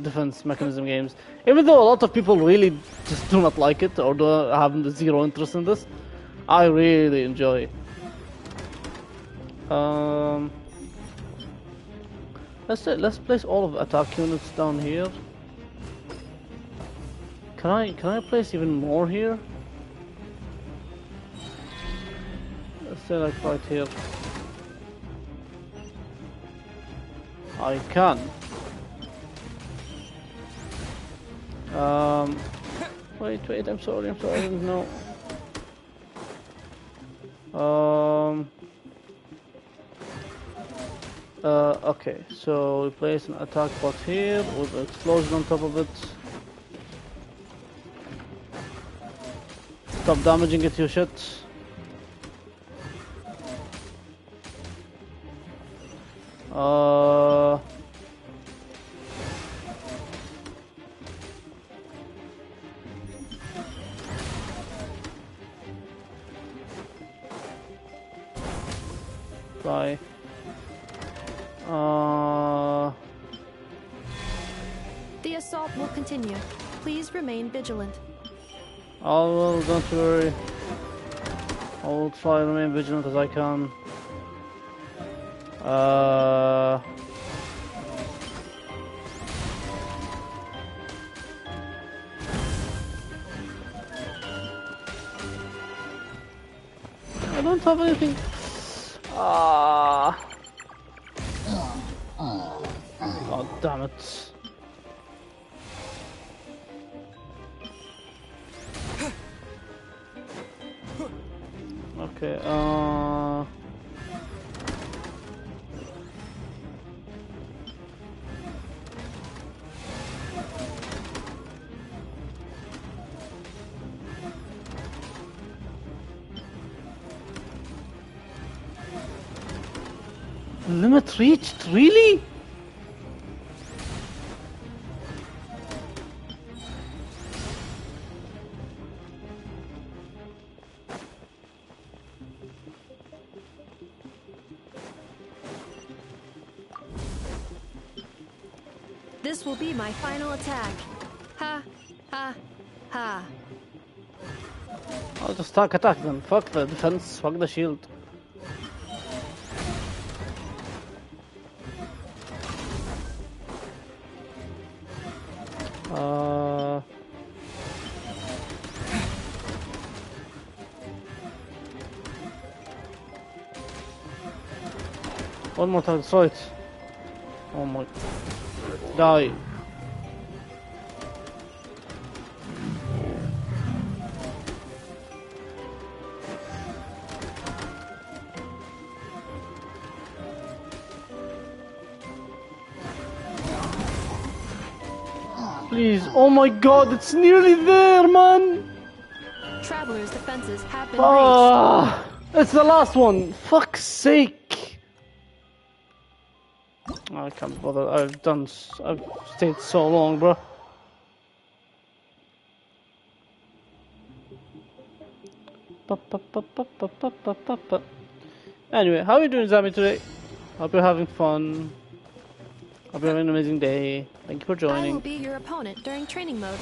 defense mechanism games. Even though a lot of people really just do not like it or have zero interest in this, I really enjoy it. Let's place all of the attack units down here. Can I place even more here? Let's say like right here. I can. Wait, I'm sorry, I didn't know. Okay, so we place an attack bot here with an explosion on top of it. Stop damaging it, you shit. Bye. The assault will continue. Please remain vigilant. I will, don't worry. I will try to remain vigilant as I can. I don't have anything. God damn it. Okay, limit reached? Really? This will be my final attack. Ha, ha, ha. I'll just attack them. Fuck the defense, fuck the shield. One more time, destroy it. Oh my... Die. Please, oh my god, it's nearly there, man! Traveler's defenses have been raised. It's the last one! Fuck's sake! I can't bother, I've stayed so long, bro. Anyway, how are you doing, Zami, today? Hope you're having fun. Hope you're having an amazing day. Thank you for joining. I will be your opponent during training mode.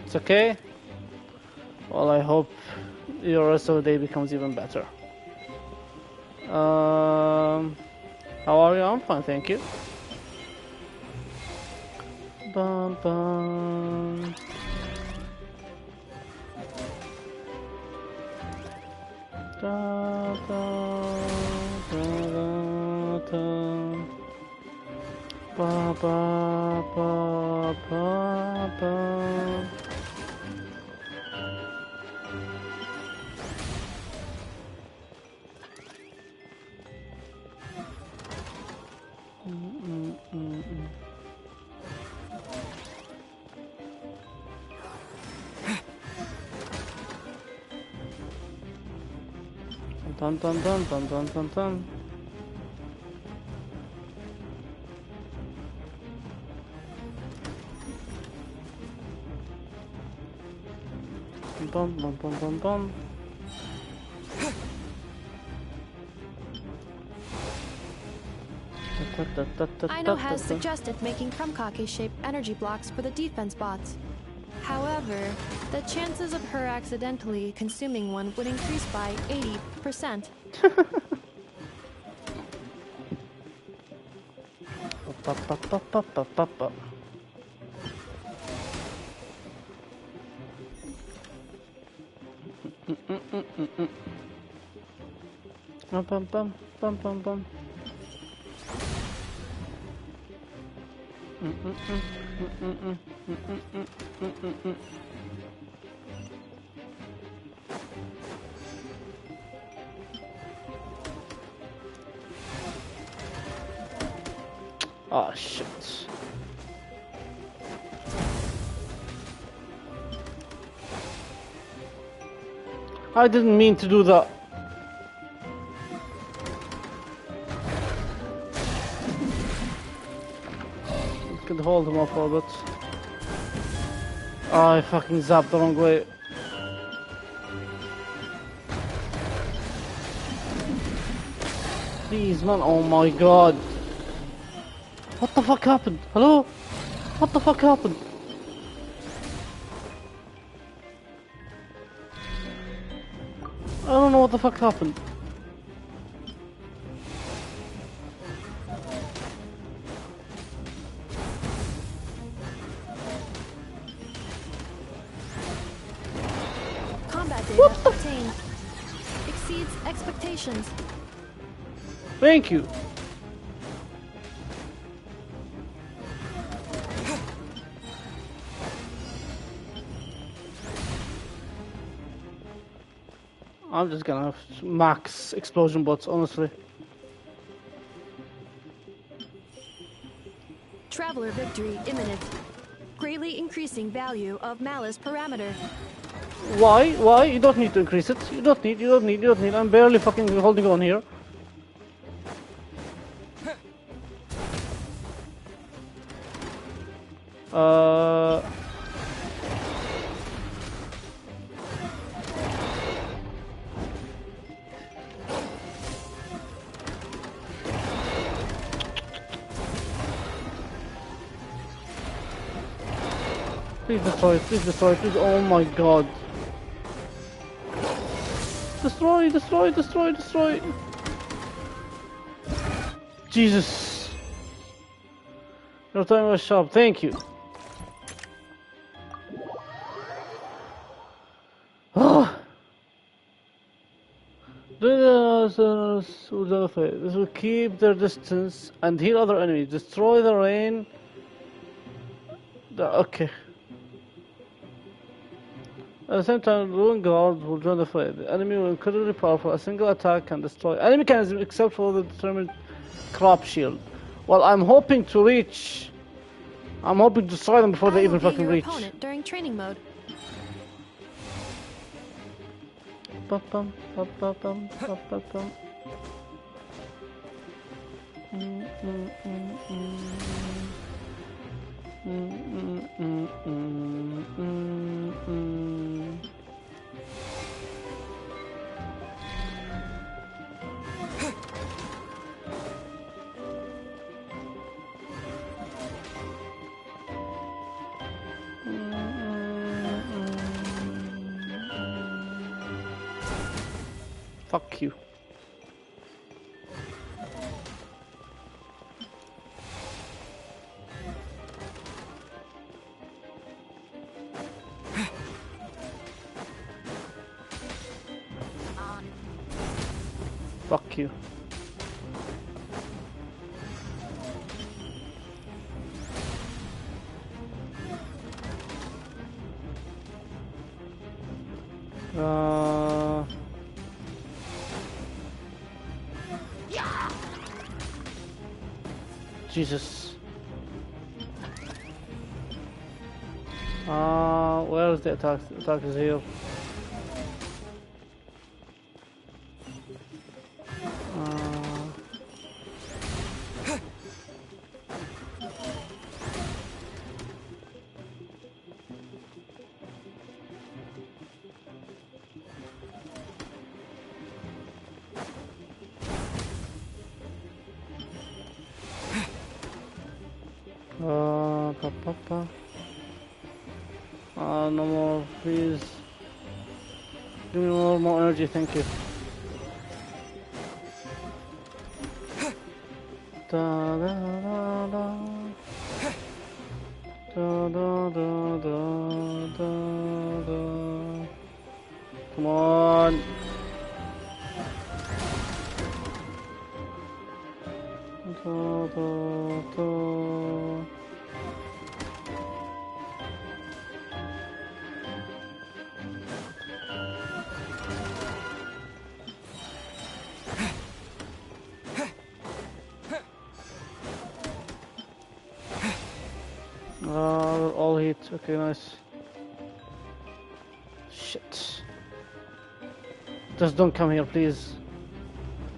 It's okay. Well, I hope your rest of the day becomes even better. How are you? I'm fine, thank you. Bum bum. Da, da, da, da, da. Ba ba ba ba ba. Dun dun dun dun dun dun dun. Bum bum bum bum bum. Ino has suggested making Krumkake-shaped energy blocks for the defense bots. However, the chances of her accidentally consuming one would increase by 80%. Bum bum bum bum bum. Oh shit. I didn't mean to do that. Could hold him off for a bit. Oh, I fucking zapped the wrong way. Please, man. Oh my god. What the fuck happened? Hello? What the fuck happened? I don't know what the fuck happened. Combat data obtained. Exceeds expectations. Thank you. I'm just gonna have max explosion bots, honestly. Traveler victory imminent. Greatly increasing value of malice parameter. Why? Why? You don't need to increase it. You don't need. I'm barely fucking holding on here. Please destroy it, please destroy it, please. Oh my god. Destroy, destroy, destroy, destroy. Jesus. Your time was sharp, thank you. This will keep their distance and heal other enemies. Destroy the rain. Okay. At the same time, Ruin Guard will join the fray. The enemy will incredibly powerful. A single attack can destroy any mechanism except for the determined crop shield. Well, I'm hoping to destroy them before they even fucking reach. Opponent during training mode. Ba-bum, ba-ba-bum, ba-ba-bum. Fuck you. Fuck you. Jesus. Where is the attack? The attack is here. No more, please. Give me more energy, thank you. Da da da da. Da da da da da da. Come on. Da da da. All hit. Okay, nice. Shit. Just don't come here, please.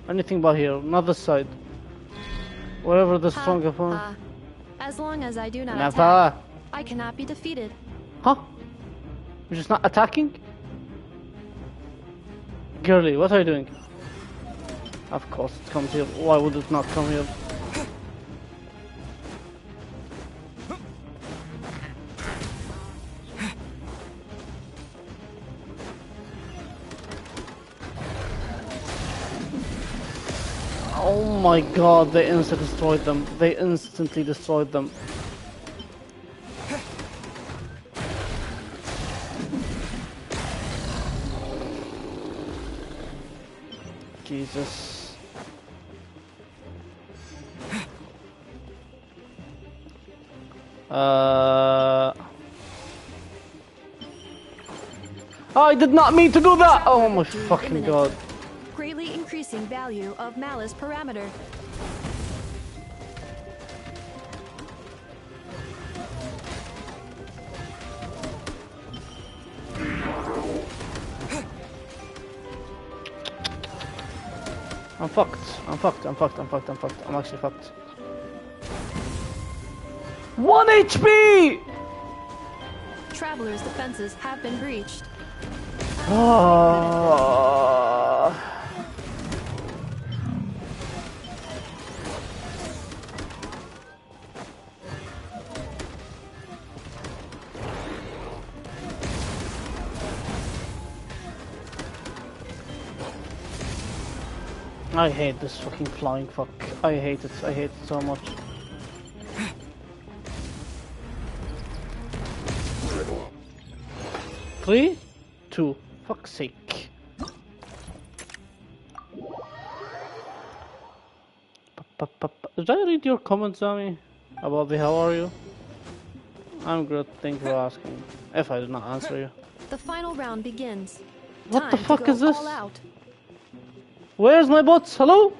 Anything but here, not this side. Wherever the strong opponent. As long as I do not Never. attack, I cannot be defeated. Huh? You're just not attacking? Girly, what are you doing? Of course it comes here. Why would it not come here? Oh my god, they instantly destroyed them. They instantly destroyed them. Jesus. I did not mean to do that! Oh my fucking god. Greatly increasing value of malice parameter. I'm fucked. I'm fucked. I'm fucked. I'm fucked. I'm fucked. I'm actually fucked. 1 HP! Traveler's defenses have been breached. I hate this fucking flying fuck. I hate it. I hate it so much. Three, two. Fuck's sake. Did I read your comments, Zami? About the how are you? I'm good. Thank you for asking. If I did not answer you. The final round begins. What the Time fuck to go is this? all out. Where's my bots? Hello?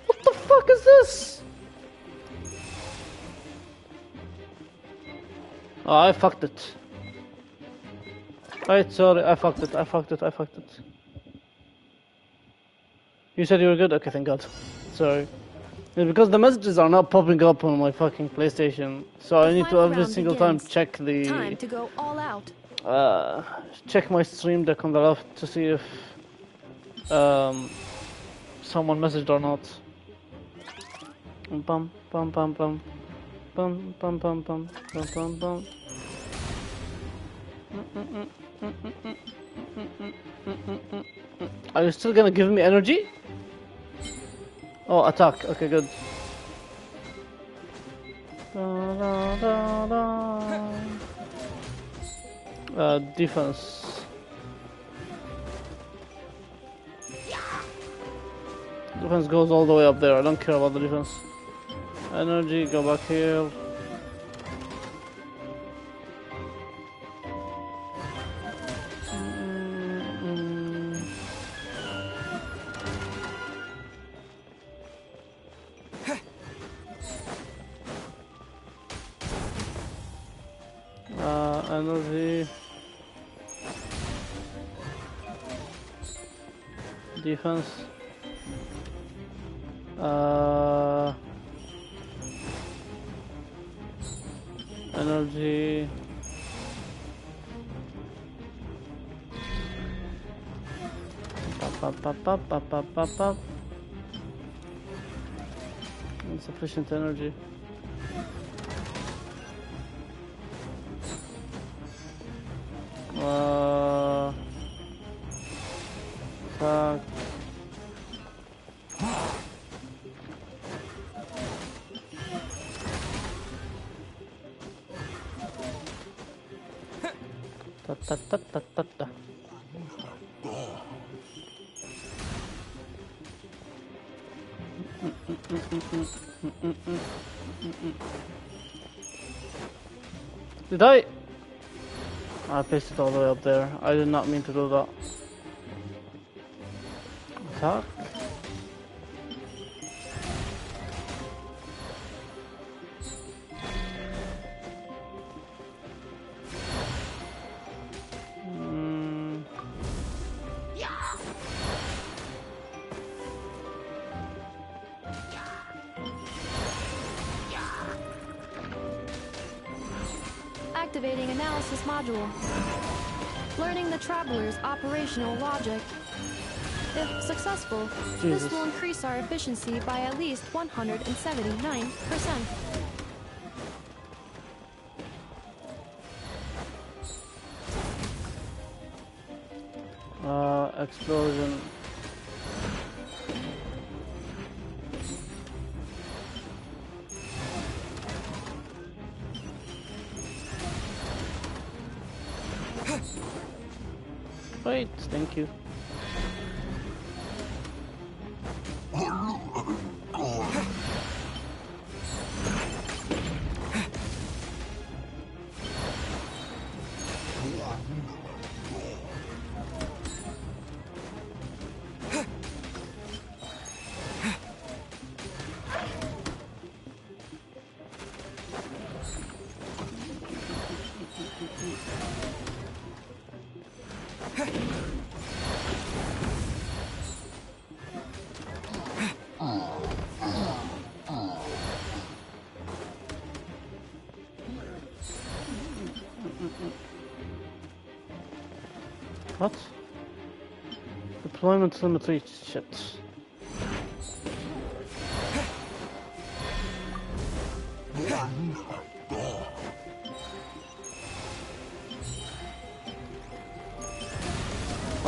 What the fuck is this? Oh, I fucked it. Right, sorry, I fucked it. You said you were good? Okay, thank God. Sorry. It's because the messages are not popping up on my fucking PlayStation, so I need to every single time check the... Time to go all out. Check my stream deck on the left to see if someone messaged or not. Bum bum bum bum bum bum bum bum bum bum bum. Are you still gonna give me energy? Oh, attack. Okay, good. Defense. Defense goes all the way up there. I don't care about the defense. Energy, go back here. Energy. Defense. Energy. Pop. Insufficient energy. Fuck. Ta. Did I placed it all the way up there. I did not mean to do that. Attack. Activating analysis module. Learning the traveler's operational logic. If successful, this will increase our efficiency by at least 179%. Explosion. Wait, thank you. What? Deployment limit shit.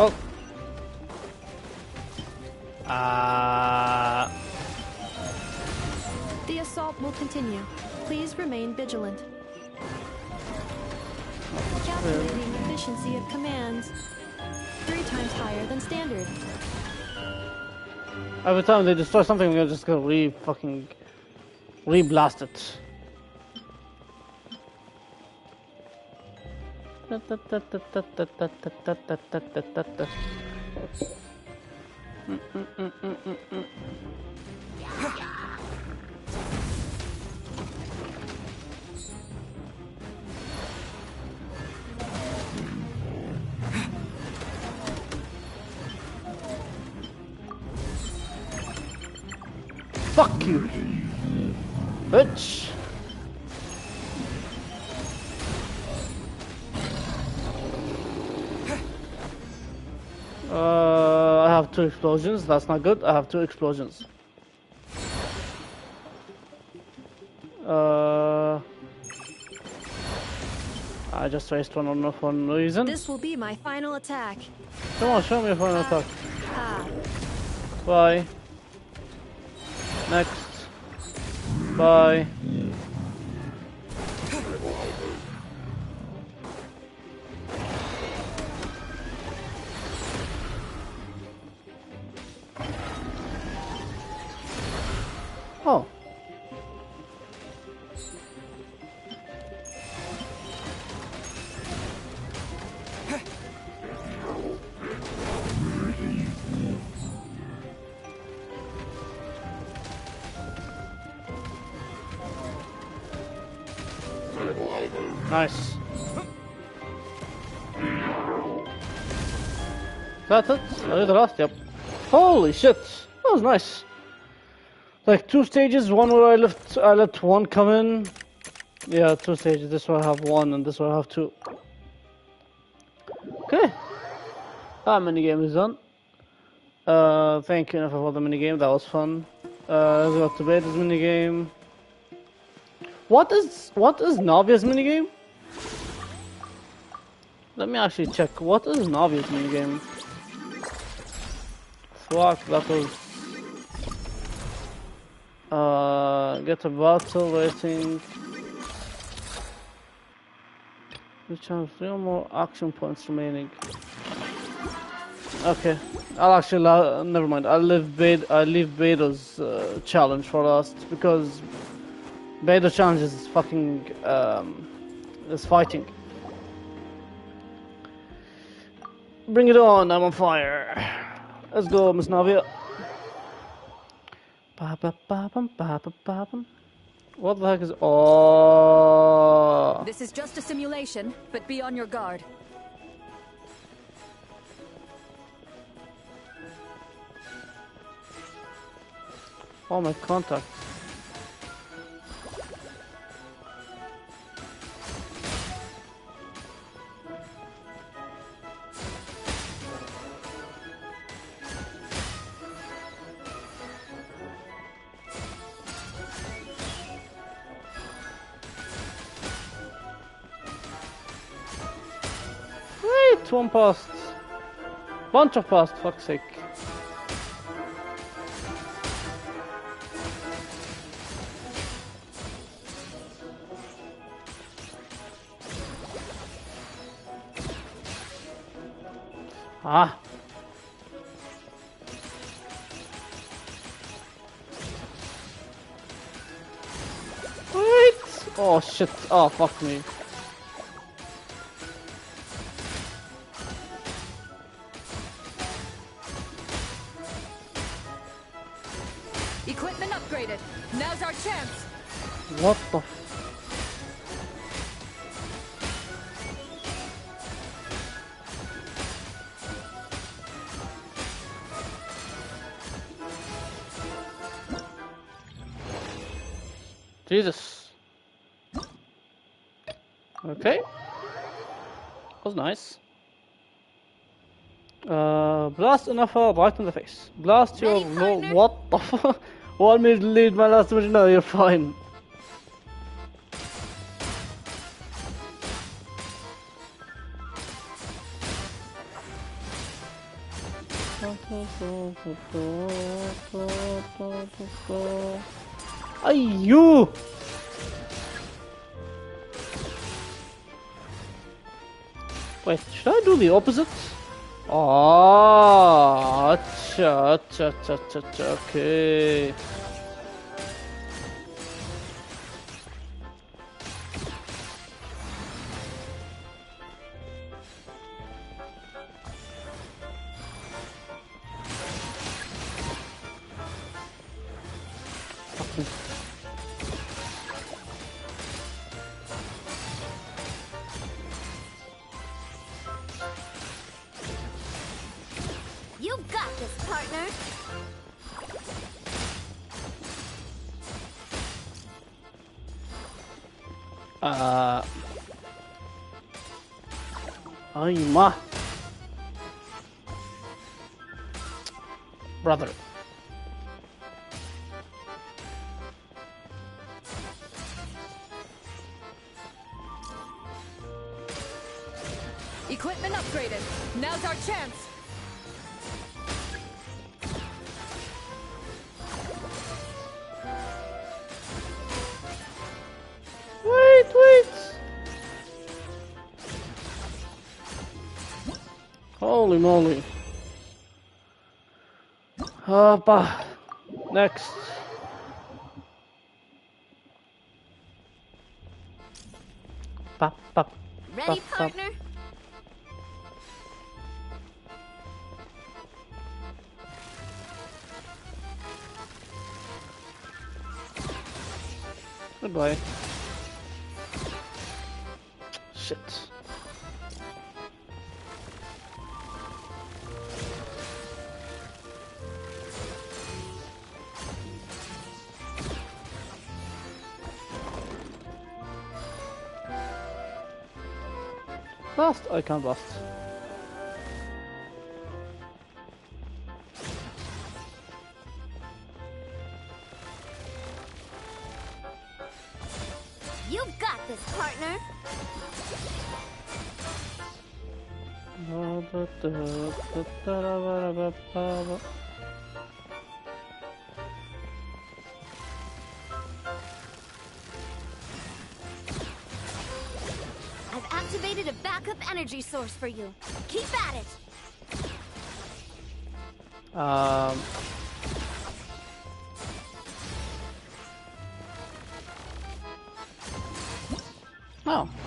Oh. The assault will continue. Please remain vigilant. Calculating efficiency of commands. 3 times higher than standard. Every time they destroy something, we're just gonna re-blast it. Fuck you, bitch. I have 2 explosions. That's not good. I have 2 explosions. I just raised one on for no reason. This will be my final attack. Come on, show me your final attack. Ha. Bye. Next. Bye. Oh. Nice. That's it? I did the last, yep. Holy shit! That was nice. Like 2 stages, one where I let 1 come in. Yeah, 2 stages. This one I have 1 and this one I have 2. Okay. That minigame is done. Thank you enough for the minigame, that was fun. Let's go to Beta's minigame. What is Navia's minigame? Let me actually check. What is Navia's minigame? Fuck, that was... get a battle rating. Which have 3 more action points remaining. Okay, I'll actually never mind. I'll leave Beta's challenge for last because Beta challenge is fucking is fighting. Bring it on! I'm on fire. Let's go, Miss Navia. What the heck is... Oh... This is just a simulation, but be on your guard. Oh, my contacts. Wait, 1 passed. Bunch of passed, fuck's sake. Ah. Wait. Oh shit. Oh fuck me. Equipment upgraded. Now's our chance. What the Jesus. Okay. That was nice. Blast enough right in the face. Blast your what the fuck? Want me to lead my last mission? No, you're fine. Ayyo! Wait, should I do the opposite? Oh, acha, okay. You got this, partner. Ay, ma. Brother. Equipment upgraded. Now's our chance. Wait. Holy moly. Hoppa. Next. Pop. Ready, partner? Goodbye. Shit. Blast? I can't blast. You've got this, partner. I've activated a backup energy source for you. Keep at it.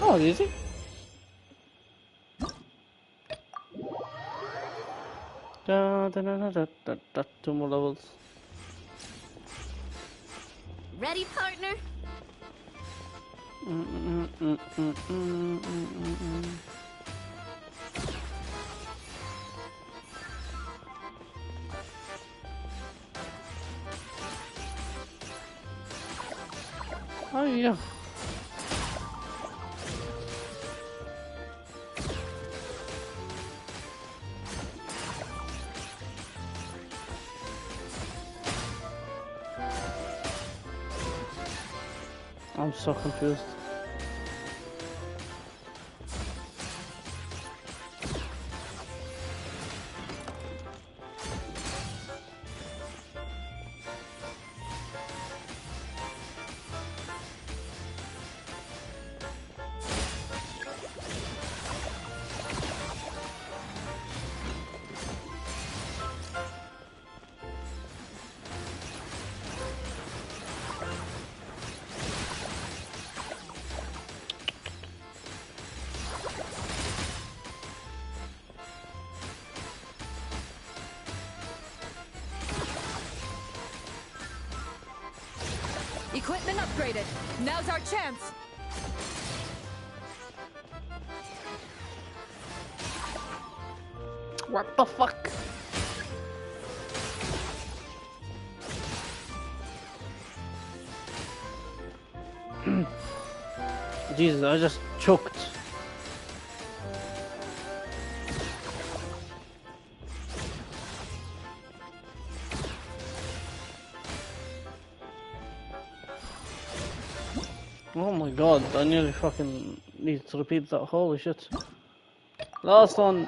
Oh, easy. Two more levels. Ready, partner? Oh yeah. I'm so confused. Equipment upgraded. Now's our chance. What the fuck? Jesus, I just choked. Oh my god, I nearly fucking need to repeat that. Holy shit. Last one.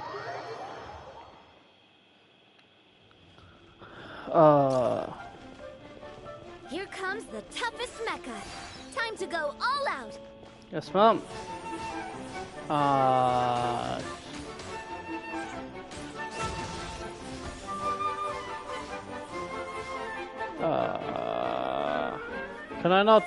Here comes the toughest mecha. Time to go all out. Yes, ma'am. Can I not?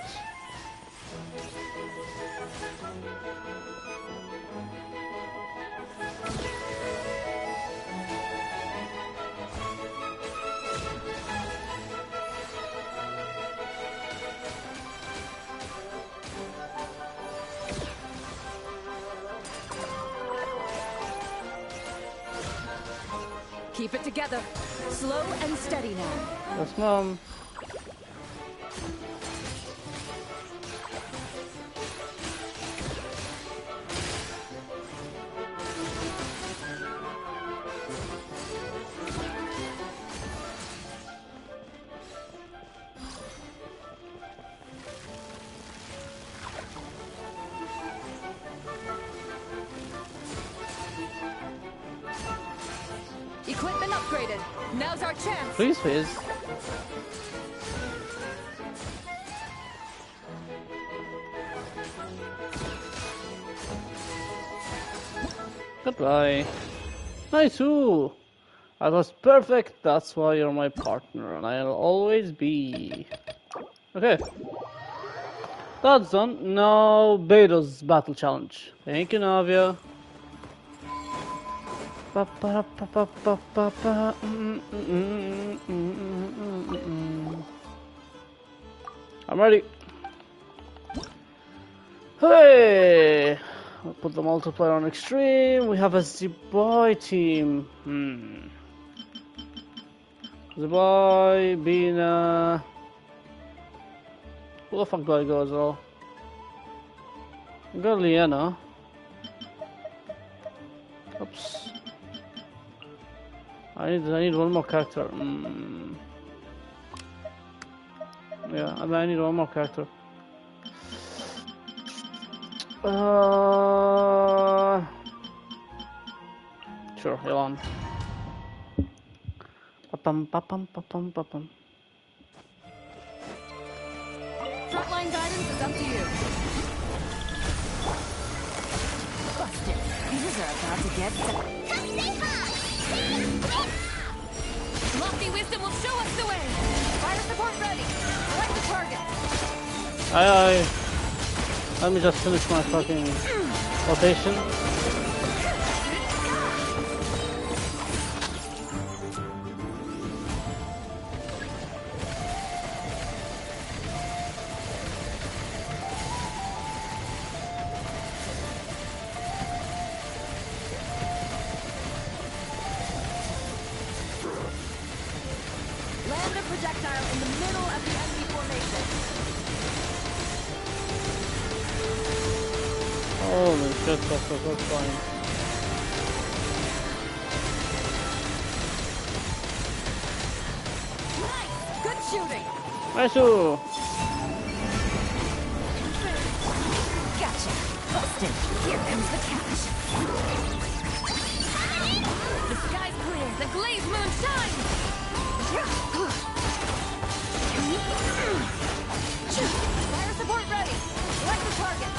Keep it together. Slow and steady now. Yes, ma'am. Equipment upgraded. Now's our chance. Please, Fizz. Goodbye. Nice. Ooh. That was perfect. That's why you're my partner, and I'll always be. Okay. That's done. Now, Beto's battle challenge. Thank you, Navia. I'm ready. Hey! I'll put the multiplier on extreme. We have a Zebai team. Zebai, Bina. Who the fuck do I go as well? I got Liana. Oops. I need one more character. Yeah, I need one more character. Sure, Elon. Frontline guidance is up to you. Busted. These are about to get Lofty wisdom will show us the way. Fire support ready. Select the target. Aye. Let me just finish my fucking rotation. Land a projectile in the middle of the enemy formation. Holy shit, that's fine. Nice! Good shooting! Nice! Gotcha! Busted! Here comes the catch! The sky's clear! The glazed moon shines! Fire support ready! Select the target!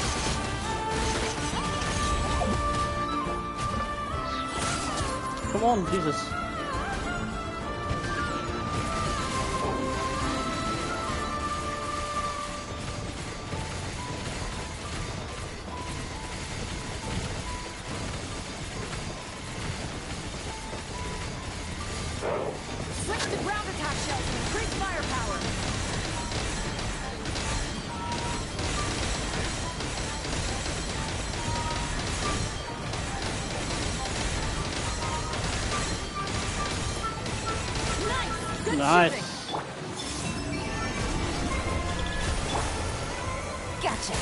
Come on, Jesus. Switch to ground attack shells and increase firepower! Nice. Gotcha.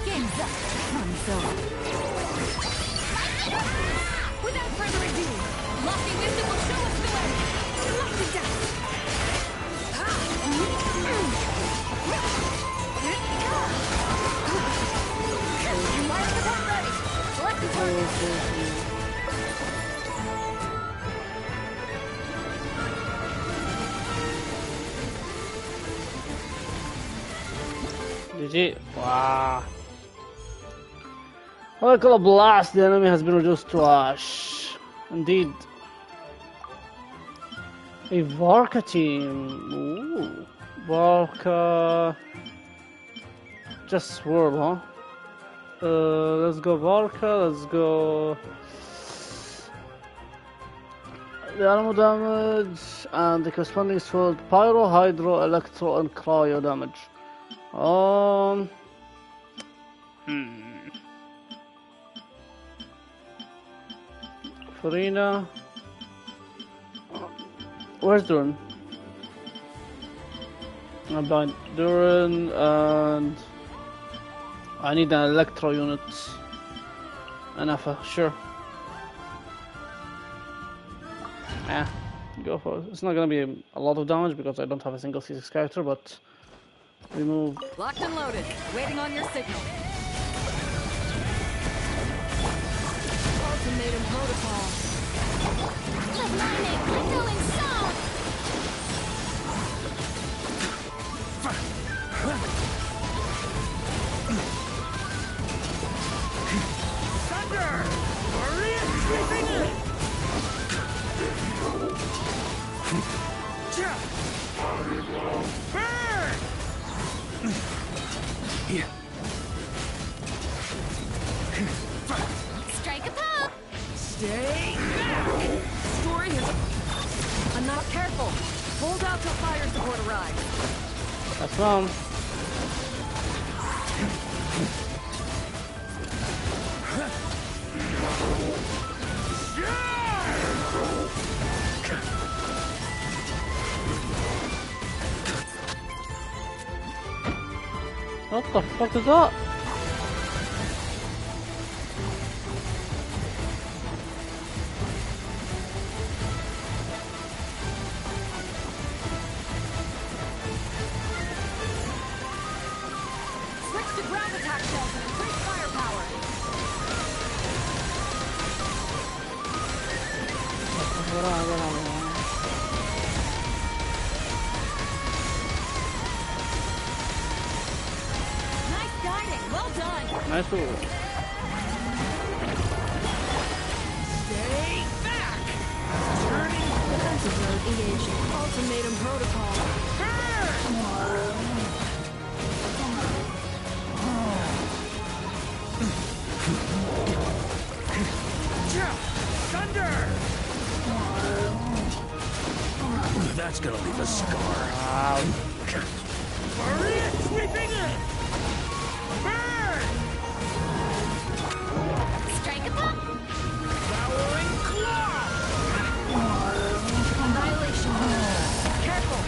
Game's up. Runs over. Without further ado, Lofty Wisdom will show us the way. Lock it down. Fire support ready. Select the target. GG. Wow. Molecular blast. The enemy has been reduced to ash. Indeed. A Varka team. Ooh. Varka. Just swirl, huh? Let's go Varka. Let's go. The animal damage and the corresponding swirled pyro, hydro, electro, and cryo damage. Farina. Where's Duran? I'm blind. Duran and I need an electro unit. Anafa, sure. Go for it. It's not gonna be a lot of damage because I don't have a single C6 character, but remove. Locked and loaded, waiting on your signal. Ultimatum protocol. Lightning, I'm going south! Thunder! Maria sweeping in! Burn! Here. Strike a pop! Stay back! Story is... I'm not careful. Hold out till fire support arrives. That's wrong. What the fuck is that? Switch to ground attack cells and increase firepower. Nice guiding. Well done. Nice move. Stay back! Turning Defensive mode engaged. Ultimatum protocol. Thunder! That's gonna leave a scar. Maria sweeping in! Burn! Strike a pop! Flowering claw! Annihilation. Careful.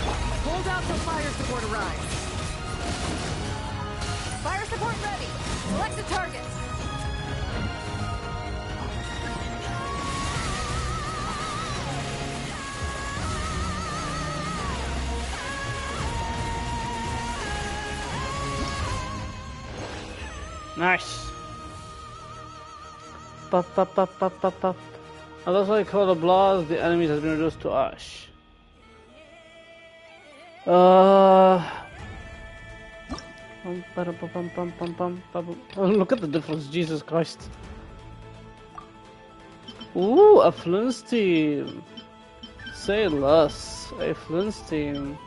Hold out till fire support arrives. Fire support ready. Select a target. Nice. Pop, pop, pop, pop, pop, pop. And that's why I call the blast. The enemy has been reduced to ash. Look at the difference, Jesus Christ. Ooh, a Flint's team. Say less. A Flint's team.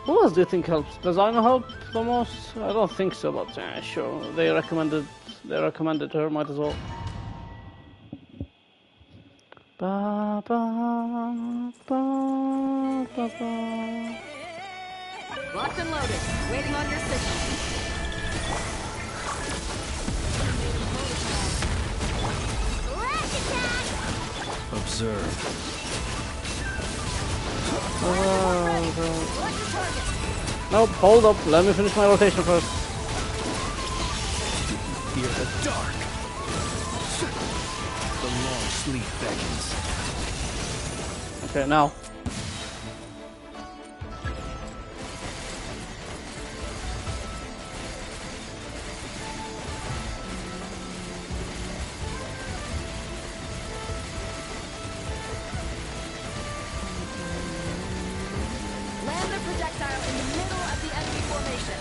Who else do you think helps? Does Aino help the most? I don't think so, but sure. They recommended her, might as well. Ba, ba, ba, ba, ba. Locked and loaded. Waiting on your signal. Flash attack! Observe. Nope, hold up. Let me finish my rotation first. Fear the dark. The long sleep beckons. Okay, now. Land the projectile in the middle of the enemy formation.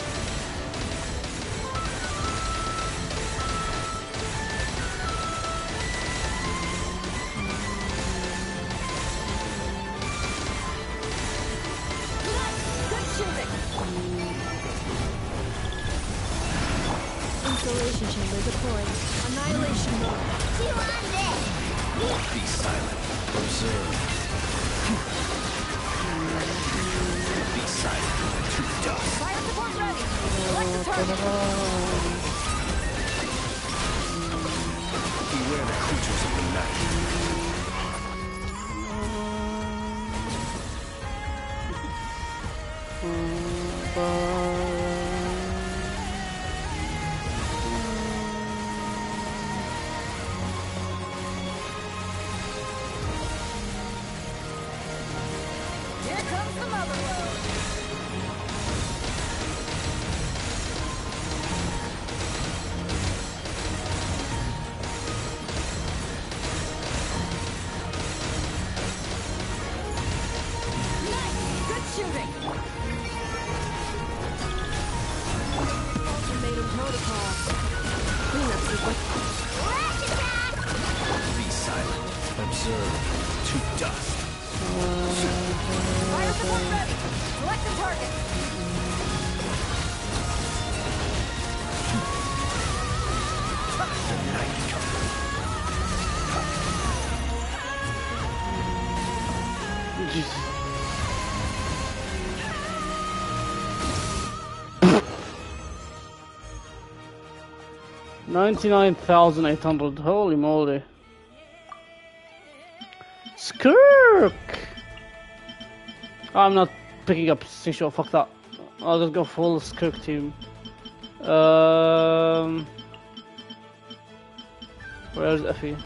Good shooting. Installation chamber deployed. Annihilation mode. Two on this. Be silent. Observe. Be silent. To dust. Fire support ready. Select the target. Beware the creatures of the night. Here comes the mother load. Nice. Good shooting. Ultimatum protocol. Cleanup sequence. Be silent. Observe. To dust. Fire support ready. Select the target. The night comes. Jesus. $99,800. Holy moly. Skirk! I'm not picking up Sisho, fuck that. I'll just go full Skirk team. Where's Effie?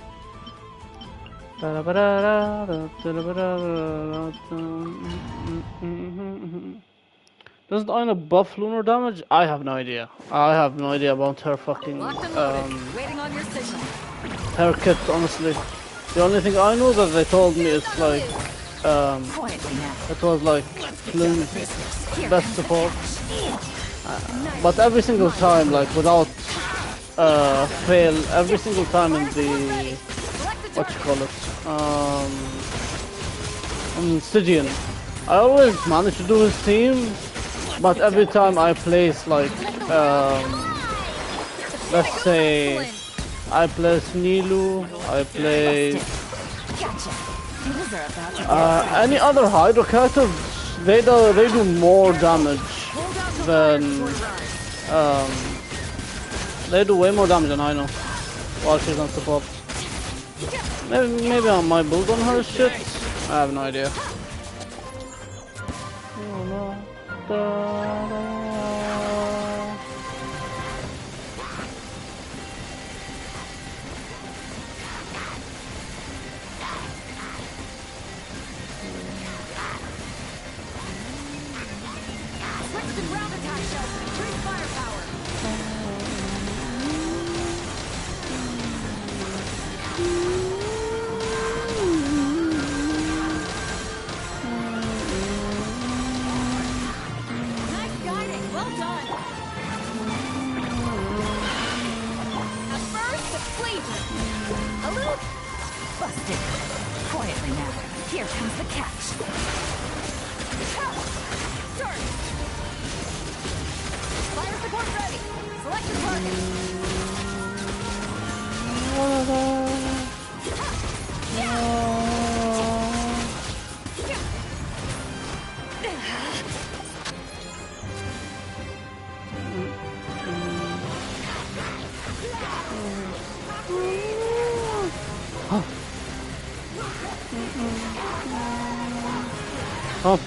Doesn't Aina buff lunar damage? I have no idea. I have no idea about her fucking Waiting on your signal. her kit, honestly. The only thing I know that they told me is like it was like Flynn's best support. But every single time, like without fail, every single time in the what you call it, Stygian, I always manage to do his team, but every time I place like let's say I place Nilu, I place any other Hydro character, they do more damage than they do way more damage than I know while she's on support. Maybe I might build on her shit. I have no idea. Switch to ground attack shells to increase firepower. Nice guiding. Well done. At first, please. A little busted. Quietly now. Here comes the catch. Start. Fire support ready. Select the target. Oh.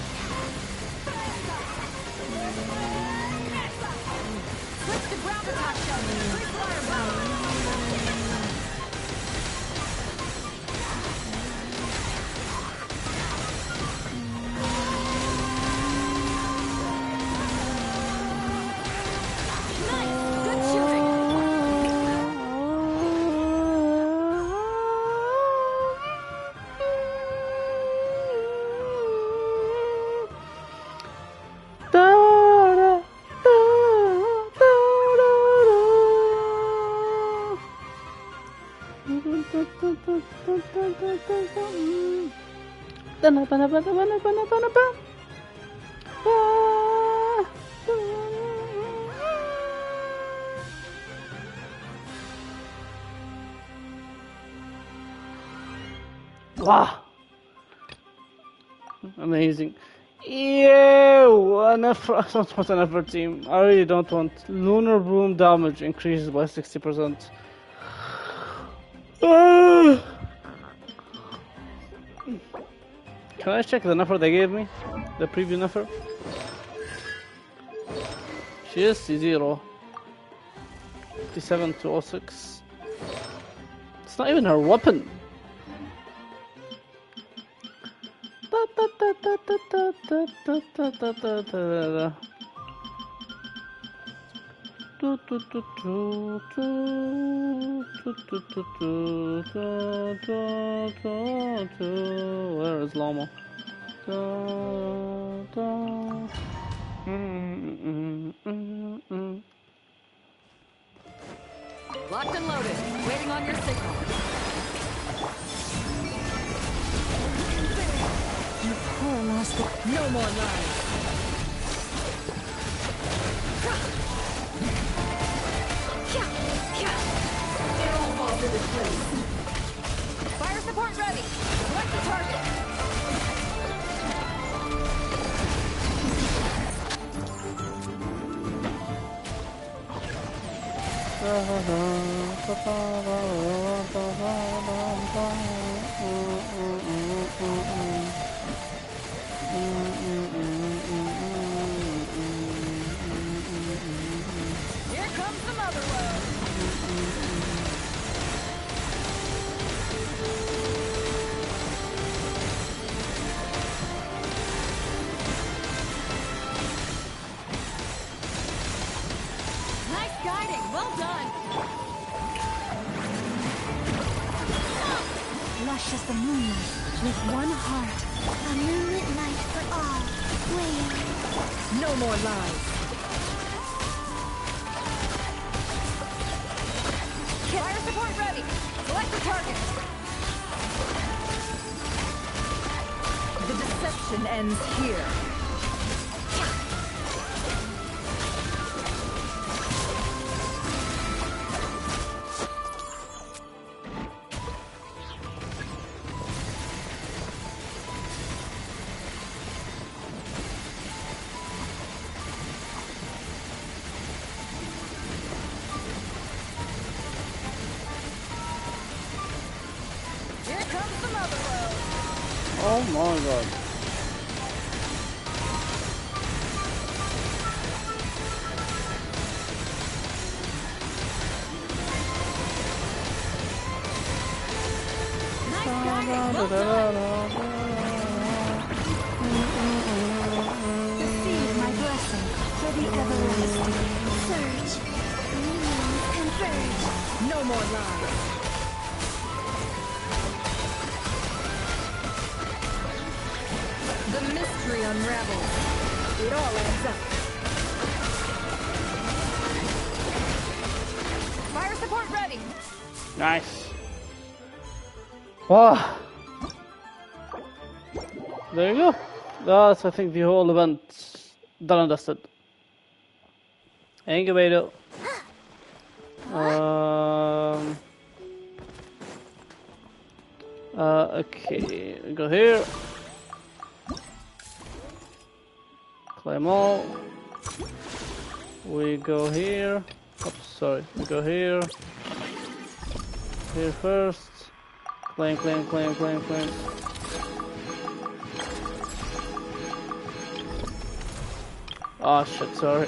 Switch to ground attack shells to increase firepower. Nice. Good shooting. Wow. Amazing. Ew! I don't want an effort team. I really don't want. Lunar boom damage increases by 60%. Can I check the number they gave me? The preview number? She is C0. 57 to 06. It's not even her weapon. Where is Llama? Locked and loaded, waiting on your signal. You poor lost it. No more lies. It all falls into place. Fire support ready. Select the target. Here comes the mother load. Nice guiding. Well done. Lush as the moonlight, with one heart. A moonlit night for all. Wait. No more lies. Fire support ready. Select the target. The deception ends here. Oh my god. Receive my blessing for the everlasting. Surge, converge. No more lies. The mystery unravels. It all adds up. Fire support ready. Nice. Wow. There you go. That's, I think, the whole event done and dusted. Thank you, Beto. Okay, we go here. Claim all. We go here. Oops, sorry. We go here. Here first. Claim. Oh shit, sorry.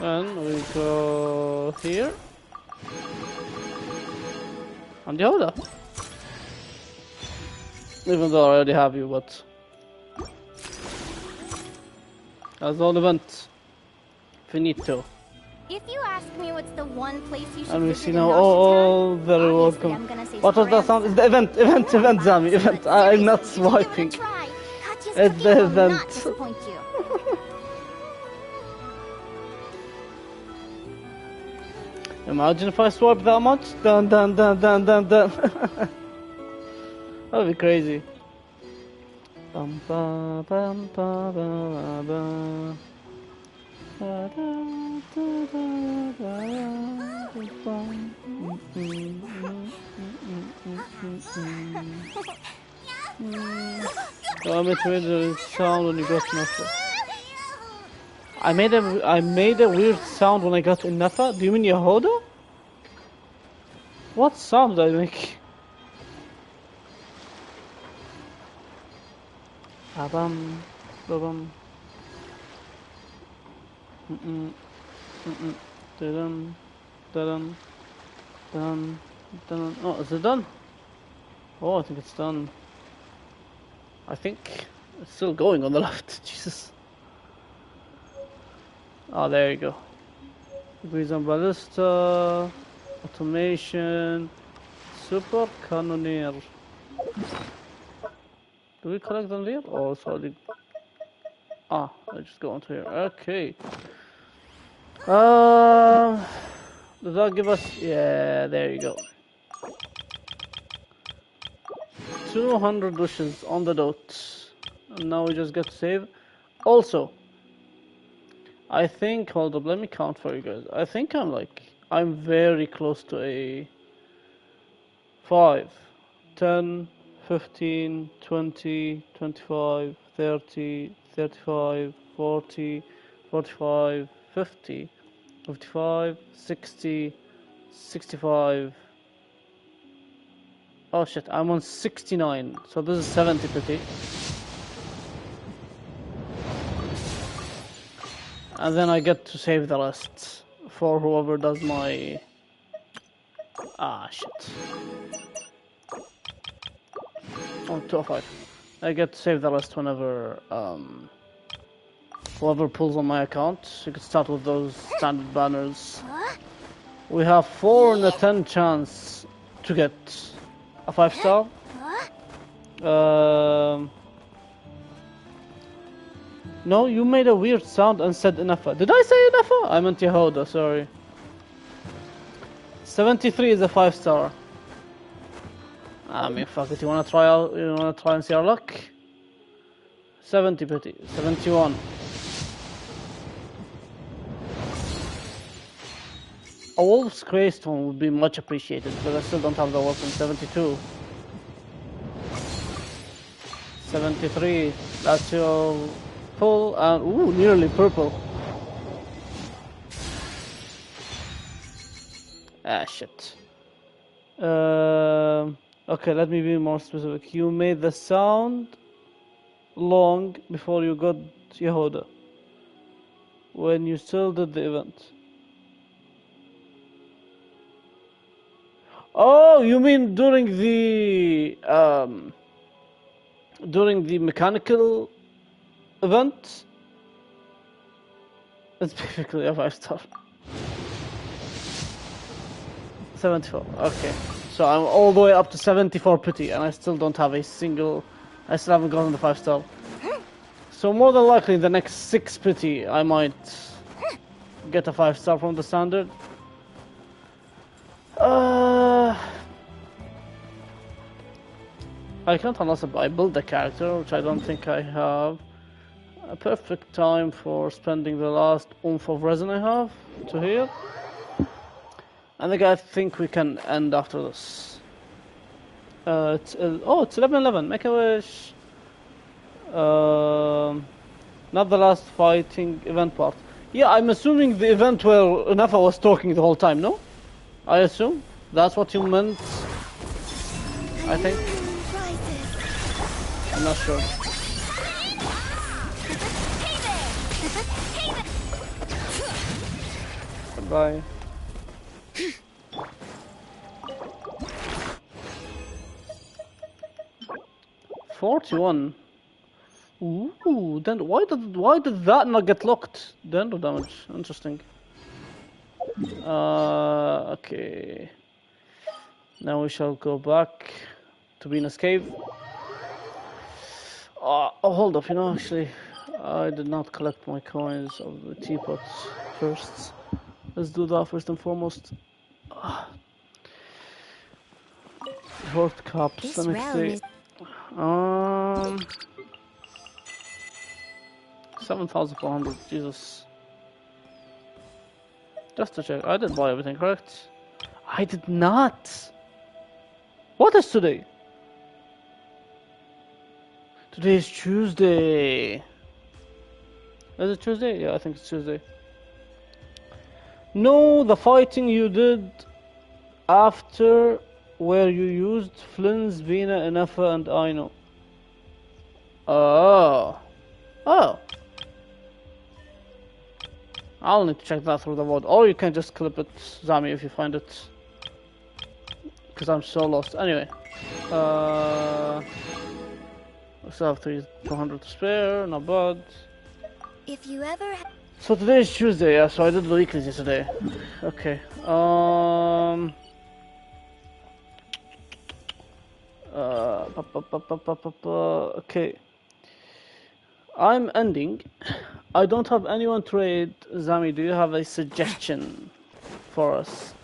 And we go here. And Yoda. Even though I already have you, but as all event, finito. If you ask me what's the one place you should And we visit see in now Nosha all Town, the reward obviously come. I'm gonna say What was that sound? It's the event, Zami, event. I'm not swiping. It's the will event. not disappoint you. Imagine if I swipe that much. Dun dun dun dun dun dun. That'd be crazy. Bum, ba, bum, ba, ba, ba. Ba, da, da, da, da, da, Oh, I made a sound when you got Nafa. I made a weird sound when I got in Nafa. Do you mean Yehuda? What sound did I make? Babam, babam. Dun, dun, dun, dun. Oh, is it done? Oh, I think it's done. I think it's still going on the left. Jesus. Oh, there you go. Degrees on ballista, automation, super cannoneer. Do we collect them there? Oh, sorry. Ah, I just go onto here. Okay. Does that give us? Yeah, there you go. 200 wishes on the dot. And now we just get to save. Also, I think, hold up, let me count for you guys. I think I'm very close to a 5, 10, 15, 20, 25, 30, 35, 40, 45, 50, 55, 60, 65. Oh shit, I'm on 69, so this is 70 pity. And then I get to save the rest for whoever does my... Ah, shit. Oh, 205. I get to save the rest whenever, whoever pulls on my account. You could start with those standard banners. We have 4 in a 10 chance to get a 5-star. No, you made a weird sound and said Inafa. Did I say Inafa? I meant Yehuda, sorry. 73 is a 5-star. I mean, fuck it. You wanna try and see our luck? 70 pity. 71. A Wolf's Greystone would be much appreciated, but I still don't have the weapon. 72. 73. That's your pull, and ooh, nearly purple. Ah, shit. Okay, let me be more specific. You made the sound long before you got Yehuda. When you still did the event. Oh, you mean during the mechanical event? It's basically a 5-star. 74. Okay, so I'm all the way up to 74 pity, and I still don't have a single. I still haven't gotten the 5-star. So more than likely, the next 6 pity, I might get a 5-star from the standard. I can't unless I build a character, which I don't think I have. A perfect time for spending the last oomph of resin I have to here. I think we can end after this. It's 11:11. Make a wish. Not the last fighting event part. Yeah, I'm assuming the event where Nafa was talking the whole time. No, I assume that's what you meant. I think. I'm not sure. Goodbye. $41. Ooh, then why did that not get locked? Dendro damage. Interesting. Okay. Now we shall go back to Venus Cave. Oh, hold up, you know, actually, I did not collect my coins of the teapots first. Let's do that first and foremost. Short cups, let me see. 7,400, Jesus. Just to check, I did buy everything, correct? I did not! What is today? Today is Tuesday. Is it Tuesday? Yeah, I think it's Tuesday. No, the fighting you did after where you used Flynn's, Vina, Enefa, and Aino. Oh. Oh. I'll need to check that through the VOD. Or you can just clip it, Zami, if you find it. Because I'm so lost. Anyway. We still have 300 to spare, not bad. If you ever... So today is Tuesday, yeah, so I did the weeklies yesterday. Okay. Okay. I'm ending. I don't have anyone trade. Zami, do you have a suggestion for us?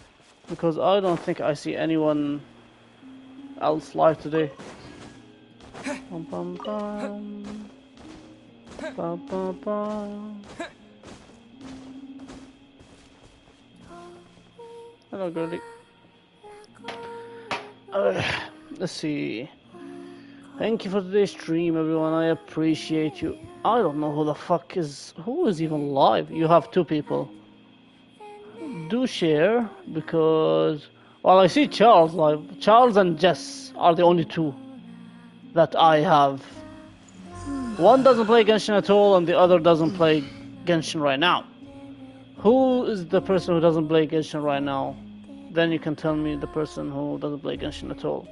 Because I don't think I see anyone else live today. Bum, bum, bum. Bum, bum, bum. Hello, girlie. Let's see. Thank you for today's stream, everyone. I appreciate you. I don't know who the fuck is... Who is even live? You have 2 people. Do share, because... Well, I see Charles live. Charles and Jess are the only 2 that I have. One doesn't play Genshin at all, and the other doesn't play Genshin right now. Who is the person who doesn't play Genshin right now? Then you can tell me the person who doesn't play Genshin at all.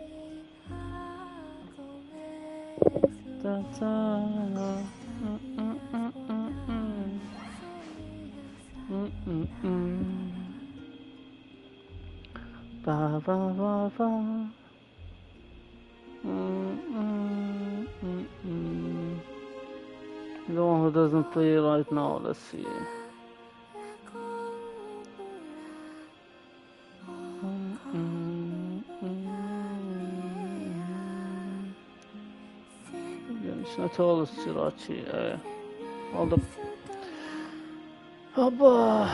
Ba ba ba ba. The one who doesn't play right now, let's see. It's not all Srirachi. Hold up. Hoppa.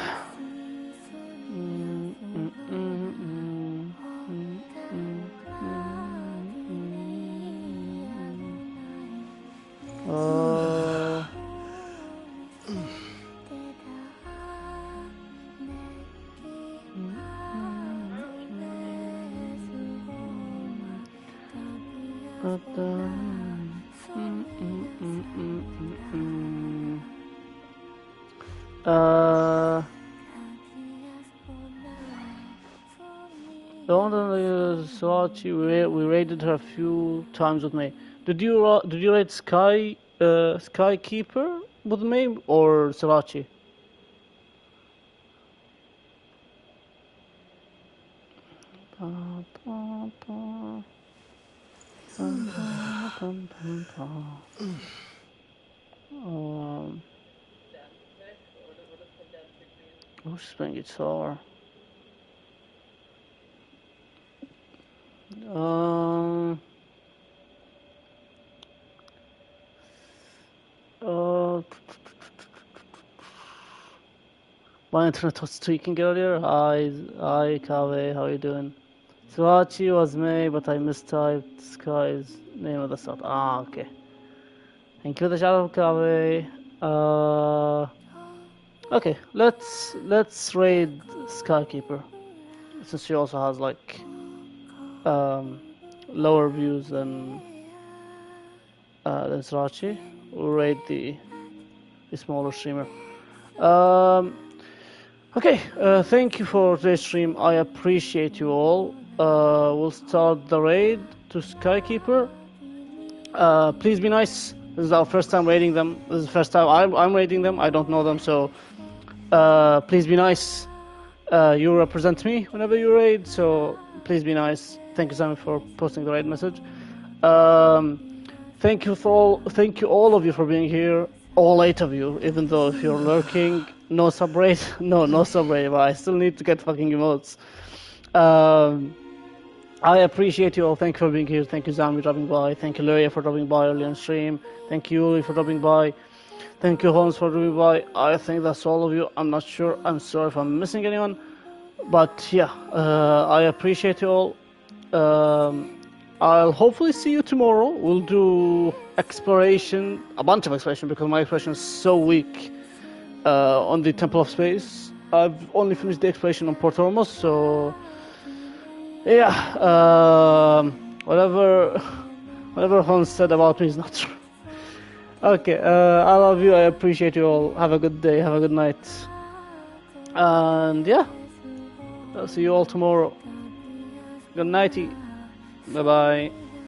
The one that Srirachi, we raided her a few times with me. Did you raid Skykeeper with me or Srirachi? Who's playing guitar? My internet was tweaking earlier. Hi, Kave, how are you doing? Srirachi was me, but I mistyped Sky's name at the start. Ah, okay. Thank you for the shout out, Kave. Okay, let's raid Skykeeper, since she also has like lower views than Srirachi. We'll raid the smaller streamer. Okay, thank you for today's stream. I appreciate you all. We'll start the raid to Skykeeper. Please be nice. This is our first time raiding them. This is the first time I'm raiding them. I don't know them, so please be nice. You represent me whenever you raid, so please be nice. Thank you, Sammy, for posting the raid message. Thank you all of you for being here. All 8 of you, even though if you're lurking, no sub-raid, no sub-raid, but I still need to get fucking emotes. I appreciate you all. Thank you for being here. Thank you, Zami, for dropping by. Thank you, Luria, for dropping by early on stream. Thank you, Yuli, for dropping by. Thank you, Holmes, for dropping by. I think that's all of you. I'm not sure. I'm sorry if I'm missing anyone. But yeah, I appreciate you all. I'll hopefully see you tomorrow. We'll do exploration, a bunch of exploration, because my exploration is so weak on the Temple of Space. I've only finished the exploration on Port Ormuz, so yeah, whatever Hans said about me is not true. Okay, I love you. I appreciate you all. Have a good day. Have a good night. And yeah, I'll see you all tomorrow. Good nighty. Bye bye.